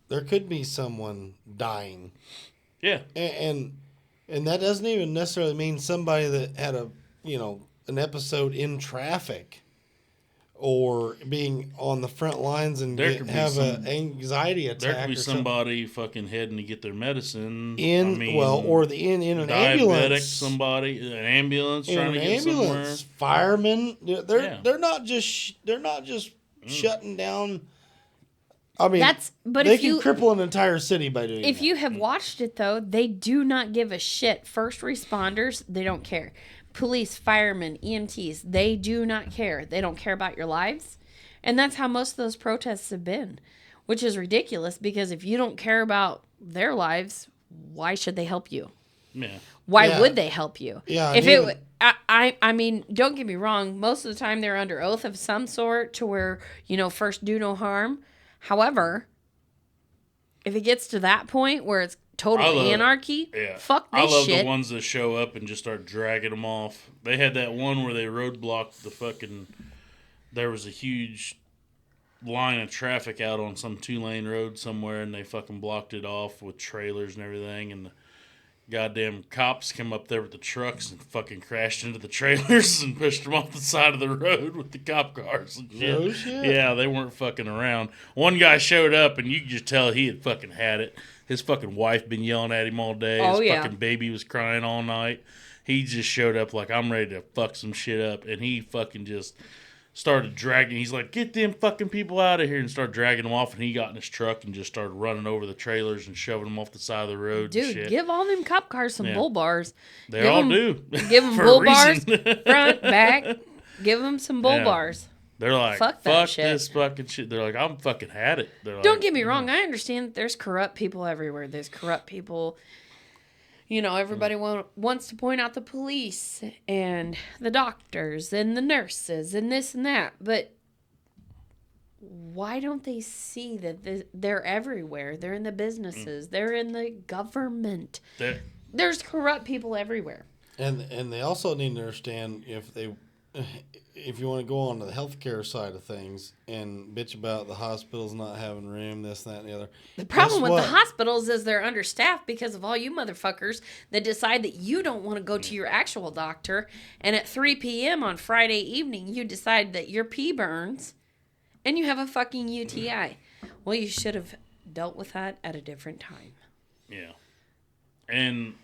There could be someone dying. Yeah, And that doesn't even necessarily mean somebody that had an episode in traffic or being on the front lines and There could be have some- an anxiety attack. there could be or something. somebody fucking heading to get their medicine. in I mean, in an diabetic, ambulance. somebody, an ambulance In trying an to get ambulance, firemen. They're Yeah. they're not just shutting down. I mean, But they if can you cripple an entire city by doing if that. you have watched it though, they do not give a shit. First responders, they don't care. Police, firemen, EMTs, they do not care. They don't care about your lives. And that's how most of those protests have been, which is ridiculous because if you don't care about their lives, why should they help you? Yeah, Why Yeah. would they help you? Yeah, If and it, even- I mean, don't get me wrong. Most of the time, they're under oath of some sort to where first do no harm. However, if it gets to that point where it's total I love- anarchy. Yeah. Fuck I this love shit. the ones that show up and just start dragging them off. They had that one where they roadblocked the fucking. There was a huge line of traffic out on some 2-lane road somewhere, and they fucking blocked it off with trailers and everything. And the goddamn cops come up there with the trucks and fucking crashed into the trailers and pushed them off the side of the road with the cop cars and shit. No shit. Yeah, they weren't fucking around. One guy showed up, and you could just tell he had fucking had it. His fucking wife been yelling at him all day. Oh, His yeah. fucking baby was crying all night. He just showed up like, I'm ready to fuck some shit up. And he fucking just started dragging. He's like, get them fucking people out of here, and started dragging them off. And he got in his truck and just started running over the trailers and shoving them off the side of the road. and Dude, shit. give all them cop cars some Yeah. bull bars. They give all 'em- do. Give them For a bull bars, reason. front, back. Give them some bull Yeah. bars. They're like, Fuck fuck, that shit. this fucking shit. They're like, I'm fucking had it. They're Don't like, get me wrong. I understand that there's corrupt people everywhere. There's corrupt people. You know, everybody wants to point out the police and the doctors and the nurses and this and that. But why don't they see that they're everywhere? They're in the businesses. They're in the government. they're- There's corrupt people everywhere. And they also need to understand if you want to go on to the healthcare side of things and bitch about the hospitals not having room, this, that, and the other. The problem Guess with what? the hospitals is they're understaffed because of all you motherfuckers that decide that you don't want to go to your actual doctor. And at 3 p.m. on Friday evening, you decide that your pee burns and you have a fucking UTI. Well, you should have dealt with that at a different time. Yeah. And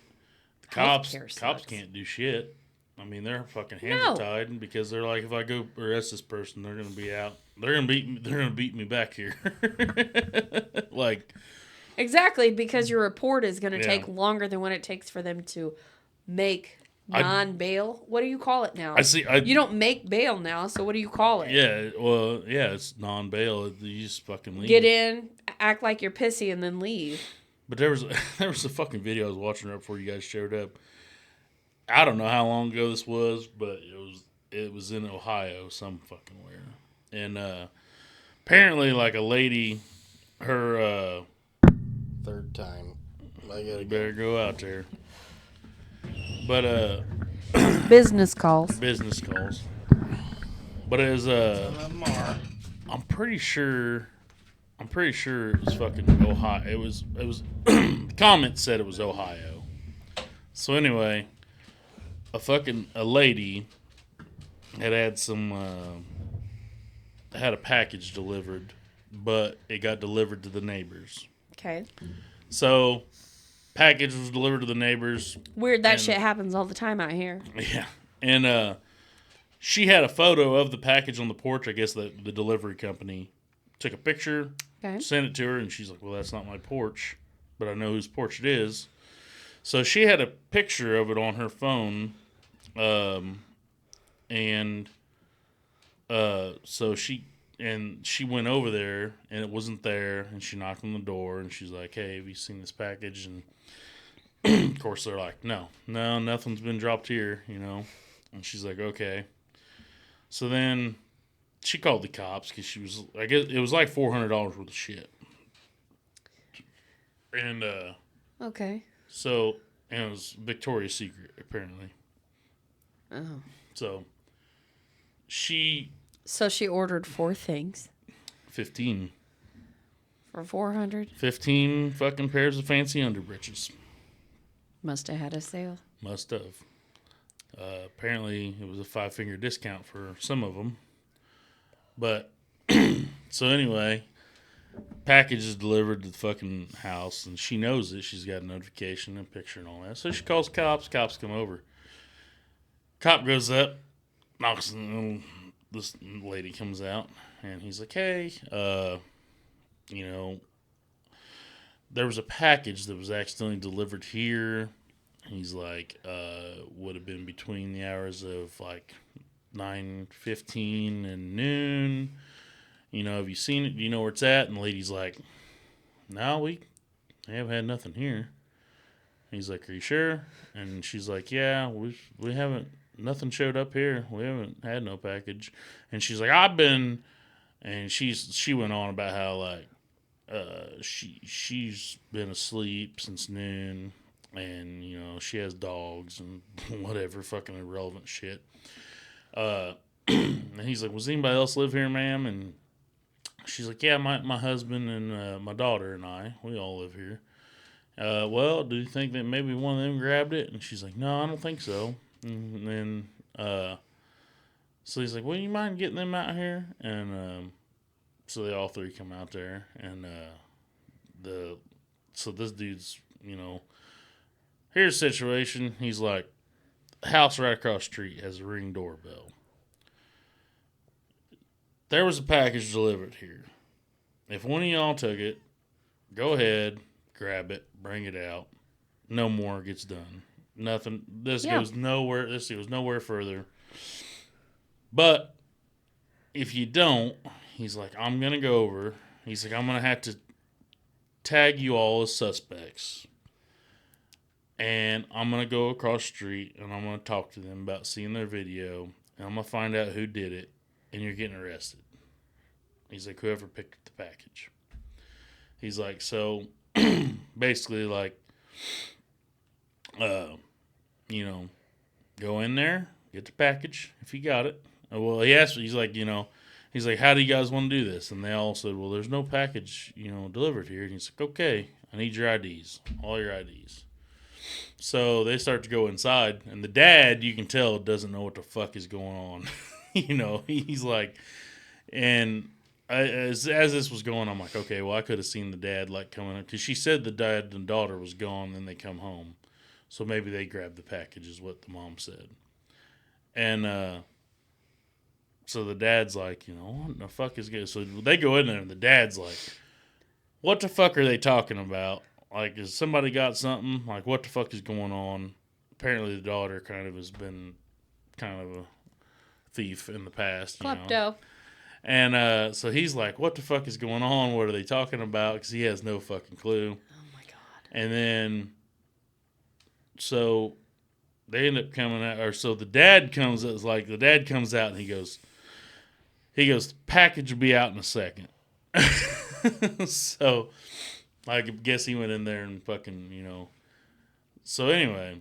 the cops Healthcare sucks. cops can't do shit. I mean, they're fucking hands No. are tied because they're like, if I go arrest this person, they're gonna be out. They're gonna beat me back here. Like, Exactly, because your report is going to Yeah. take longer than what it takes for them to make I- non-bail. What do you call it now? I see. You don't make bail now, so what do you call it? Yeah. Well, yeah. It's non-bail. You just fucking leave. Get in, act like you're pissy, and then leave. But there was a fucking video I was watching right before you guys showed up. I don't know how long ago this was, but it was in Ohio, some fucking where. And apparently, like, a lady, her Third time. I gotta you go. better go out there. But Business calls. business calls. But it was I'm pretty sure it was fucking Ohio. It was the comment said it was Ohio. So anyway, a lady had some had a package delivered, but it got delivered to the neighbors. Okay. So package was delivered to the neighbors. Weird, that And- shit happens all the time out here. Yeah. And she had a photo of the package on the porch. I guess the delivery company took a picture, Okay. sent it to her, and she's like, well, that's not my porch, but I know whose porch it is. So she had a picture of it on her phone. So she went over there, and it wasn't there, and she knocked on the door, and she's like, hey, have you seen this package? And of course they're like, no, nothing's been dropped here, you know. And she's like, okay. So then she called the cops because she was, I guess it was like $400 worth of shit. And Okay. so, and it was Victoria's Secret, apparently. Oh. So she, So she ordered 4 things 15 for 400. fucking pairs of fancy underbritches. Must have had a sale. Must have. Apparently, it was a 5-finger discount for some of them. But, so anyway, package is delivered to the fucking house, and she knows it. She's got a notification and picture and all that. So she calls cops. Cops come over. Cop goes up, knocks, and this lady comes out, and he's like, hey, you know, there was a package that was accidentally delivered here. He's like, would have been between the hours of like 9:15 and noon. You know, have you seen it? Do you know where it's at? And the lady's like, no, we haven't had nothing here. He's like, are you sure? And she's like, yeah, we haven't, nothing showed up here. We haven't had no package. And she's like, and she went on about how, like, she's been asleep since noon, and she has dogs and whatever fucking irrelevant shit. And he's like, "Was anybody else live here, ma'am?" And she's like, "Yeah, my husband and my daughter and we all live here." Well, do you think that maybe one of them grabbed it? And she's like, "No, I don't think so." And then so he's like, "Well, you mind getting them out here?" And so they all three come out there, and so this dude's, here's the situation. He's like, house right across the street has a Ring doorbell. There was a package delivered here. If one of y'all took it, go ahead, grab it, bring it out. No more gets done. Nothing. This goes nowhere. This goes nowhere further. But if you don't, he's like, I'm gonna go over. He's like, I'm gonna have to tag you all as suspects, and I'm gonna go across the street and I'm gonna talk to them about seeing their video, and I'm gonna find out who did it, and you're getting arrested. He's like, whoever picked up the package. He's like, so basically, like, go in there, get the package if you got it. Well, he asked, he's like, he's like, how do you guys want to do this? And they all said, well, there's no package, delivered here. And he's like, okay, I need your IDs, all your IDs. So they start to go inside, and the dad, you can tell, doesn't know what the fuck is going on. He's like, and as this was going, I'm like, okay, well, I could have seen the dad like coming up, because she said the dad and daughter was gone, then they come home. So maybe they grabbed the package, is what the mom said. And so the dad's like, what the fuck is good? So they go in there, and the dad's like, what the fuck are they talking about? Like, has somebody got something? Like, what the fuck is going on? Apparently the daughter kind of has been kind of a thief in the past. Klepto. And so he's like, what the fuck is going on? What are they talking about? Because he has no fucking clue. Oh, my God. And then, so they end up coming out, or so the dad comes out and he goes, the package will be out in a second. So I guess he went in there and fucking, So anyway,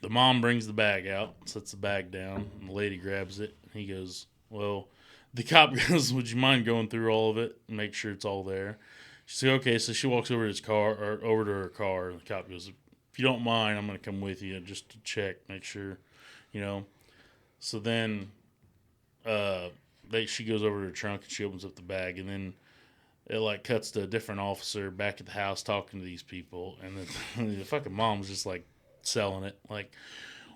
the mom brings the bag out, sets the bag down, and the lady grabs it. And he goes, well, the cop goes, would you mind going through all of it and make sure it's all there? She said, okay. So she walks over to his car, or over to her car, and the cop goes, if you don't mind, I'm going to come with you just to check, make sure, So then she goes over to her trunk and she opens up the bag, and then it like cuts to a different officer back at the house talking to these people, and then the fucking mom's just like selling it, like,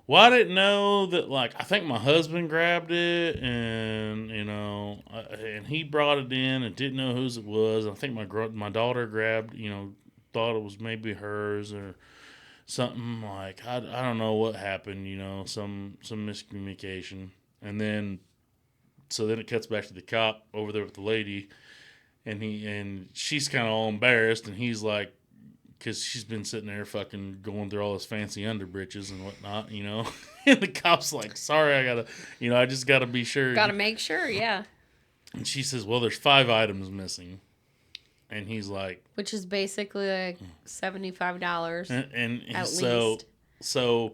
well, I didn't know that, like, I think my husband grabbed it, and and he brought it in and didn't know whose it was. I think my daughter grabbed, thought it was maybe hers or something. Like, I don't know what happened, some miscommunication. And then so then it cuts back to the cop over there with the lady, and she's kind of all embarrassed, and he's like, because she's been sitting there fucking going through all his fancy underbritches and whatnot, and the cop's like, sorry, I gotta, I just gotta be sure. Gotta make sure, yeah. And she says, well, there's 5 items missing. And he's like, which is basically like $75 and at so, least. So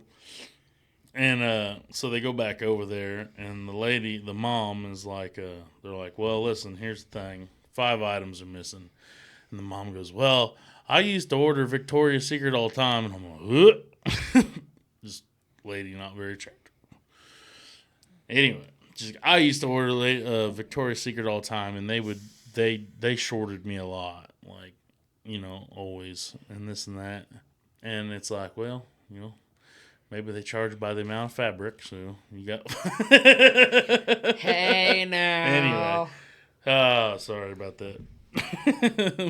they go back over there, and the mom is like, they're like, well, listen, here's the thing, 5 items are missing. And the mom goes, well, I used to order Victoria's Secret all the time. And I'm like, this lady not very attractive. Anyway, I used to order Victoria's Secret all the time, and they shorted me a lot, like, always, and this and that. And it's like, well, maybe they charge by the amount of fabric, so you got... Hey, now. Anyway. Sorry about that.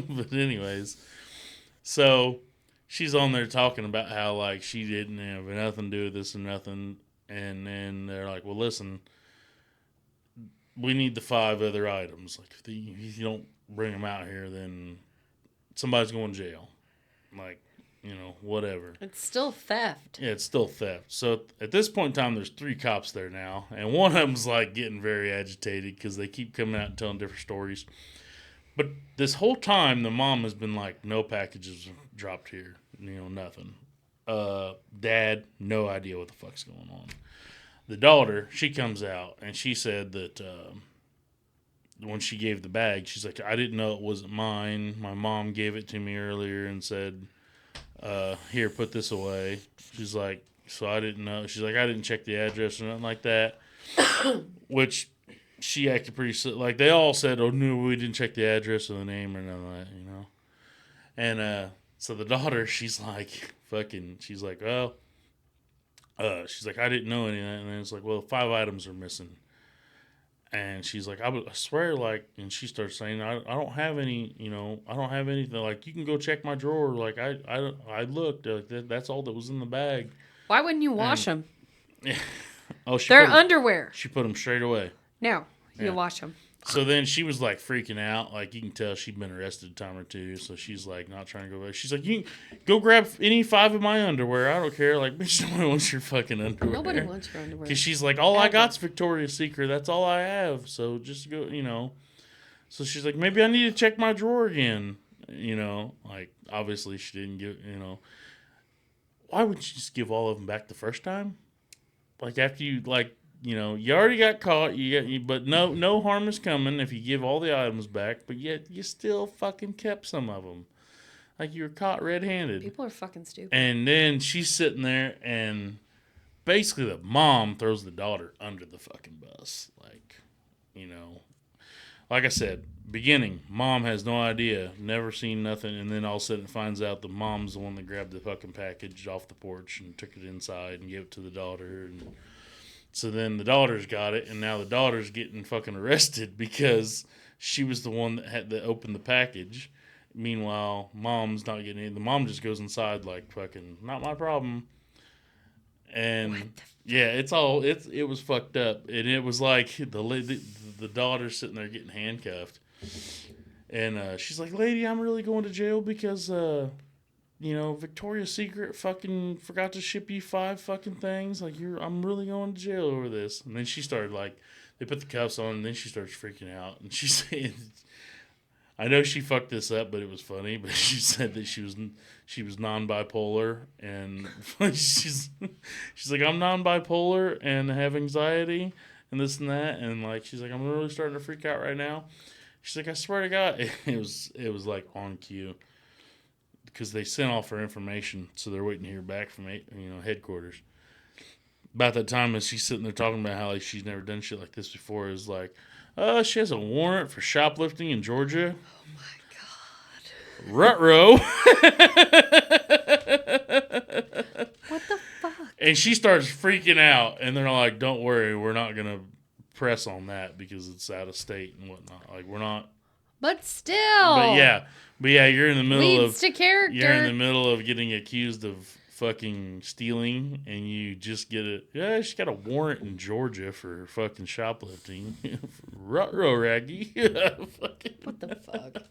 But anyways, so she's on there talking about how, like, she didn't have nothing to do with this and nothing. And then they're like, well, listen, we need the 5 other items. Like, if you don't bring them out here, then somebody's going to jail. Like, whatever. It's still theft. Yeah, it's still theft. So at this point in time, there's 3 cops there now. And one of them's, like, getting very agitated because they keep coming out and telling different stories. But this whole time, the mom has been like, no packages dropped here. Nothing. Dad, no idea what the fuck's going on. The daughter, she comes out and she said that when she gave the bag, she's like, I didn't know it wasn't mine. My mom gave it to me earlier and said, here, put this away. She's like, so I didn't know. She's like, I didn't check the address or nothing like that. Which she acted pretty, like they all said, oh, no, we didn't check the address or the name or none of that, And so the daughter, she's like, she's like, well, she's like, I didn't know any of that. And then it's like, well, 5 items are missing. And she's like, I swear, like, and she starts saying, I don't have any, I don't have anything. Like, you can go check my drawer. Like, I looked. That's all that was in the bag. Why wouldn't you wash them? Yeah. They're underwear. She put them straight away. No, you wash them. So then she was like freaking out. Like, you can tell she'd been arrested a time or two. So she's like not trying to go back. She's like, you can go grab any 5 of my underwear. I don't care. Like, bitch, nobody wants your fucking underwear. Nobody wants your underwear. Because she's like, all I got's Victoria's Secret. That's all I have. So just go, So she's like, maybe I need to check my drawer again. Like, obviously she didn't give, Why wouldn't you just give all of them back the first time? Like, after you, like, you already got caught. But no harm is coming if you give all the items back. But yet you still fucking kept some of them, like you were caught red-handed. People are fucking stupid. And then she's sitting there, and basically the mom throws the daughter under the fucking bus. Like, like I said, beginning, mom has no idea, never seen nothing, and then all of a sudden finds out the mom's the one that grabbed the fucking package off the porch and took it inside and gave it to the daughter. And so then the daughter's got it, and now the daughter's getting fucking arrested because she was the one that opened the package. Meanwhile, mom's not getting it. The mom just goes inside like, fucking, not my problem. And yeah, it was fucked up. And it was like the daughter's sitting there getting handcuffed. And she's like, lady, I'm really going to jail because Victoria's Secret fucking forgot to ship you 5 fucking things. Like, I'm really going to jail over this. And then she started, like, they put the cuffs on, and then she starts freaking out. And she said, I know she fucked this up, but it was funny. But she said that she was non-bipolar, and she's like, I'm non-bipolar and have anxiety and this and that, and like, she's like, I'm really starting to freak out right now. She's like, I swear to God, it was like on cue. Because they sent off her information, so they're waiting to hear back from headquarters. About that time, as she's sitting there talking about how like she's never done shit like this before, is like, she has a warrant for shoplifting in Georgia. Oh my God. Ruh-roh. What the fuck? And she starts freaking out, and they're like, don't worry, we're not gonna press on that because it's out of state and whatnot. Like, we're not. But still. But yeah, you're in the middle Leads to character. You're in the middle of getting accused of fucking stealing, and you just get it. Yeah, she's got a warrant in Georgia for fucking shoplifting. Ruh-roh, Raggy. What the fuck?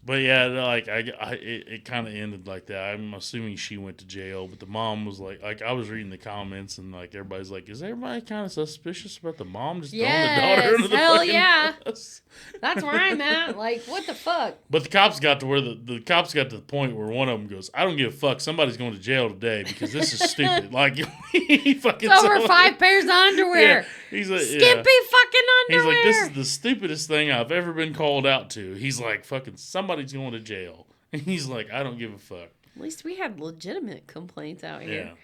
But yeah, like it kind of ended like that. I'm assuming she went to jail, but the mom was like I was reading the comments, and like everybody's like, is everybody kind of suspicious about the mom just throwing the daughter under the fucking bus? That's where I'm at. Like, what the fuck? But the cops got to where the cops got to the point where one of them goes, I don't give a fuck. Somebody's going to jail today because this is stupid. Like, he fucking over 5 pairs of underwear. Yeah, he's like, skimpy fucking underwear. He's like, this is the stupidest thing I've ever been called out to. He's like, fucking somebody's going to jail. And he's like, I don't give a fuck. At least we had legitimate complaints out here.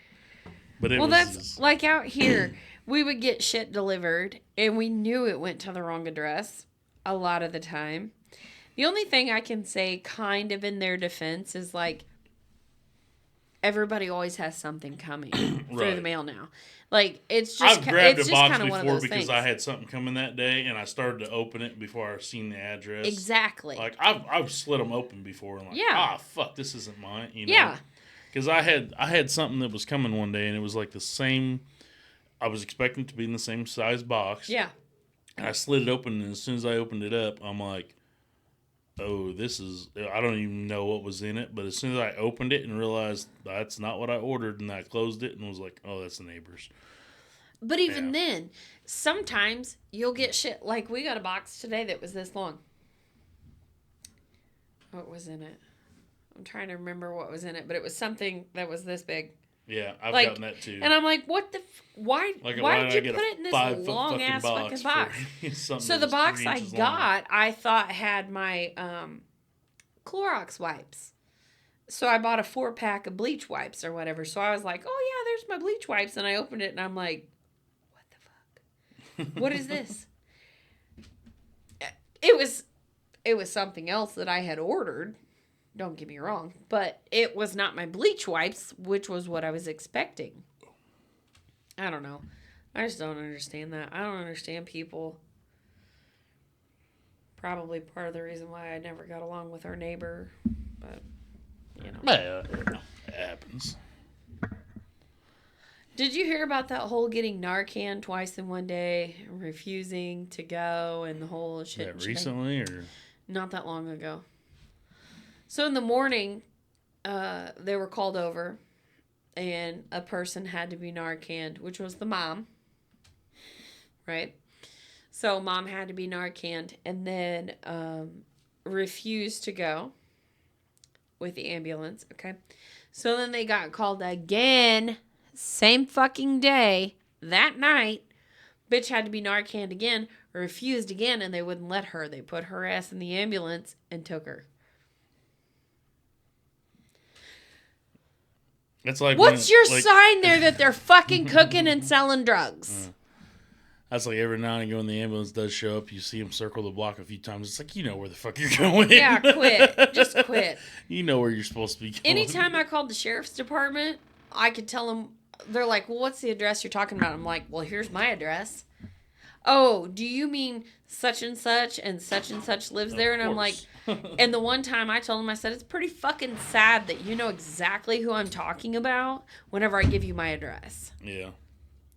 Yeah. But that's like out here. We would get shit delivered, and we knew it went to the wrong address a lot of the time. The only thing I can say kind of in their defense is like everybody always has something coming through the mail now. Like, it's just I've grabbed it's a just box kind of one of before those because things. I had something coming that day, and I started to open it before I seen the address. Exactly. Like, I've slid them open before, and like, fuck, this isn't mine. Yeah. Because I had something that was coming one day, and it was like the same. I was expecting it to be in the same size box. Yeah. And I slid it open, and as soon as I opened it up, I'm like, oh, this is, I don't even know what was in it. But as soon as I opened it and realized that's not what I ordered, and I closed it and was like, oh, that's the neighbor's. But even then, sometimes you'll get shit. Like, we got a box today that was this long. What was in it? I'm trying to remember what was in it, but it was something that was this big. Yeah, I've Like, gotten that too. And I'm like, what the? Why? Like, why did did I you get put a it in this 5 foot long ass fucking box? for something So that the was box 3 I inches long? got, I thought had my Clorox wipes. So I bought a 4-pack of bleach wipes or whatever. So I was like, oh yeah, there's my bleach wipes, and I opened it and I'm like, what the fuck? What is this? It was something else that I had ordered. Don't get me wrong, but it was not my bleach wipes, which was what I was expecting. I don't know. I just don't understand that. I don't understand people. Probably part of the reason why I never got along with our neighbor, but you know. Yeah, it happens. Did you hear about that whole getting Narcan twice in one day, refusing to go, and the whole shit? Yeah, and shebang? recently or Not that long ago. So in the morning, they were called over, and a person had to be Narcaned, which was the mom, right? So mom had to be Narcaned, and then refused to go with the ambulance, okay? So then they got called again, same fucking day, that night. Bitch had to be Narcaned again, refused again, and they wouldn't let her. They put her ass in the ambulance and took her. it's like What's when, your like, sign there that they're fucking cooking and selling drugs? That's like every now and again when the ambulance does show up, you see them circle the block a few times. It's like, you know where the fuck you're going. Yeah, quit. Just quit. You know where you're supposed to be going. Anytime I called the sheriff's department, I could tell them, they're like, well, what's the address you're talking about? I'm like, well, here's my address. Oh, do you mean such and such lives there? And I'm like, and the one time I told him, I said, it's pretty fucking sad that you know exactly who I'm talking about whenever I give you my address. Yeah.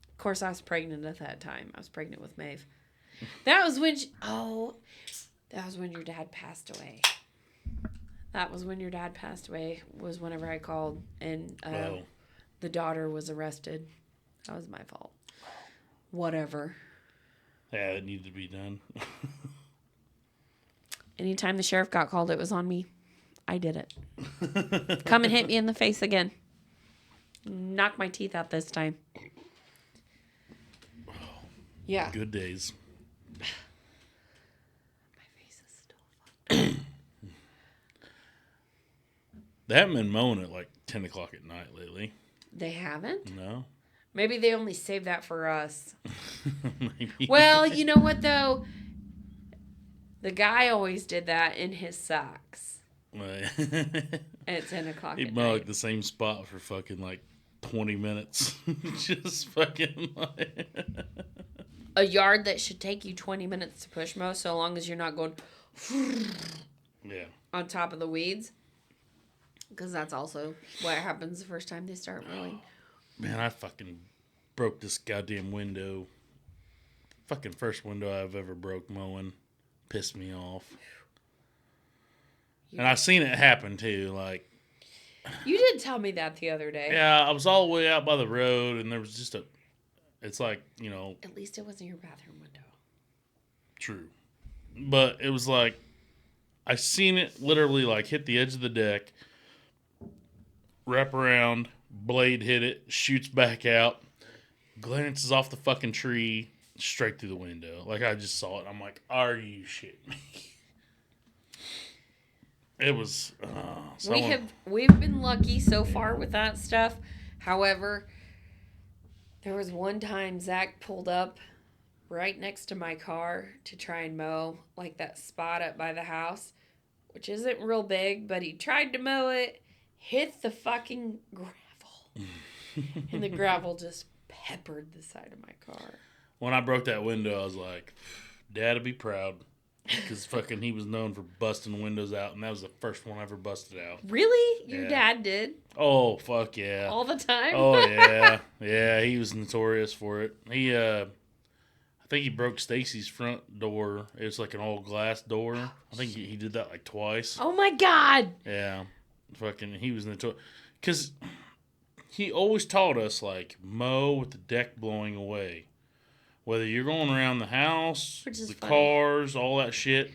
Of course, I was pregnant at that time. I was pregnant with Maeve. That was when that was when your dad passed away. That was when your dad passed away, was whenever I called, and the daughter was arrested. That was my fault. Whatever. Yeah, it needed to be done. Anytime the sheriff got called, it was on me. I did it. Come and hit me in the face again. Knock my teeth out this time. Yeah. Good days. My face is still fucked. They haven't been mowing at like 10 o'clock at night lately. They haven't? No. Maybe they only saved that for us. Maybe. Well, you know what, though? The guy always did that in his socks at 10 o'clock He'd at mow night. like the same spot for fucking like 20 minutes. Just fucking like... A yard that should take you 20 minutes to push mow, so long as you're not going Yeah. on top of the weeds. Because that's also what happens the first time they start mowing. Man, I fucking broke this goddamn window. Fucking first window I've ever broke mowing. Pissed me off. And I seen it happen too. Like, You did tell me that the other day. yeah, I was all the way out by the road, and there was just it's like, you know. At least it wasn't your bathroom window. True. But it was like, I seen it literally like hit the edge of the deck, wrap around, blade hit it, shoots back out, glances off the fucking tree, straight through the window. Like, I just saw it. I'm like, are you shitting me? It was... We've been lucky so far with that stuff. However, there was one time Zach pulled up right next to my car to try and mow, like that spot up by the house, which isn't real big, but he tried to mow it, hit the fucking gravel, and the gravel just peppered the side of my car. When I broke that window, I was like, Dad'd be proud. Because fucking he was known for busting windows out, and that was the first one I ever busted out. Really? Your Yeah. dad did? Oh, fuck yeah. All the time? Oh, yeah. Yeah, he was notorious for it. He, I think he broke Stacy's front door. It was like an old glass door. I think he did that like twice. Oh my God. Yeah. Fucking, he was notorious. Because he always taught us, like, mow with the deck blowing away. Whether you're going around the house, Which is the funny. cars, all that shit,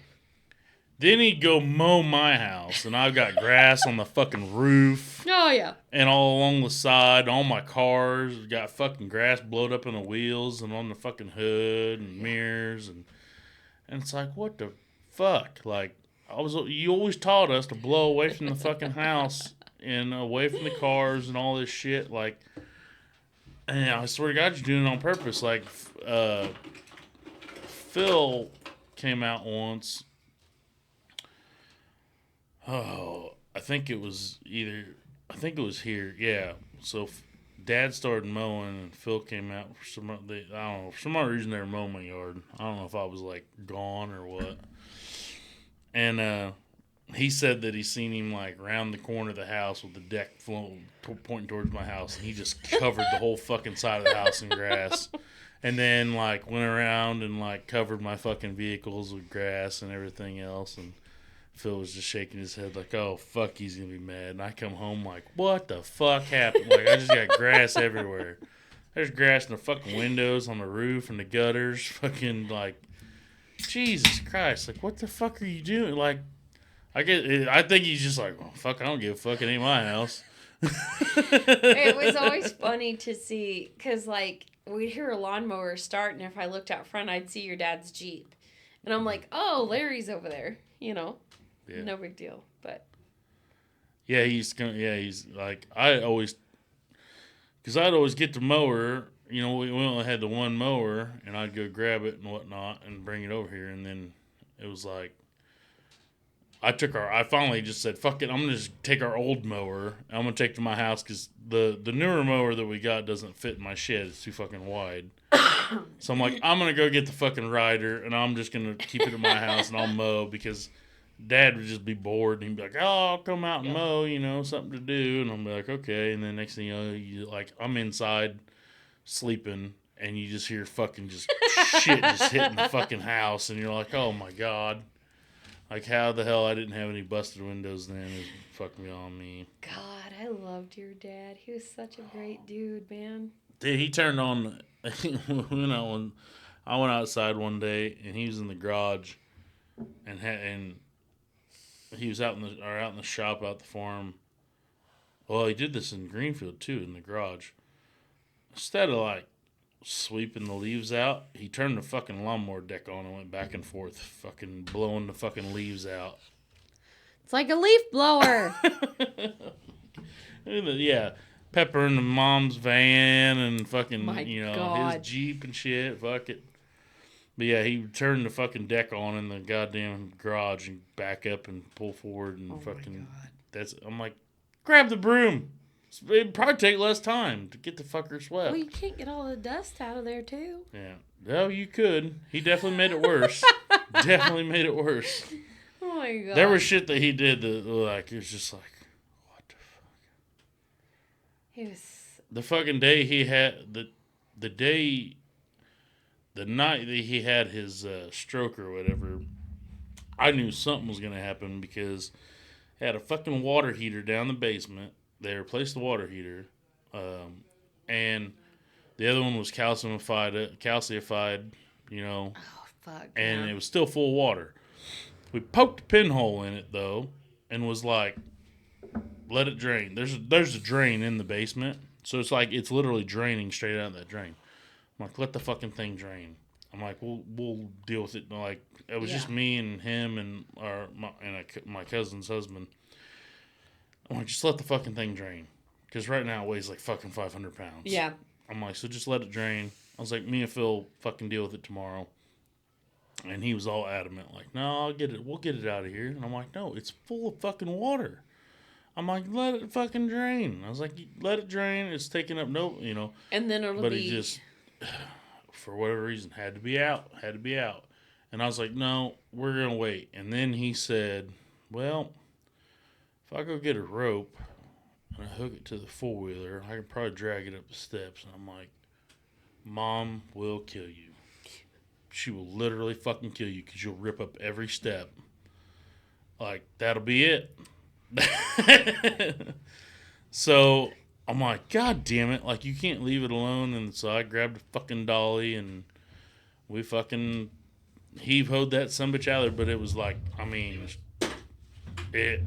Then he'd go mow my house, and I've got grass on the fucking roof Oh yeah. and all along the side. All my cars got fucking grass blowed up in the wheels and on the fucking hood and mirrors, and it's like, what the fuck? Like, you always taught us to blow away from the fucking house and away from the cars and all this shit. Like, and I swear to God, you're doing it on purpose. Like, Phil came out once. Oh, I think it was here. Yeah. So Dad started mowing, and Phil came out for I don't know, for some other reason they were mowing my yard. I don't know if I was like gone or what. And he said that he seen him like round the corner of the house with the deck pointing towards my house, and he just covered the whole fucking side of the house in grass. And then like went around and like covered my fucking vehicles with grass and everything else. And Phil was just shaking his head like, oh, fuck, he's going to be mad. And I come home like, what the fuck happened? Like, I just got grass everywhere. There's grass in the fucking windows, on the roof, and the gutters. Fucking, like, Jesus Christ. Like, what the fuck are you doing? Like, I think he's just like, oh, fuck, I don't give a fuck. It ain't my house. It was always funny to see, because, like, we'd hear a lawnmower start, and if I looked out front, I'd see your dad's Jeep. And I'm like, oh, Larry's over there, you know. Yeah. No big deal, but yeah, he's like, I'd always get the mower. You know, we only had the one mower, and I'd go grab it and whatnot and bring it over here. And then it was like, I finally just said, fuck it, I'm gonna just take our old mower. I'm gonna take it to my house because the newer mower that we got doesn't fit in my shed. It's too fucking wide. So I'm like, I'm gonna go get the fucking rider, and I'm just gonna keep it at my house, and I'll mow because Dad would just be bored, and he'd be like, oh, I'll come out and mow, you know, something to do. And I'm like, okay. And then next thing you know, I'm inside sleeping, and you just hear fucking just shit just hitting the fucking house. And you're like, oh, my God. Like, how the hell I didn't have any busted windows then is fucking beyond me. God, I loved your dad. He was such a great dude, man. Dude, he turned on, I went outside one day, and he was in the garage, and he was out in the shop out the farm. Well, he did this in Greenfield too, in the garage. Instead of like sweeping the leaves out, he turned the fucking lawnmower deck on and went back and forth, fucking blowing the fucking leaves out. It's like a leaf blower. Yeah, peppering the mom's van and fucking God. his Jeep and shit. Fuck it. But yeah, he turned the fucking deck on in the goddamn garage and back up and pull forward and I'm like, grab the broom. It'd probably take less time to get the fucker swept. Well, you can't get all the dust out of there too. Yeah. No, you could. He definitely made it worse. Definitely made it worse. Oh my God. There was shit that he did that like, it was just like, what the fuck? He was... The fucking day he had, the night that he had his stroke or whatever, I knew something was going to happen because he had a fucking water heater down the basement. They replaced the water heater. And the other one was calcified, you know. Oh, fuck. And it was still full of water. We poked a pinhole in it, though, and was like, let it drain. There's a drain in the basement. So it's like, it's literally draining straight out of that drain. I'm like, let the fucking thing drain. I'm like, we'll deal with it. Like, it was just me and him and my cousin's husband. I'm like, just let the fucking thing drain. Because right now it weighs like fucking 500 pounds. Yeah. I'm like, so just let it drain. I was like, me and Phil fucking deal with it tomorrow. And he was all adamant, like, no, I'll get it. We'll get it out of here. And I'm like, no, it's full of fucking water. I'm like, let it fucking drain. I was like, let it drain. It's taking up And then it'll but he just, for whatever reason, had to be out. And I was like, no, we're going to wait. And then he said, well, if I go get a rope and I hook it to the four-wheeler, I can probably drag it up the steps. And I'm like, Mom will kill you. She will literally fucking kill you because you'll rip up every step. Like, that'll be it. So I'm like, God damn it. Like, you can't leave it alone. And so I grabbed a fucking dolly and we fucking heave-hoed that sumbitch out there, but it was like, I mean, it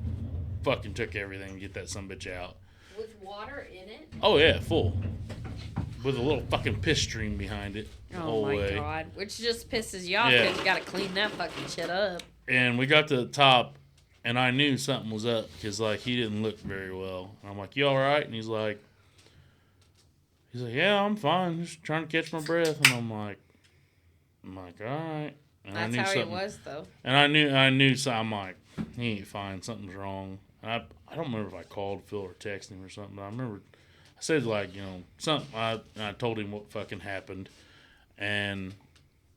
fucking took everything to get that sumbitch out. With water in it? Oh, yeah, full. With a little fucking piss stream behind it the whole way. God. Which just pisses you off Yeah. because you got to clean that fucking shit up. And we got to the top, and I knew something was up because, like, he didn't look very well. And I'm like, you all right? And he's like, yeah, I'm fine. Just trying to catch my breath. And I'm like, all right. And That's how it was, though. And I knew something. I'm like, he ain't fine. Something's wrong. And I don't remember if I called Phil or texted him or something, but I remember I said, like, you know, something. I told him what fucking happened. And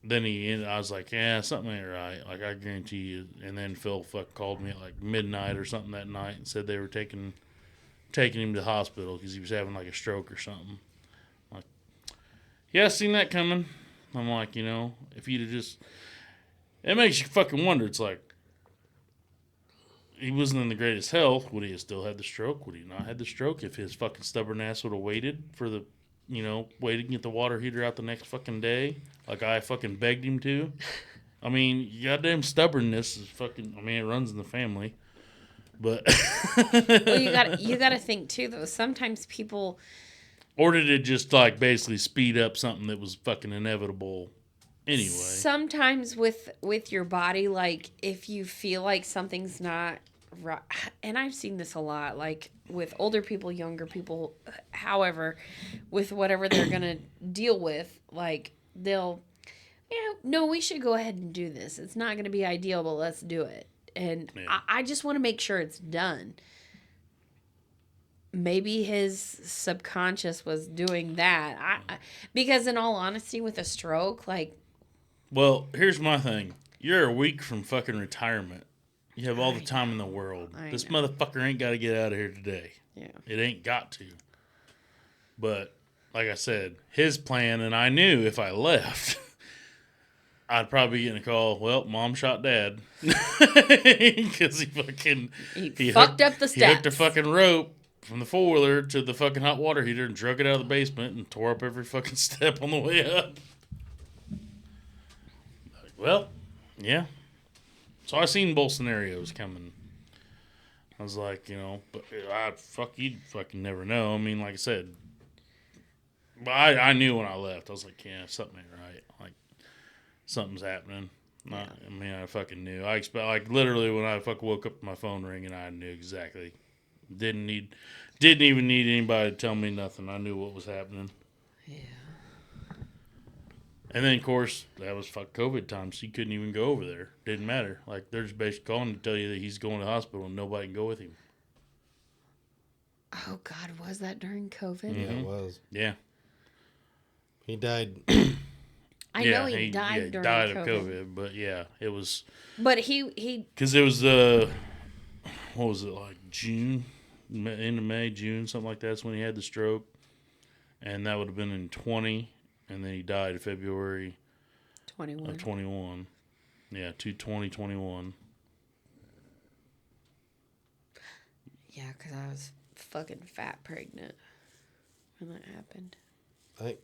then I was like, yeah, something ain't right. Like, I guarantee you. And then Phil called me at like midnight or something that night and said they were taking him to the hospital because he was having like a stroke or something. I'm like, yeah, I seen that coming. I'm like, you know, if you'd have just, it makes you fucking wonder. It's like, he wasn't in the greatest health. Would he have still had the stroke? Would he not had the stroke if his fucking stubborn ass would have waited for the, you know, waited to get the water heater out the next fucking day, like I fucking begged him to? I mean, goddamn stubbornness is fucking, I mean, it runs in the family. But Well, you got to think too, though. Sometimes people, or did it just like basically speed up something that was fucking inevitable anyway? sometimes with your body, like if you feel like something's not right, and I've seen this a lot, like with older people, younger people, however, with whatever they're gonna deal with, like they'll, no, we should go ahead and do this. It's not gonna be ideal, but let's do it. And Yeah. I just want to make sure it's done. Maybe his subconscious was doing that. Because in all honesty, with a stroke, like, Well, here's my thing. You're a week from fucking retirement. You have all the time in the world. I This know. motherfucker ain't got to get out of here today. yeah. It ain't got to. But, like I said, his plan, and I knew if I left, I'd probably get a call, well, mom shot dad. Because he fucking... He fucked up the He hooked a steps. fucking rope from the four-wheeler to the fucking hot water heater and drug it out of the basement and tore up every fucking step on the way up. Well, yeah. So I seen both scenarios coming. I was like, you know, but you'd fucking never know. I mean, like I said, but I knew when I left. I was like, yeah, something ain't right. Like, something's happening. I mean, I fucking knew. I expect, like, literally when I fucking woke up, my phone ringing, I knew exactly. Didn't even need anybody to tell me nothing. I knew what was happening. Yeah. And then, of course, that was COVID time, so you couldn't even go over there. Didn't matter. Like, they're just basically calling to tell you that he's going to the hospital and nobody can go with him. Oh, God, was that during COVID? Yeah, it was. Yeah. He died. I know he died during died COVID. of COVID, but yeah, it was... But he Because it was, what was it, like June? End of May, June, something like that. That's when he had the stroke. And that would have been in 20. And then he died in February 21. of 21. Yeah, 2021. Yeah, because I was fucking fat pregnant when that happened. I think,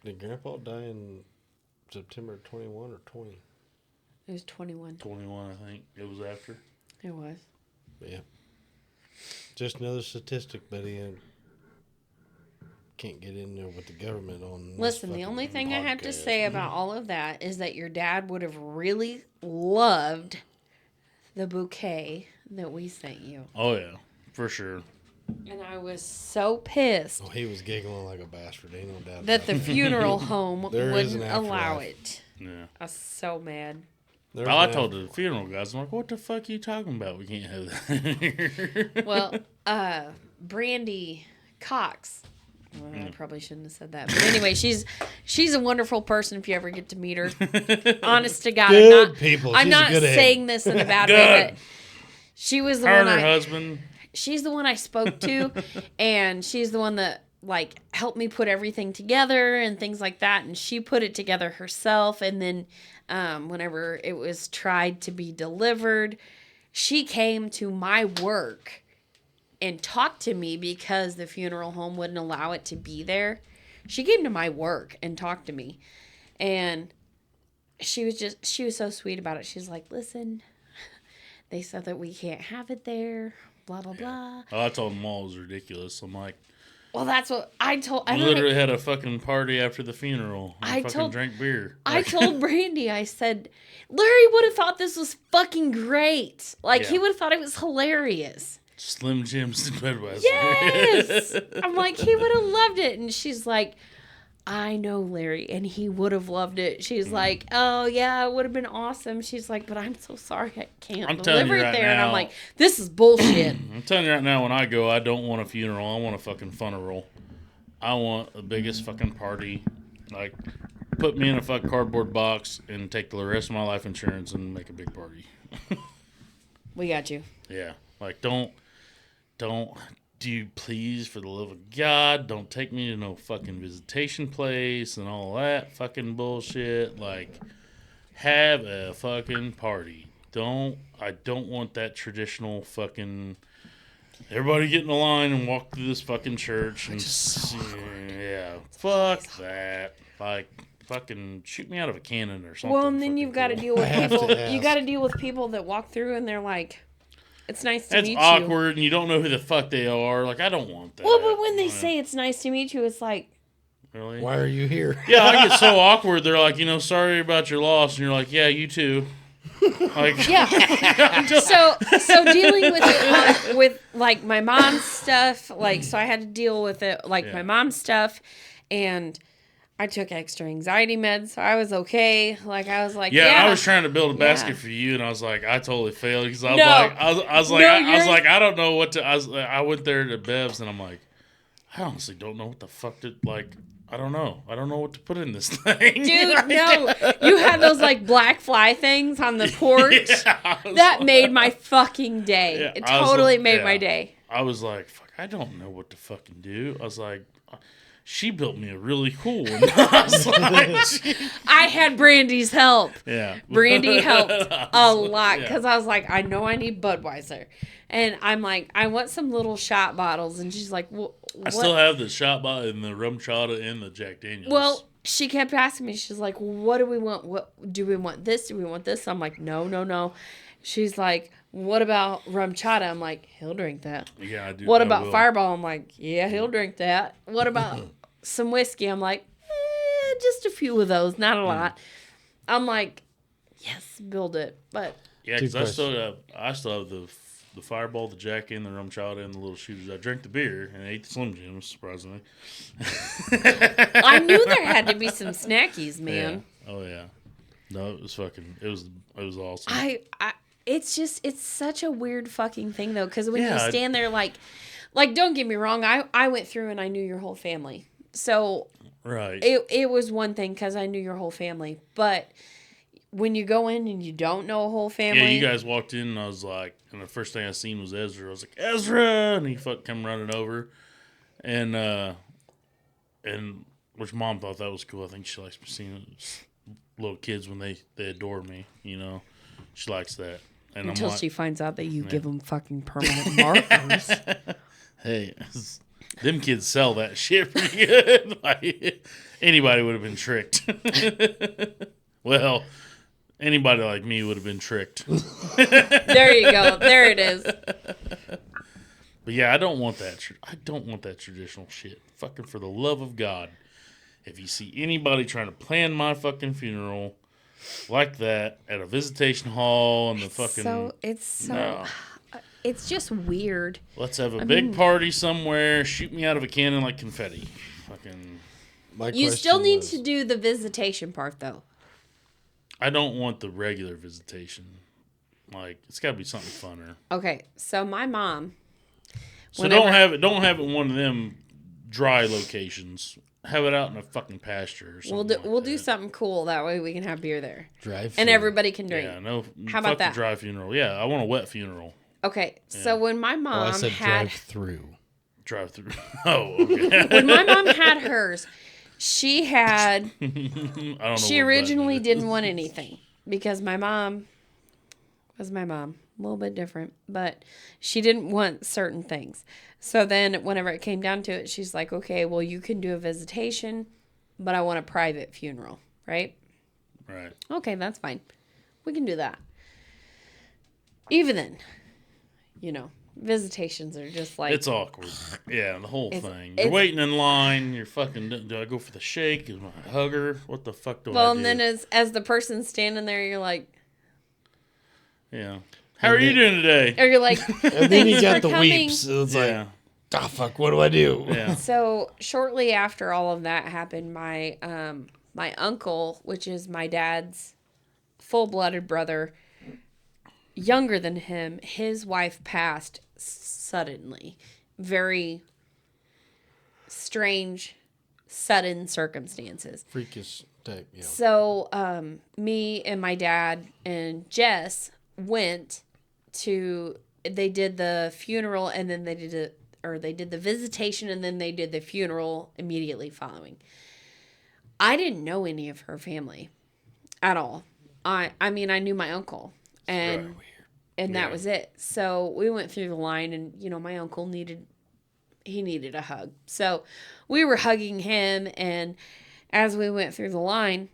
did Grandpa die in September 21 or 20? It was 21. 21, I think. It was after. It was. Yeah. Just another statistic, buddy. I can't get in there with the government on this Listen, the fucking only thing I have to podcast. say about all of that is that your dad would have really loved the bouquet that we sent you. Oh, yeah, for sure. And I was so pissed Oh, he was giggling like a bastard. Ain't no doubt that about the it. fuhere home There is wouldn't an allow afterlife. it. Yeah. I was so mad. There's I an told after- the funeral guys, I'm like, what the fuck are you talking about? We can't have that. Well, Brandy Cox. Well, I probably shouldn't have said that. But anyway, she's a wonderful person if you ever get to meet her. Honest to God, Good people. I'm She's a not good egg. saying this in a bad way, Good. but she was the Her one and her husband. she's the one I spoke to, and she's the one that like helped me put everything together and things like that. And she put it together herself. And then whenever it was tried to be delivered, she came to my work and talked to me because the funeral home wouldn't allow it to be there. She came to my work and talked to me. And she was so sweet about it. She's like, listen, they said that we can't have it there, blah, blah, blah. Oh, I told them all it was ridiculous. I'm like, Well, that's what I told. I literally had a fucking party after the funeral. I fucking drank beer. I told Brandy, I said, Larry would have thought this was fucking great. Like, he would have thought it was hilarious. Slim Jims and Budweiser. Yes! I'm like, he would have loved it. And she's like, I know, Larry, and he would have loved it. She's like, oh, yeah, it would have been awesome. She's like, but I'm so sorry I can't deliver it there. And I'm like, this is bullshit. I'm telling you right now, when I go, I don't want a funeral. I want a fucking funeral. I want the biggest fucking party. Like, put me in a fucking cardboard box and take the rest of my life insurance and make a big party. We got you. Yeah. Like, don't, do you please, for the love of God, don't take me to no fucking visitation place and all that fucking bullshit. Like, have a fucking party. I don't want that traditional fucking, everybody get in a line and walk through this fucking church and fuck that. Like, fucking shoot me out of a cannon or something. Well, and then you've got to deal with people. You got to deal with people that walk through and they're like, it's nice to meet you. It's awkward, and you don't know who the fuck they are. Like, I don't want that. Well, but when they say it's nice to meet you, it's like, really? Why are you here? Yeah, I get so awkward. They're like, sorry about your loss, and you're like, yeah, you too. Like, yeah. So dealing with it with like my mom's stuff, like, so I had to deal with it like my mom's stuff, and I took extra anxiety meds, so I was okay. Like, I was like, I was trying to build a basket for you, and I was like, I totally failed because I was like, I don't know what to. I went there to Bev's, and I'm like, I honestly don't know what the fuck to like. I don't know what to put in this thing. Dude, no, you had those like black fly things on the porch. That made my fucking day. Yeah, it totally made my day. I was like, fuck, I don't know what to fucking do. I was like. She built me a really cool one. I was like, I had Brandy's help. Yeah. Brandy helped a lot because I was like, I know I need Budweiser. And I'm like, I want some little shot bottles. And she's like, well, I still have the shot bottle and the rum chata and the Jack Daniels. Well, she kept asking me. She's like, what do we want? What do we want? This? Do we want this? I'm like, no. She's like, what about rum chata? I'm like, he'll drink that. Yeah, I do. What about Fireball? I'm like, yeah, he'll drink that. What about some whiskey? I'm like, just a few of those, not a lot. I'm like, yes, build it. But yeah, because I still have the Fireball, the Jack, and the rum chata, and the little shooters. I drank the beer and I ate the Slim Jims, surprisingly. I knew there had to be some snackies, man. Yeah. Oh yeah. No, it was awesome. It's such a weird fucking thing though, because when you stand there like don't get me wrong, I went through and I knew your whole family, so right. It was one thing because I knew your whole family, but when you go in and you don't know a whole family, yeah, you guys walked in and I was like, and the first thing I seen was Ezra. I was like, Ezra, and he fucking come running over, and which mom thought that was cool. I think she likes seeing little kids when they adore me, she likes that. And until she finds out that you give them fucking permanent markers. Hey, them kids sell that shit pretty good. Like, anybody would have been tricked. Well, anybody like me would have been tricked. There you go. There it is. But yeah, I don't want that. I don't want that traditional shit. Fucking for the love of God. If you see anybody trying to plan my fucking funeral like that at a visitation hall and it's just weird. Let's have a big party somewhere. Shoot me out of a cannon like confetti. Fucking. You still need to do the visitation part though. I don't want the regular visitation. Like, it's got to be something funner. Okay, so my mom. So don't have it in one of them dry locations. Have it out in a fucking pasture or something. We'll do something cool. That way we can have beer there. Drive and everybody can drink. Yeah, no. How about that? The dry funeral. Yeah, I want a wet funeral. Okay, so when my mom I said had drive through. Oh, okay. When my mom had hers, she had. I don't know. She originally didn't want anything because my mom was my mom. A little bit different, but she didn't want certain things. So then whenever it came down to it, she's like, okay, well, you can do a visitation, but I want a private funeral, right? Right. Okay, that's fine. We can do that. Even then, visitations are just like... It's awkward. Yeah, the whole It's- thing. You're it's- waiting in line. You're fucking. Do I go for the shake? Do I hug her? What the fuck do I Well, do? and then as the person's standing there, you're like... Yeah. How are you doing today? Or you're like, And then you "Thanks got for the coming." weeps. It's Yeah. like, oh, fuck, what do I do? Yeah. So shortly after all of that happened, my uncle, which is my dad's full-blooded brother, younger than him, his wife passed suddenly. Very strange, sudden circumstances. Freakish type, yeah. So me and my dad and Jess went to... They did the funeral, and then they did the visitation, and then they did the funeral immediately following. I didn't know any of her family at all. I mean, I knew my uncle, and that Yeah. was it. So we went through the line, and my uncle needed a hug. So we were hugging him, and as we went through the line,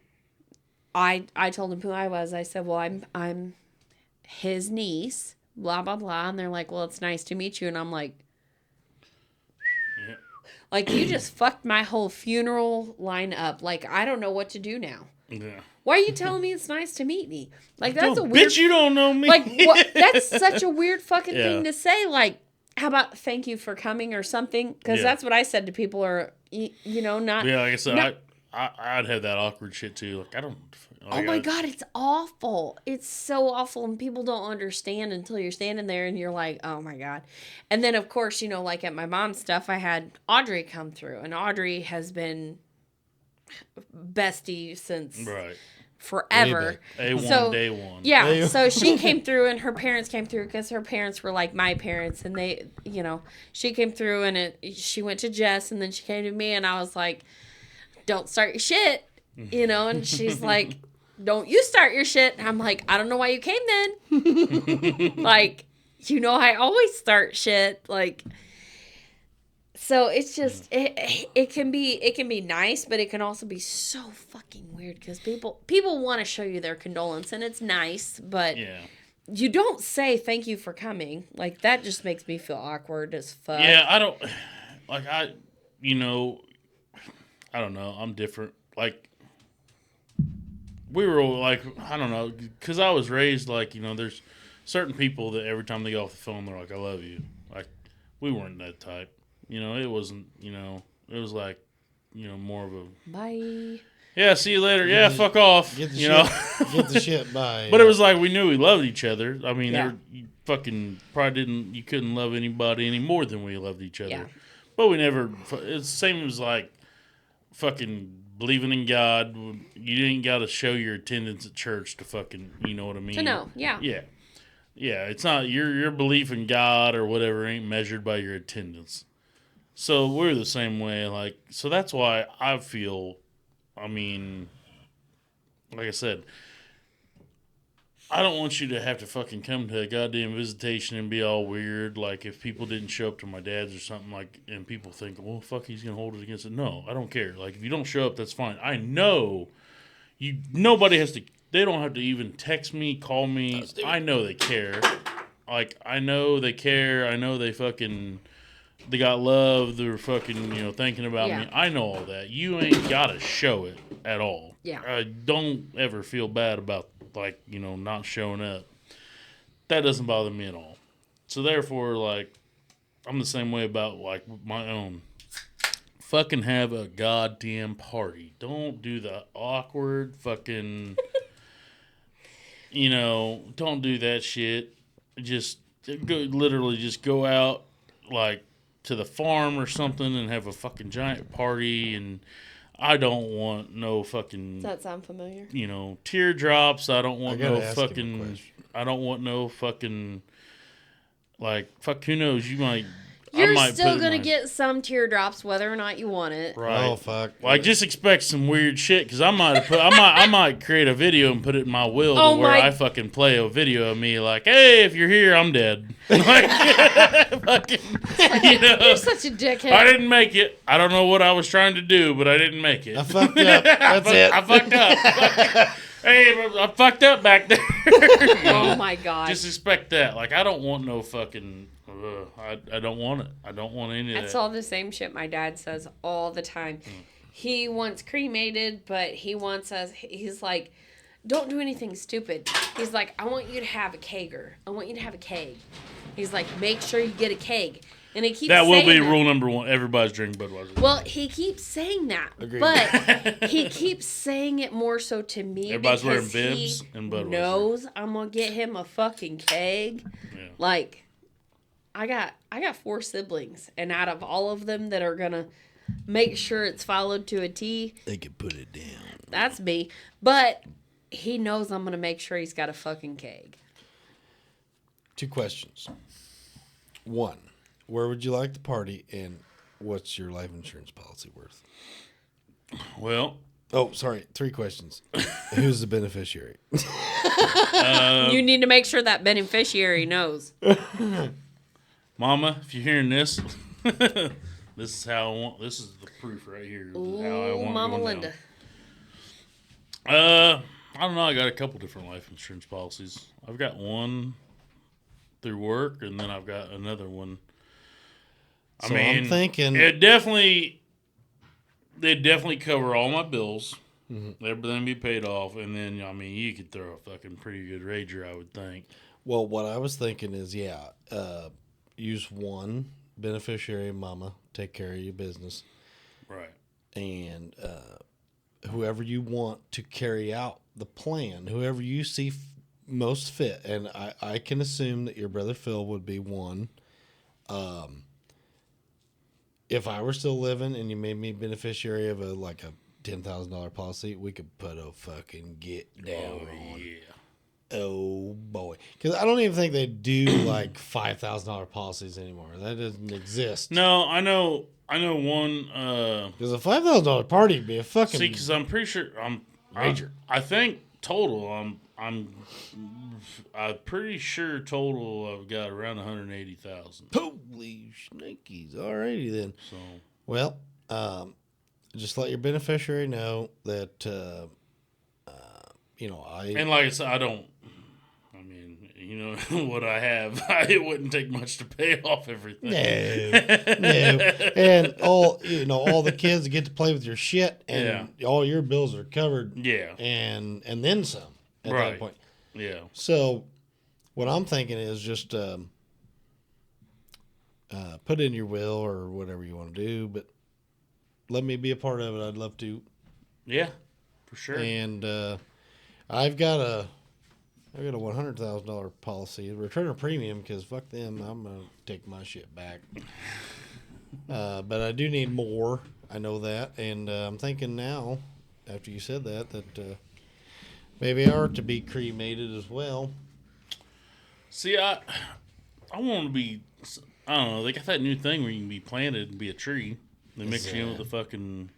I told him who I was. I said, "Well, I'm his niece, blah blah blah," and they're like, "Well, it's nice to meet you," and I'm like. Yeah. Like, you just fucked my whole funeral line up. Like, I don't know what to do now. Yeah. Why are you telling me it's nice to meet me? Like, that's a weird... Bitch, you don't know me. Like, what? That's such a weird fucking Yeah. thing to say. Like, how about thank you for coming or something? Because Yeah. that's what I said to people, or, not... Yeah, like I said, No. I'd have that awkward shit too. Like, I don't. Oh my God, it's awful. It's so awful, and people don't understand until you're standing there and you're like, oh my God. And then, of course, like at my mom's stuff, I had Audrey come through, and Audrey has been bestie since Right. forever. A1, So, day one. Yeah, Hey. so she came through, and her parents came through because her parents were like my parents, and they, she came through, and she went to Jess, and then she came to me, and I was like, don't start your shit, and she's like, don't you start your shit. And I'm like, I don't know why you came then. Like, I always start shit. Like, so it's just, it can be nice, but it can also be so fucking weird because people want to show you their condolence, and it's nice, but Yeah. you don't say thank you for coming. Like, that just makes me feel awkward as fuck. Yeah, I don't. Like, I don't know. I'm different. Like, we were like, I don't know, because I was raised like, there's certain people that every time they get off the phone, they're like, I love you. Like, we weren't that type. It wasn't, it was like, more of a, Bye. yeah, see you later. Yeah, fuck off. Get the you shit, get the shit by. But it was like we knew we loved each other. I mean, Yeah. you fucking probably you couldn't love anybody any more than we loved each other. Yeah. But we never, it's the same as like fucking believing in God. You didn't got to show your attendance at church to fucking, you know what I mean? To know, yeah. Yeah. Yeah, it's not, your belief in God or whatever ain't measured by your attendance. So we're the same way. Like, so that's why I feel, I mean, like I said, I don't want you to have to fucking come to a goddamn visitation and be all weird. Like, if people didn't show up to my dad's or something, like, and people think, well, fuck, he's going to hold it against it. No, I don't care. Like, if you don't show up, that's fine. I know nobody has to, they don't have to even text me, call me. I know they care. Like, I know they care. I know they got love. They're fucking, thinking about me. I know all that. You ain't got to show it at all. Yeah. Don't ever feel bad about, like, not showing up. That doesn't bother me at all. So, therefore, like, I'm the same way about, like, my own. Fucking have a goddamn party. Don't do the awkward fucking, don't do that shit. Just literally just go out, like, to the farm or something and have a fucking giant party. And I don't want no fucking, Does that sound familiar? teardrops. I don't want I gotta no ask him a fucking, question. I don't want no fucking, like, fuck, who knows? I You're might still put it in gonna my- get some teardrops whether or not you want it. Right. Oh, fuck. Like, just expect some weird shit, because I might create a video and put it in my will Oh to where my- I fucking play a video of me like, hey, if you're here, I'm dead. Like, fucking, You're such a dickhead. I didn't make it. I don't know what I was trying to do, but I didn't make it. I fucked up. That's it. I fucked up. Hey, I fucked up back there. Oh my god. Just expect that. Like, I don't want no fucking. I don't want it. I don't want any of That's that. all the same shit my dad says all the time. He wants cremated, but he wants us. He's like, don't do anything stupid. He's like, I want you to have a kegger. I want you to have a keg. He's like, make sure you get a keg. And he keeps That will saying be that. rule number 1. Everybody's drinking Budweiser. Well, he keeps saying that, Agreed. but he keeps saying it more so to me Everybody's wearing because bibs he and Budweiser. knows I'm gonna get him a fucking keg. Yeah. Like, I got 4 siblings, and out of all of them that are gonna make sure it's followed to a T, They can put it down. that's me. But he knows I'm gonna make sure he's got a fucking keg. 2 questions. 1, where would you like to party, and what's your life insurance policy worth? Well, Oh, sorry. 3 questions. Who's the beneficiary? You need to make sure that beneficiary knows. Mama, if you're hearing this, this is how I want. This is the proof right here. This is how I Ooh, want it Mama going Linda. down. I don't know. I got a couple different life insurance policies. I've got one through work, and then I've got another one. So I'm thinking- they definitely cover all my bills. Everything be paid off, and then you could throw a fucking pretty good rager, I would think. Well, what I was thinking is, use one beneficiary, mama, take care of your business, Right. and whoever you want to carry out the plan, whoever you see most fit, and I can assume that your brother Phil would be one. If I were still living and you made me beneficiary of a $10,000 policy, we could put a fucking get down on. Yeah. Oh boy, because I don't even think they do $5,000 policies anymore. That doesn't exist. No, I know one. Because a $5,000 party would be a fucking. See, because I'm pretty sure Rager. I think total. I'm pretty sure total. I've got around 180,000. Holy snakies! Alrighty then. So Well, just let your beneficiary know that and like I said, I don't. I mean, what I have, it wouldn't take much to pay off everything. No, and all the kids get to play with your shit, and all your bills are covered. Yeah. and then some at Right. that point. Yeah. So, what I'm thinking is just put in your will or whatever you want to do, but let me be a part of it. I'd love to. Yeah. For sure. And I've got a $100,000 policy, return of premium, because fuck them. I'm gonna take my shit back. But I do need more. I know that, and I'm thinking now, after you said that maybe I ought to be cremated as well. See, I want to be. I don't know. They got that new thing where you can be planted and be a tree. They mix you in with a fucking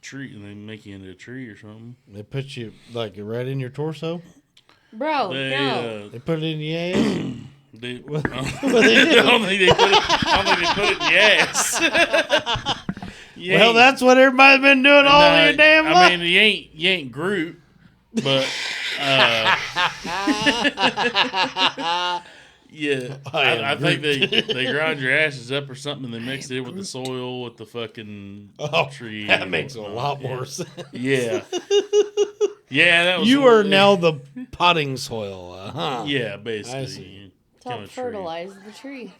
tree, and they make you into a tree or something. They put you right in your torso. Bro, They, no. They put it in your ass. They, What they do? I don't think they put it in the ass. You Well, ain't- that's what everybody's been doing all no, your damn I life. mean, you ain't Groot, but yeah, I think they grind your ashes up or something, and they mix it with the soil with the fucking tree. that and makes a whatnot. lot more sense. Yeah, yeah, that was. You are now the potting soil, huh? Yeah, I basically. see. To help Kinda tree. fertilize the tree.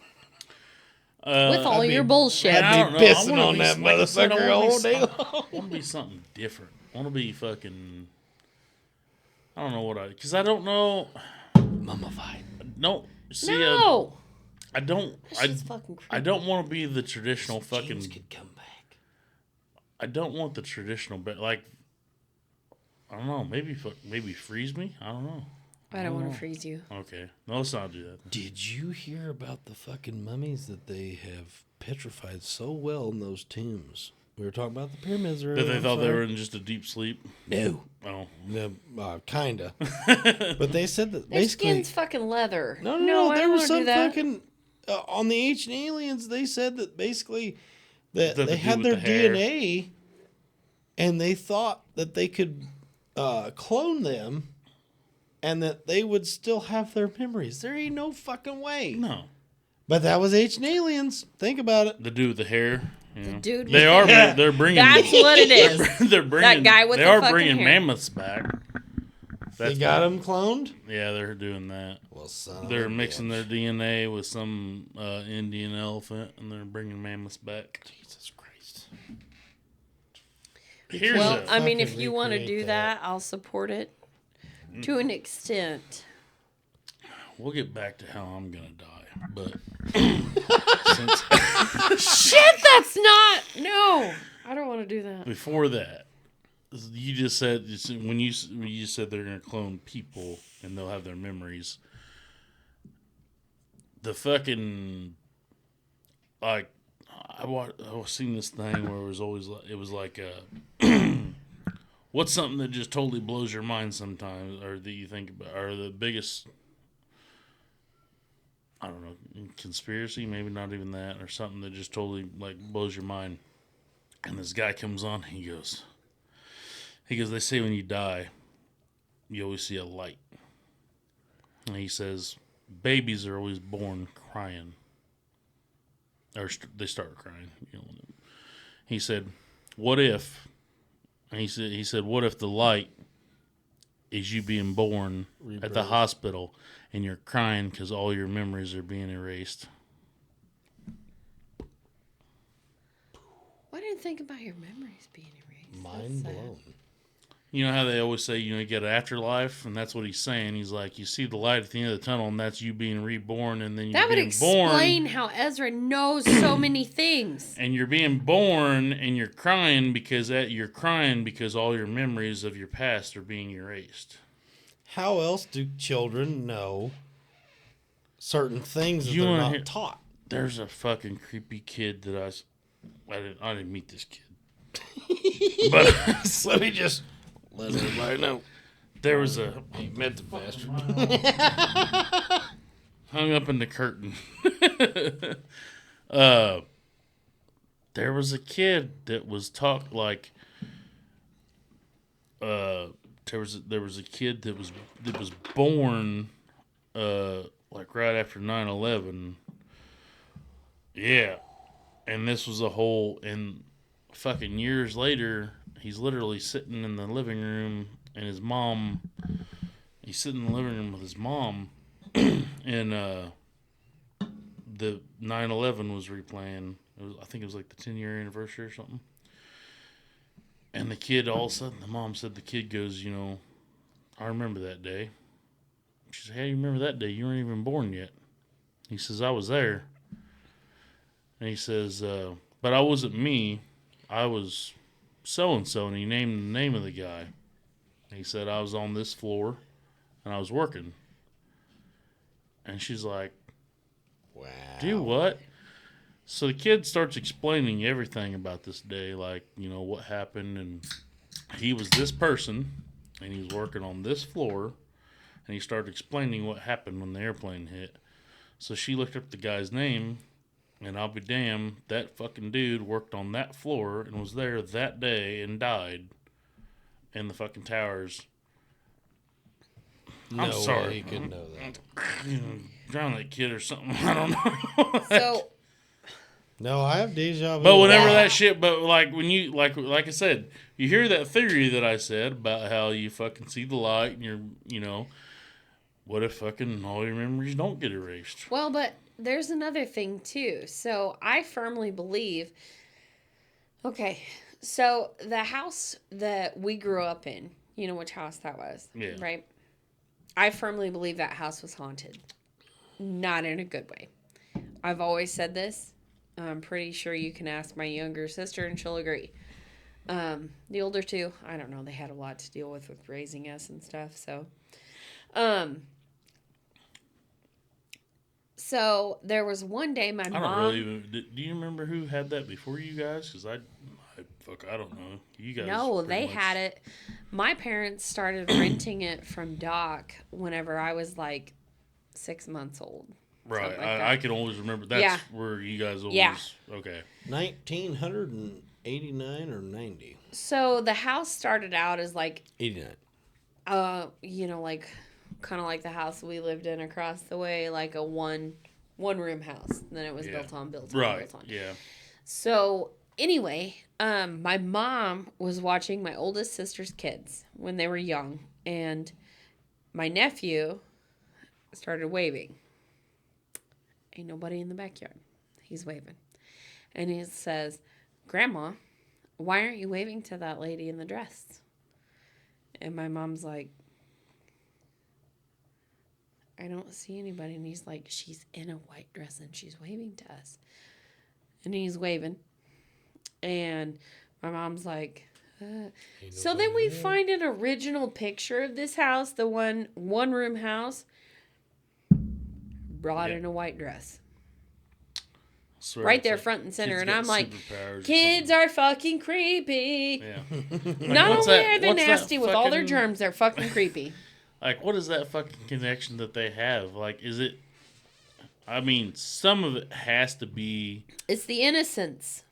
With Uh, all I'd be- your bullshit. I I'd don't be know. I pissing wanna on be- that like I said, I motherfucker wanna be all day some- long. I want to be something different. I want to be fucking. I don't know what because I don't know. Mummified. No, see, No. I don't. That's just fucking creepy. I don't want to be the traditional fucking. James could come back. I don't want the traditional, but like, I don't know. Maybe freeze me. I don't know. I don't want to freeze you. Okay, no, let's not do that. Did you hear about the fucking mummies that they have petrified so well in those tombs? We were talking about the pyramids earlier. That they I'm thought they sorry. were in just a deep sleep. No. Oh, Kinda. But they said that Their basically. skin's fucking leather. No. I There don't was wanna some do that. fucking on the Ancient Aliens. They said that basically that Nothing they to do had with their the hair. DNA, and they thought that they could clone them, and that they would still have their memories. There ain't no fucking way. No. But that was Ancient Aliens. Think about it. The dude with the hair. You know. Dude, They are. They're bringing. that's what it is. They're bringing. That guy with they the are fucking bringing hair. mammoths back. They got them cloned? Yeah, they're doing that. Well, son. They're mixing their DNA with some Indian elephant, and they're bringing mammoths back. Jesus Christ. Here's Well, a, I mean, if fucking you want to recreate do that, I'll support it to an extent. we'll get back to how I'm gonna die, but Shit, that's not. No, I don't want to do that. before that, you just said when you said they're gonna clone people and they'll have their memories. The fucking like I was seeing this thing where it was like what's something that just totally blows your mind sometimes, or that you think about, or the biggest, I don't know, conspiracy, maybe not even that, or something that just totally like blows your mind. And this guy comes on, he goes, they say when you die, you always see a light. And he says, babies are always born crying. Or they start crying. You know. He said, what if, and he said, what if the light is you being born at the hospital and you're crying because all your memories are being erased? Why didn't think about your memories being erased? Mind That's sad. blown. You know how they always say, you get an afterlife? And that's what he's saying. He's like, you see the light at the end of the tunnel, and that's you being reborn, and then you're That would being explain born. how Ezra knows so many things. And you're being born, and you're crying because all your memories of your past are being erased. How else do children know certain things that You they're wanna not hear- taught? There's a fucking creepy kid that I didn't meet this kid. But Let me just let everybody know. there was a He met the bastard. hung up in the curtain. There was a kid that was there was a kid that was born like right after 9/11. Yeah. And this was and fucking years later, he's literally sitting in the living room and he's sitting in the living room with his mom and the 9/11 was replaying. I think it was like the 10-year anniversary or something. And the kid, all of a sudden, the mom said, the kid goes, I remember that day. She said, hey, you remember that day? You weren't even born yet. He says, I was there. And he says, but I wasn't me. I was so-and-so. And he named the name of the guy. And he said, I was on this floor and I was working. And she's like, Wow. do what? So the kid starts explaining everything about this day, like, what happened. And he was this person and he was working on this floor. And he started explaining what happened when the airplane hit. So she looked up the guy's name. And I'll be damned, that fucking dude worked on that floor and was there that day and died in the fucking towers. I'm sorry. He couldn't know that. Drown that kid or something. I don't know. So, No, I have deja vu. But whenever that shit, like when you, like I said, you hear that theory that I said about how you fucking see the light and you're, what if fucking all your memories don't get erased? well, but there's another thing too. So I firmly believe, okay, so the house that we grew up in, you know which house that was, Yeah. right? I firmly believe that house was haunted. Not in a good way. I've always said this. I'm pretty sure you can ask my younger sister and she'll agree. The older two, I don't know. They had a lot to deal with raising us and stuff. So there was one day my I mom. don't really even. Do you remember who had that before you guys? Because I don't know. You guys. No, pretty they much- had it. My parents started renting it from Doc whenever I was like 6 months old. Right. something like that. I can always remember. That's Yeah. where you guys always. Yeah. Okay. 1989 or 90? So the house started out as like 89. like kind of like the house we lived in across the way, like a one room house. And then it was built on. Right. Built on. Yeah. So anyway, my mom was watching my oldest sister's kids when they were young, and my nephew started waving. Ain't nobody in the backyard. He's waving. And he says, "Grandma, why aren't you waving to that lady in the dress?" And my mom's like, "I don't see anybody." And he's like, "She's in a white dress and she's waving to us." And he's waving. And my mom's like, So then we find an original picture of this house, the one room house, brought in a white dress. Right there, front and center. And I'm like, kids are fucking creepy. Yeah. Not only are they nasty with all their germs, they're fucking creepy. Like, what is that fucking connection that they have? Like, is it... I mean, some of it has to be... It's the innocence.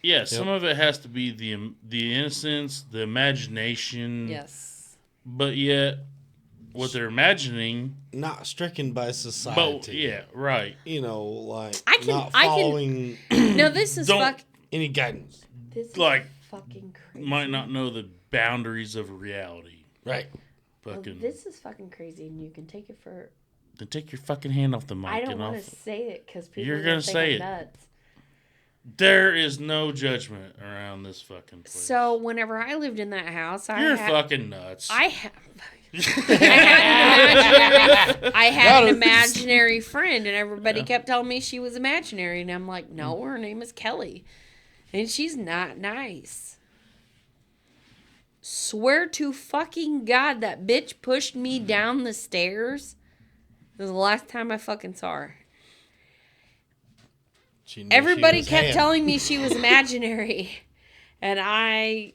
Yeah, some of it has to be the innocence, the imagination. Yes. But yet, what they're imagining... Not stricken by society. But, yeah, right. Like, not following... No, this is any guidance. This is like, fucking crazy. Might not know the boundaries of reality. Right. Fucking... this is fucking crazy, and you can take it for... Then take your fucking hand off the mic. I don't want to say it because people You're are gonna going to say think I'm it. nuts. There is no judgment around this fucking place. So whenever I lived in that house, You're fucking nuts. I had an imaginary friend, and everybody kept telling me she was imaginary, and I'm like, no, her name is Kelly, and she's not nice. Swear to fucking God, that bitch pushed me down the stairs. It was the last time I fucking saw her. Everybody kept telling me she was imaginary, and I'm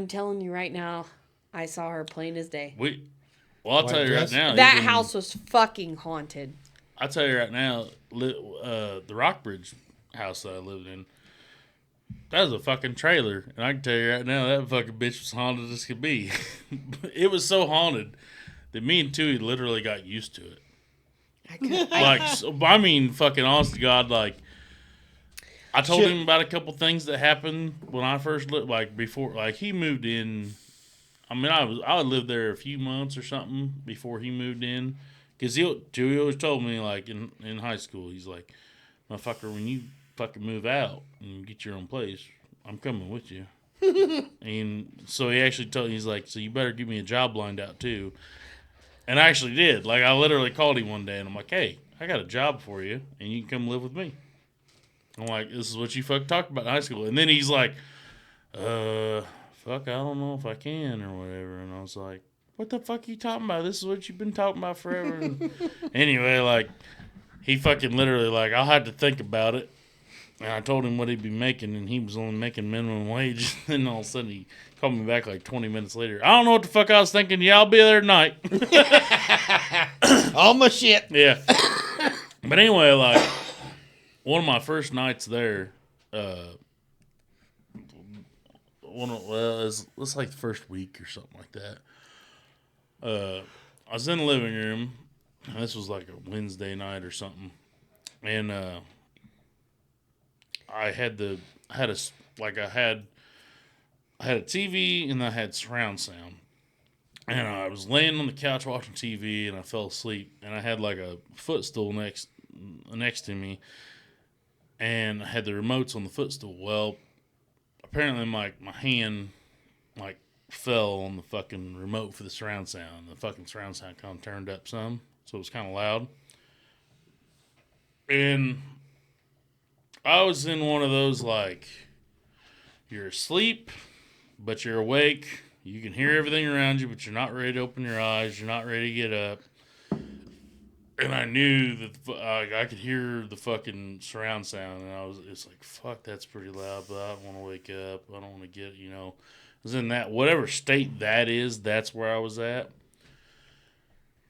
telling you right now, I saw her plain as day. I'll tell you right now. That house was fucking haunted. I'll tell you right now, the Rockbridge house that I lived in, that was a fucking trailer. And I can tell you right now, that fucking bitch was haunted as could be. It was so haunted that me and Tui literally got used to it. I mean, fucking honest to God, like, I told him about a couple things that happened when I first lived, like, before, like, he moved in. I mean, I lived there a few months or something before he moved in. Because Tui always told me, like, in high school, he's like, motherfucker, when you fucking move out and get your own place, I'm coming with you. And so he actually told me, he's like, so you better give me a job lined out, too. And I actually did. Like, I literally called him one day, and I'm like, hey, I got a job for you, and you can come live with me. I'm like, this is what you fucking talked about in high school. And then he's like, fuck, I don't know if I can or whatever. And I was like, what the fuck are you talking about? This is what you've been talking about forever. And anyway, like, he fucking literally, like, I'll have to think about it. And I told him what he'd be making, and he was only making minimum wage. And all of a sudden, he called me back like 20 minutes later. I don't know what the fuck I was thinking. Yeah, I'll be there tonight. All my shit. Yeah. But anyway, like, one of my first nights there, it's like the first week or something like that. I was in the living room. And this was like a Wednesday night or something, and I had a TV and I had surround sound, and I was laying on the couch watching TV and I fell asleep, and I had like a footstool next to me, and I had the remotes on the footstool. Well, apparently my hand like fell on the fucking remote for the surround sound. The fucking surround sound kind of turned up some, so it was kind of loud. And I was in one of those, like, you're asleep, but you're awake. You can hear everything around you, but you're not ready to open your eyes. You're not ready to get up. And I knew that I could hear the fucking surround sound, and it's like, fuck, that's pretty loud, but I don't want to wake up. I don't want to get, I was in that, whatever state that is, that's where I was at.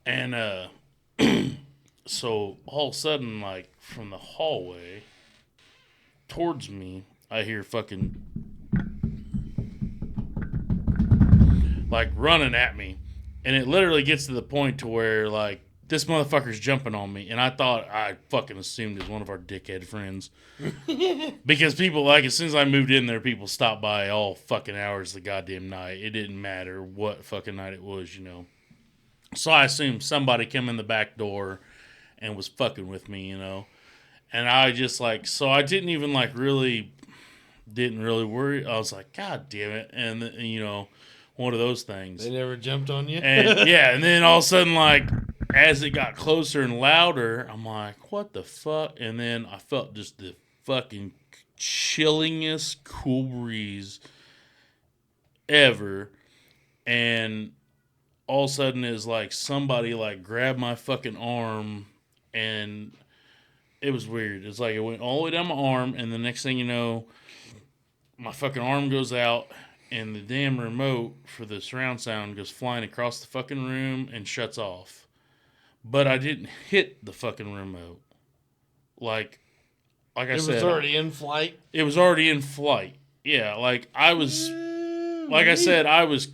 And so all of a sudden, like, from the hallway towards me, I hear fucking, like, running at me. And it literally gets to the point to where, like, this motherfucker's jumping on me. And I thought, I fucking assumed it was one of our dickhead friends. Because people, like, as soon as I moved in there, people stopped by all fucking hours of the goddamn night. It didn't matter what fucking night it was, you know. So I assumed somebody came in the back door and was fucking with me, you know. And I just, like, so I didn't even, like, didn't really worry. I was like, God damn it. And you know, one of those things. They never jumped on you? And yeah, and then all of a sudden, like, as it got closer and louder, I'm like, what the fuck? And then I felt just the fucking chillingest cool breeze ever. And all of a sudden is like somebody like grabbed my fucking arm, and it was weird. It's like it went all the way down my arm, and the next thing you know, my fucking arm goes out, and the damn remote for the surround sound goes flying across the fucking room and shuts off. But I didn't hit the fucking remote. Like I said, it was already in flight. It was already in flight. Yeah, like I was, like I said, I was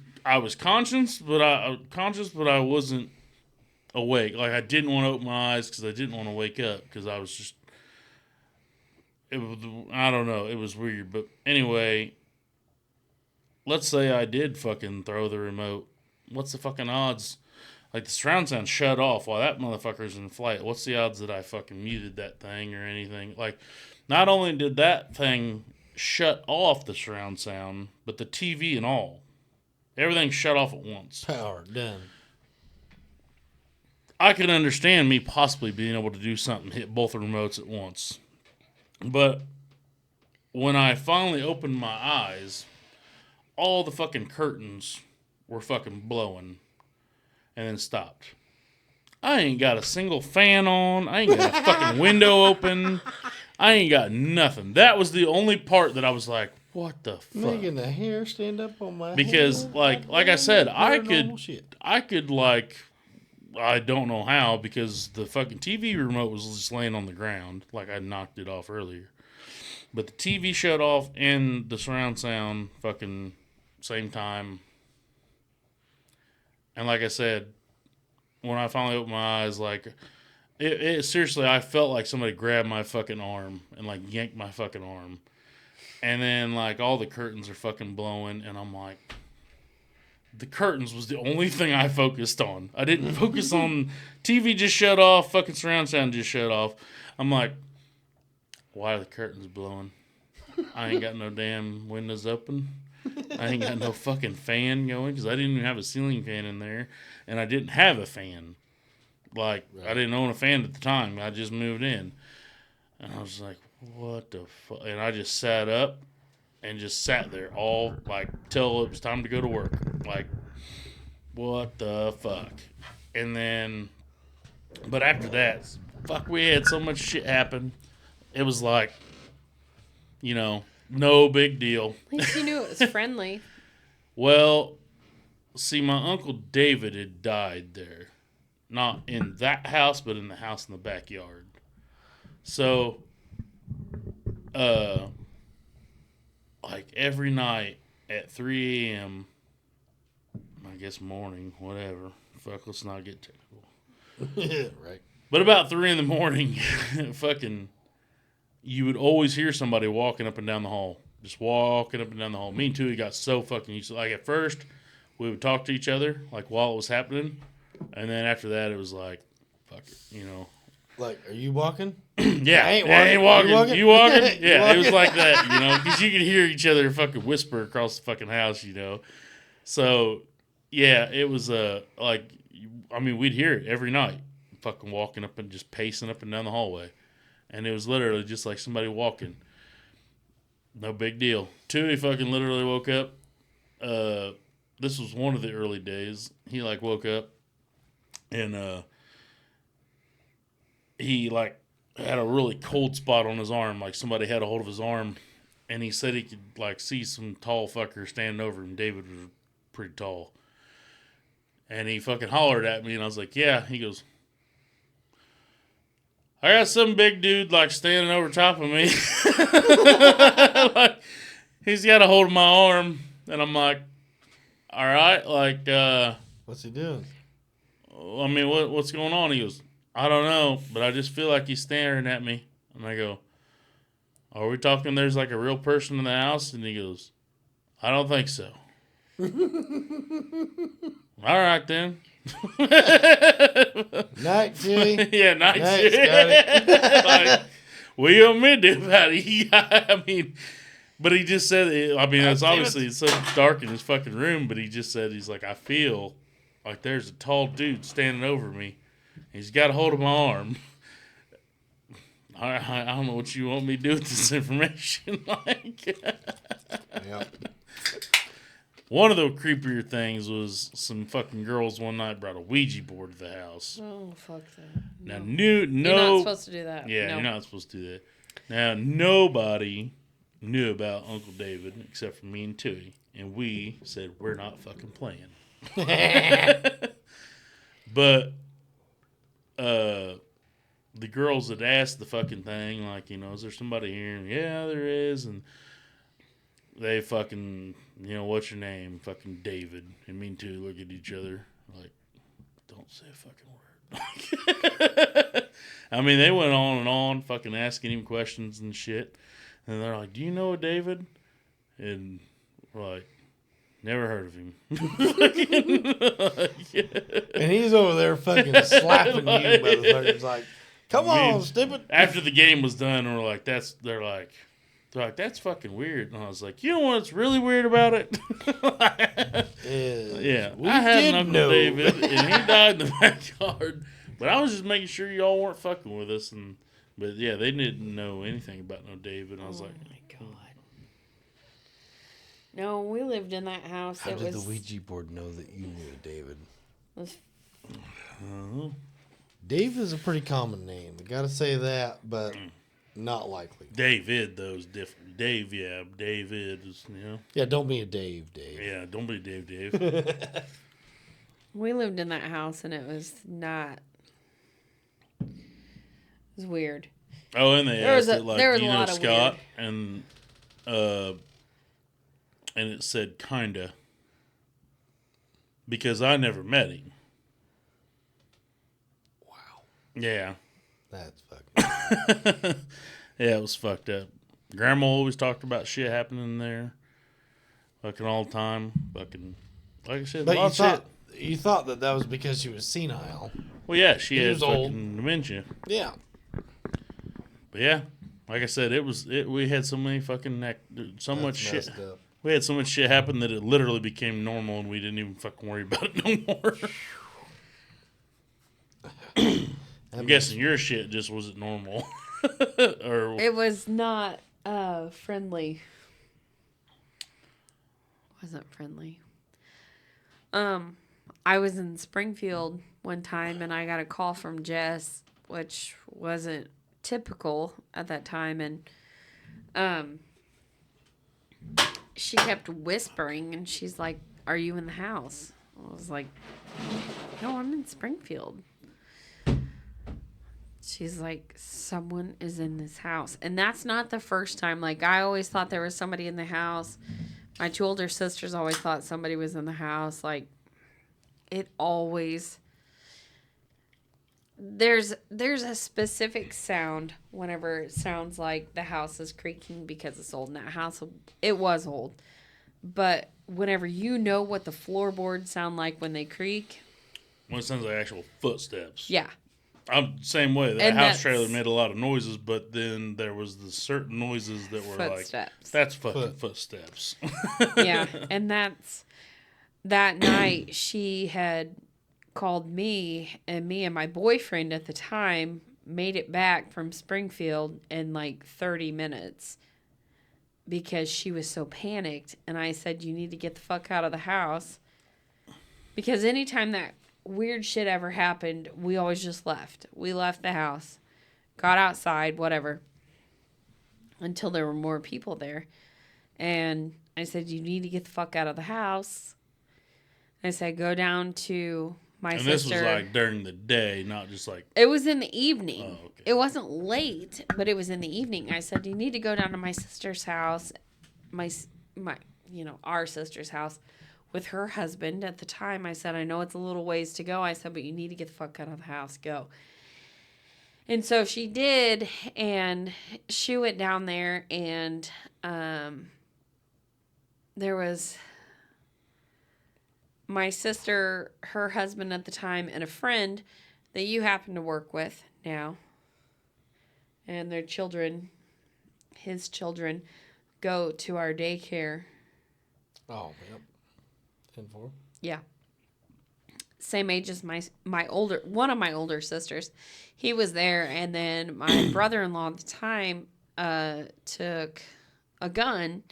conscious, but I wasn't awake. Like I didn't want to open my eyes because I didn't want to wake up because I was just. It was, I don't know. It was weird, but anyway. Let's say I did fucking throw the remote. What's the fucking odds? Like, the surround sound shut off while that motherfucker's in flight. What's the odds that I fucking muted that thing or anything? Like, not only did that thing shut off the surround sound, but the TV and all. Everything shut off at once. Power done. I could understand me possibly being able to do something, hit both the remotes at once. But when I finally opened my eyes, all the fucking curtains were fucking blowing and then stopped. I ain't got a single fan on. I ain't got a fucking window open. I ain't got nothing. That was the only part that I was like, what the fuck? Making the hair stand up on my Because, head. like I said, I Paranormal shit. could, like, I don't know how, because the fucking TV remote was just laying on the ground, like I knocked it off earlier. But the TV shut off and the surround sound fucking same time. And like I said, when I finally opened my eyes, like, it seriously, I felt like somebody grabbed my fucking arm and, like, yanked my fucking arm. And then, like, all the curtains are fucking blowing, and I'm like, the curtains was the only thing I focused on. I didn't focus on TV just shut off, fucking surround sound just shut off. I'm like, why are the curtains blowing? I ain't got no damn windows open. I ain't got no fucking fan going because I didn't even have a ceiling fan in there, and I didn't have a fan. Like, I didn't own a fan at the time. I just moved in. And I was like, what the fuck? And I just sat up and just sat there all, like, till it was time to go to work. Like, what the fuck? And then, but after that, fuck, we had so much shit happen. It was like, you know, no big deal. At least you knew it was friendly. Well, see, my Uncle David had died there. Not in that house, but in the house in the backyard. So, like every night at 3 a.m., I guess morning, whatever. Fuck, let's not get technical. Right. But about 3 in the morning, fucking, you would always hear somebody walking up and down the hall. Just walking up and down the hall. Me and Tui got so fucking used to it. Like, at first, we would talk to each other, like, while it was happening. And then after that, it was like, fuck it, you know. Like, are you walking? Yeah, I ain't I ain't walking. walking. You You walking? walking? You Yeah, it was walking? like that, you know, because you could hear each other fucking whisper across the fucking house, you know. So, yeah, it was, like, I mean, we'd hear it every night, fucking walking up and just pacing up and down the hallway. And it was literally just like somebody walking. No big deal. Tui fucking literally woke up. This was one of the early days. He, like, woke up and, he, like, had a really cold spot on his arm. Like, somebody had a hold of his arm, and he said he could, like, see some tall fucker standing over him. David was pretty tall. And he fucking hollered at me, and I was like, yeah. He goes, I got some big dude, like, standing over top of me. Like, he's got a hold of my arm, and I'm like, all right, like, What's he doing? I mean, what's going on? He goes, I don't know, but I just feel like he's staring at me. And I go, are we talking there's like a real person in the house? And he goes, I don't think so. All right, then. Night, Jimmy. Yeah, night, Night, Like, what do you want me to do about it? I mean, but he just said, I mean, it's obviously it's so dark in his fucking room, but he just said, he's like, I feel like there's a tall dude standing over me. He's got a hold of my arm. I don't know what you want me to do with this information. Like, Yep. one of the creepier things was some fucking girls one night brought a Ouija board to the house. Oh, fuck that. Now, You're not supposed to do that. Yeah, No. you're not supposed to do that. Now, nobody knew about Uncle David except for me and Tui, and we said we're not fucking playing. But the girls had asked the fucking thing, like, you know, is there somebody here? And yeah, there is. And they fucking, you know, what's your name? Fucking David. And me and Tui look at each other like, don't say a fucking word. I mean, they went on and on, fucking asking him questions and shit. And they're like, do you know a David? And we're like, never heard of him. And he's over there fucking slapping Like, you, motherfuckers. Like, come on, stupid. After the game was done, we're like, they're like, that's fucking weird. And I was like, you know what's really weird about it? Yeah, We I had did an Uncle know. David, and he died in the backyard. But I was just making sure y'all weren't fucking with us. But yeah, they didn't know anything about no David. And I was like, Oh my god. No, we lived in that house. How it did was, the Ouija board know that you knew David? was Dave is a pretty common name. I gotta say that, but not likely. David, though, is different. Dave, yeah, David is, you know. Yeah, don't be a Dave. Yeah, don't be Dave. we lived in that house and it was not. It was weird. Oh, and they There was asked a- it, like, there was do you a know lot of Scott? And it said, kinda. Because I never met him. Wow, Yeah. that's fucking. Yeah, it was fucked up. Grandma always talked about shit happening there. Fucking all the time. Fucking, like I said, a But lot of shit. you thought that was because she was senile. Well, yeah, she He had was fucking old. dementia. Yeah. But yeah, like I said, we had so many fucking so much shit. Messed up. We had so much shit happen that it literally became normal, and we didn't even fucking worry about it no more. I'm guessing your shit just wasn't normal, or It was not friendly. Wasn't friendly. I was in Springfield one time and I got a call from Jess, which wasn't typical at that time, and she kept whispering and she's like, "Are you in the house?" I was like, "No, I'm in Springfield." She's like, "Someone is in this house." And that's not the first time. Like, I always thought there was somebody in the house. My two older sisters always thought somebody was in the house. Like, it always... There's a specific sound whenever it sounds like the house is creaking because it's old. And that house, it was old. But whenever you know what the floorboards sound like when they creak... well, it sounds like actual footsteps. Yeah. I'm the same way. That And house that's- trailer made a lot of noises, but then there was the certain noises that were like, Footsteps. that's fucking footsteps. Yeah, and that's that night she had called me and my boyfriend at the time made it back from Springfield in like 30 minutes because she was so panicked. And I said, you need to get the fuck out of the house, because anytime that weird shit ever happened, we always just left. We left the house, got outside, whatever, until there were more people there. And I said, you need to get the fuck out of the house. I said, go down to my And sister. this was like during the day, not just like, It was in the evening. Oh, okay. It wasn't late, but it was in the evening. I said, you need to go down to my sister's house, our sister's house, with her husband at the time. I said, I know it's a little ways to go. I said, but you need to get the fuck out of the house. Go. And so she did, and she went down there, and there was my sister, her husband at the time, and a friend that you happen to work with now, and their children, his children, go to our daycare. Oh, yep. 10-4. Yeah. Same age as one of my older sisters. He was there, and then my brother-in-law at the time took a gun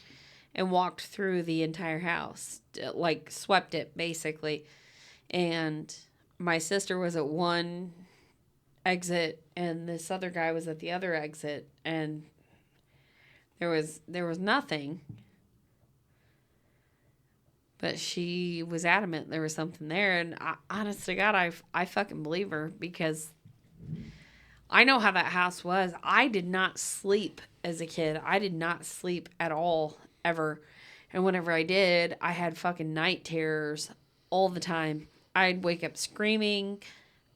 and walked through the entire house, like swept it basically. And my sister was at one exit, and this other guy was at the other exit, and there was nothing. But she was adamant there was something there, and honest to God, I fucking believe her, because I know how that house was. I did not sleep as a kid. I did not sleep at all, ever. And whenever I did, I had fucking night terrors all the time. I'd wake up screaming.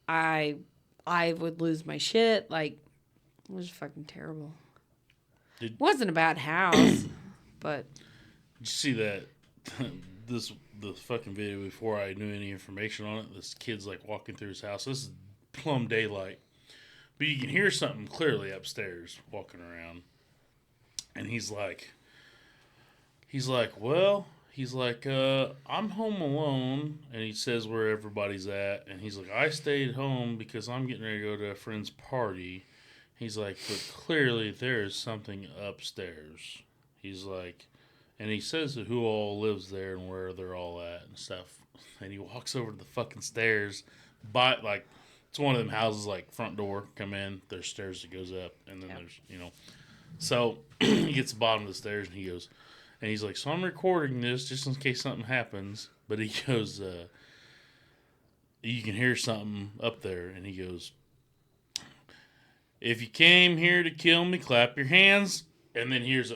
I would lose my shit. Like, it was fucking terrible. It wasn't a bad house, but... Did you see that... the fucking video before I knew any information on it? This kid's like walking through his house. This is plumb daylight, but you can hear something clearly upstairs walking around, and he's like, I'm home alone, and he says where everybody's at, and he's like, I stayed home because I'm getting ready to go to a friend's party. He's like, but clearly there is something upstairs. He's like, and he says who all lives there and where they're all at and stuff. And he walks over to the fucking stairs. It's one of them houses, like, front door, come in, there's stairs that goes up, and then there's, So, he gets to the bottom of the stairs, and he's like, so I'm recording this just in case something happens. But he goes, you can hear something up there. And he goes, if you came here to kill me, clap your hands. And then here's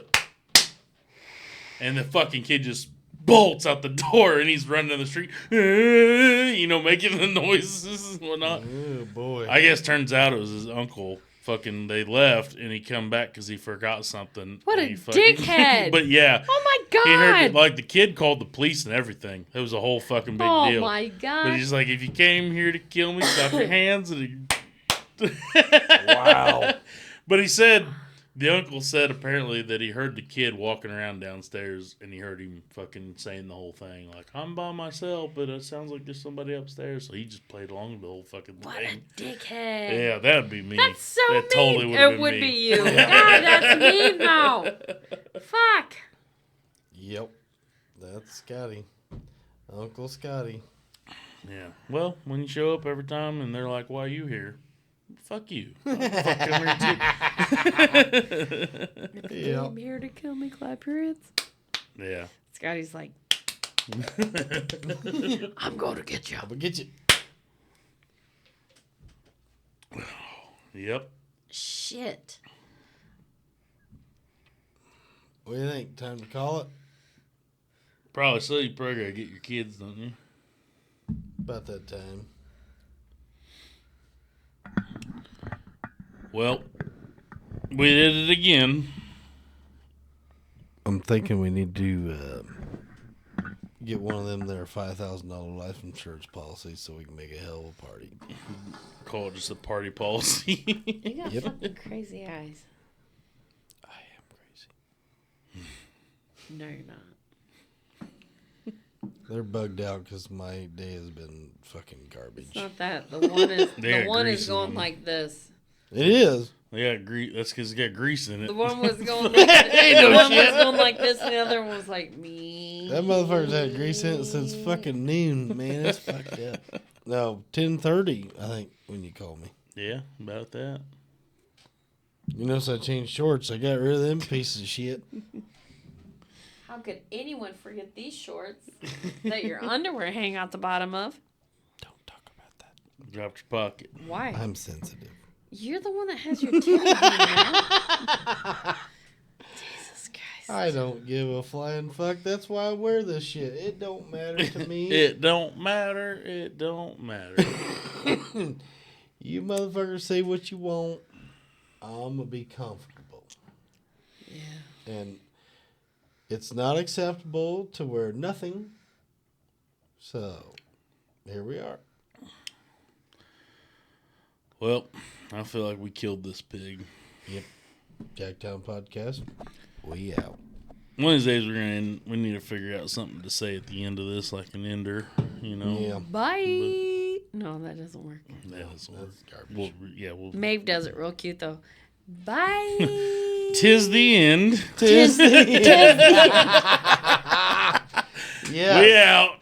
and the fucking kid just bolts out the door, and he's running down the street, making the noises and whatnot. Oh, boy. I guess turns out it was his uncle. Fucking, they left, and he come back because he forgot something. What a dickhead. But yeah. Oh, my God. He heard it, like, the kid called the police and everything. It was a whole fucking big deal. Oh, my God. But he's like, if you came here to kill me, clap your hands. And Wow. But he said... The uncle said apparently that he heard the kid walking around downstairs, and he heard him fucking saying the whole thing. Like, I'm by myself, but it sounds like there's somebody upstairs. So he just played along with the whole fucking thing. What a dickhead. Yeah, that would be me. That's so that mean. Totally it would be you. God, that's mean, though. Fuck. Yep. That's Scotty. Uncle Scotty. Yeah. Well, when you show up every time and they're like, why are you here? Fuck you. Fuck here too. If you came here to kill me, clap your hands. Yeah. Scotty's like, I'm going to get you. I'm going to get you. Yep. Shit. What do you think? Time to call it? Probably so. You probably gotta get your kids, don't you? About that time. Well, we did it again. I'm thinking we need to get one of them their $5,000 life insurance policies so we can make a hell of a party. Call it just a party policy. You got fucking crazy eyes. I am crazy. No, you're not. They're bugged out because my day has been fucking garbage. It's not that. The one is grease in going them. like this. It is. They got grease. That's because it got grease in it. The one was going like the one was going like this, and the other one was like me. That motherfucker's had grease in it since fucking noon, man. It's fucked up. No, 10:30, I think, when you called me. Yeah, about that. You notice I changed shorts. I got rid of them pieces of shit. How could anyone forget these shorts that your underwear hang out the bottom of? Don't talk about that. Dropped your pocket. Why? I'm sensitive. You're the one that has your titties hanging out. Jesus Christ. I don't give a flying fuck. That's why I wear this shit. It don't matter to me. It don't matter. It don't matter. You motherfuckers say what you want. I'm gonna be comfortable. Yeah. And it's not acceptable to wear nothing. So, here we are. Well, I feel like we killed this pig. Yep. Jacktown Podcast. We out. One of these days we need to figure out something to say at the end of this, like an ender, you know. Yeah. Bye. No, that doesn't work. That is That's garbage. we'll Maeve does it real cute though. Bye. Tis the end. Tis the Tis the Yeah. We out.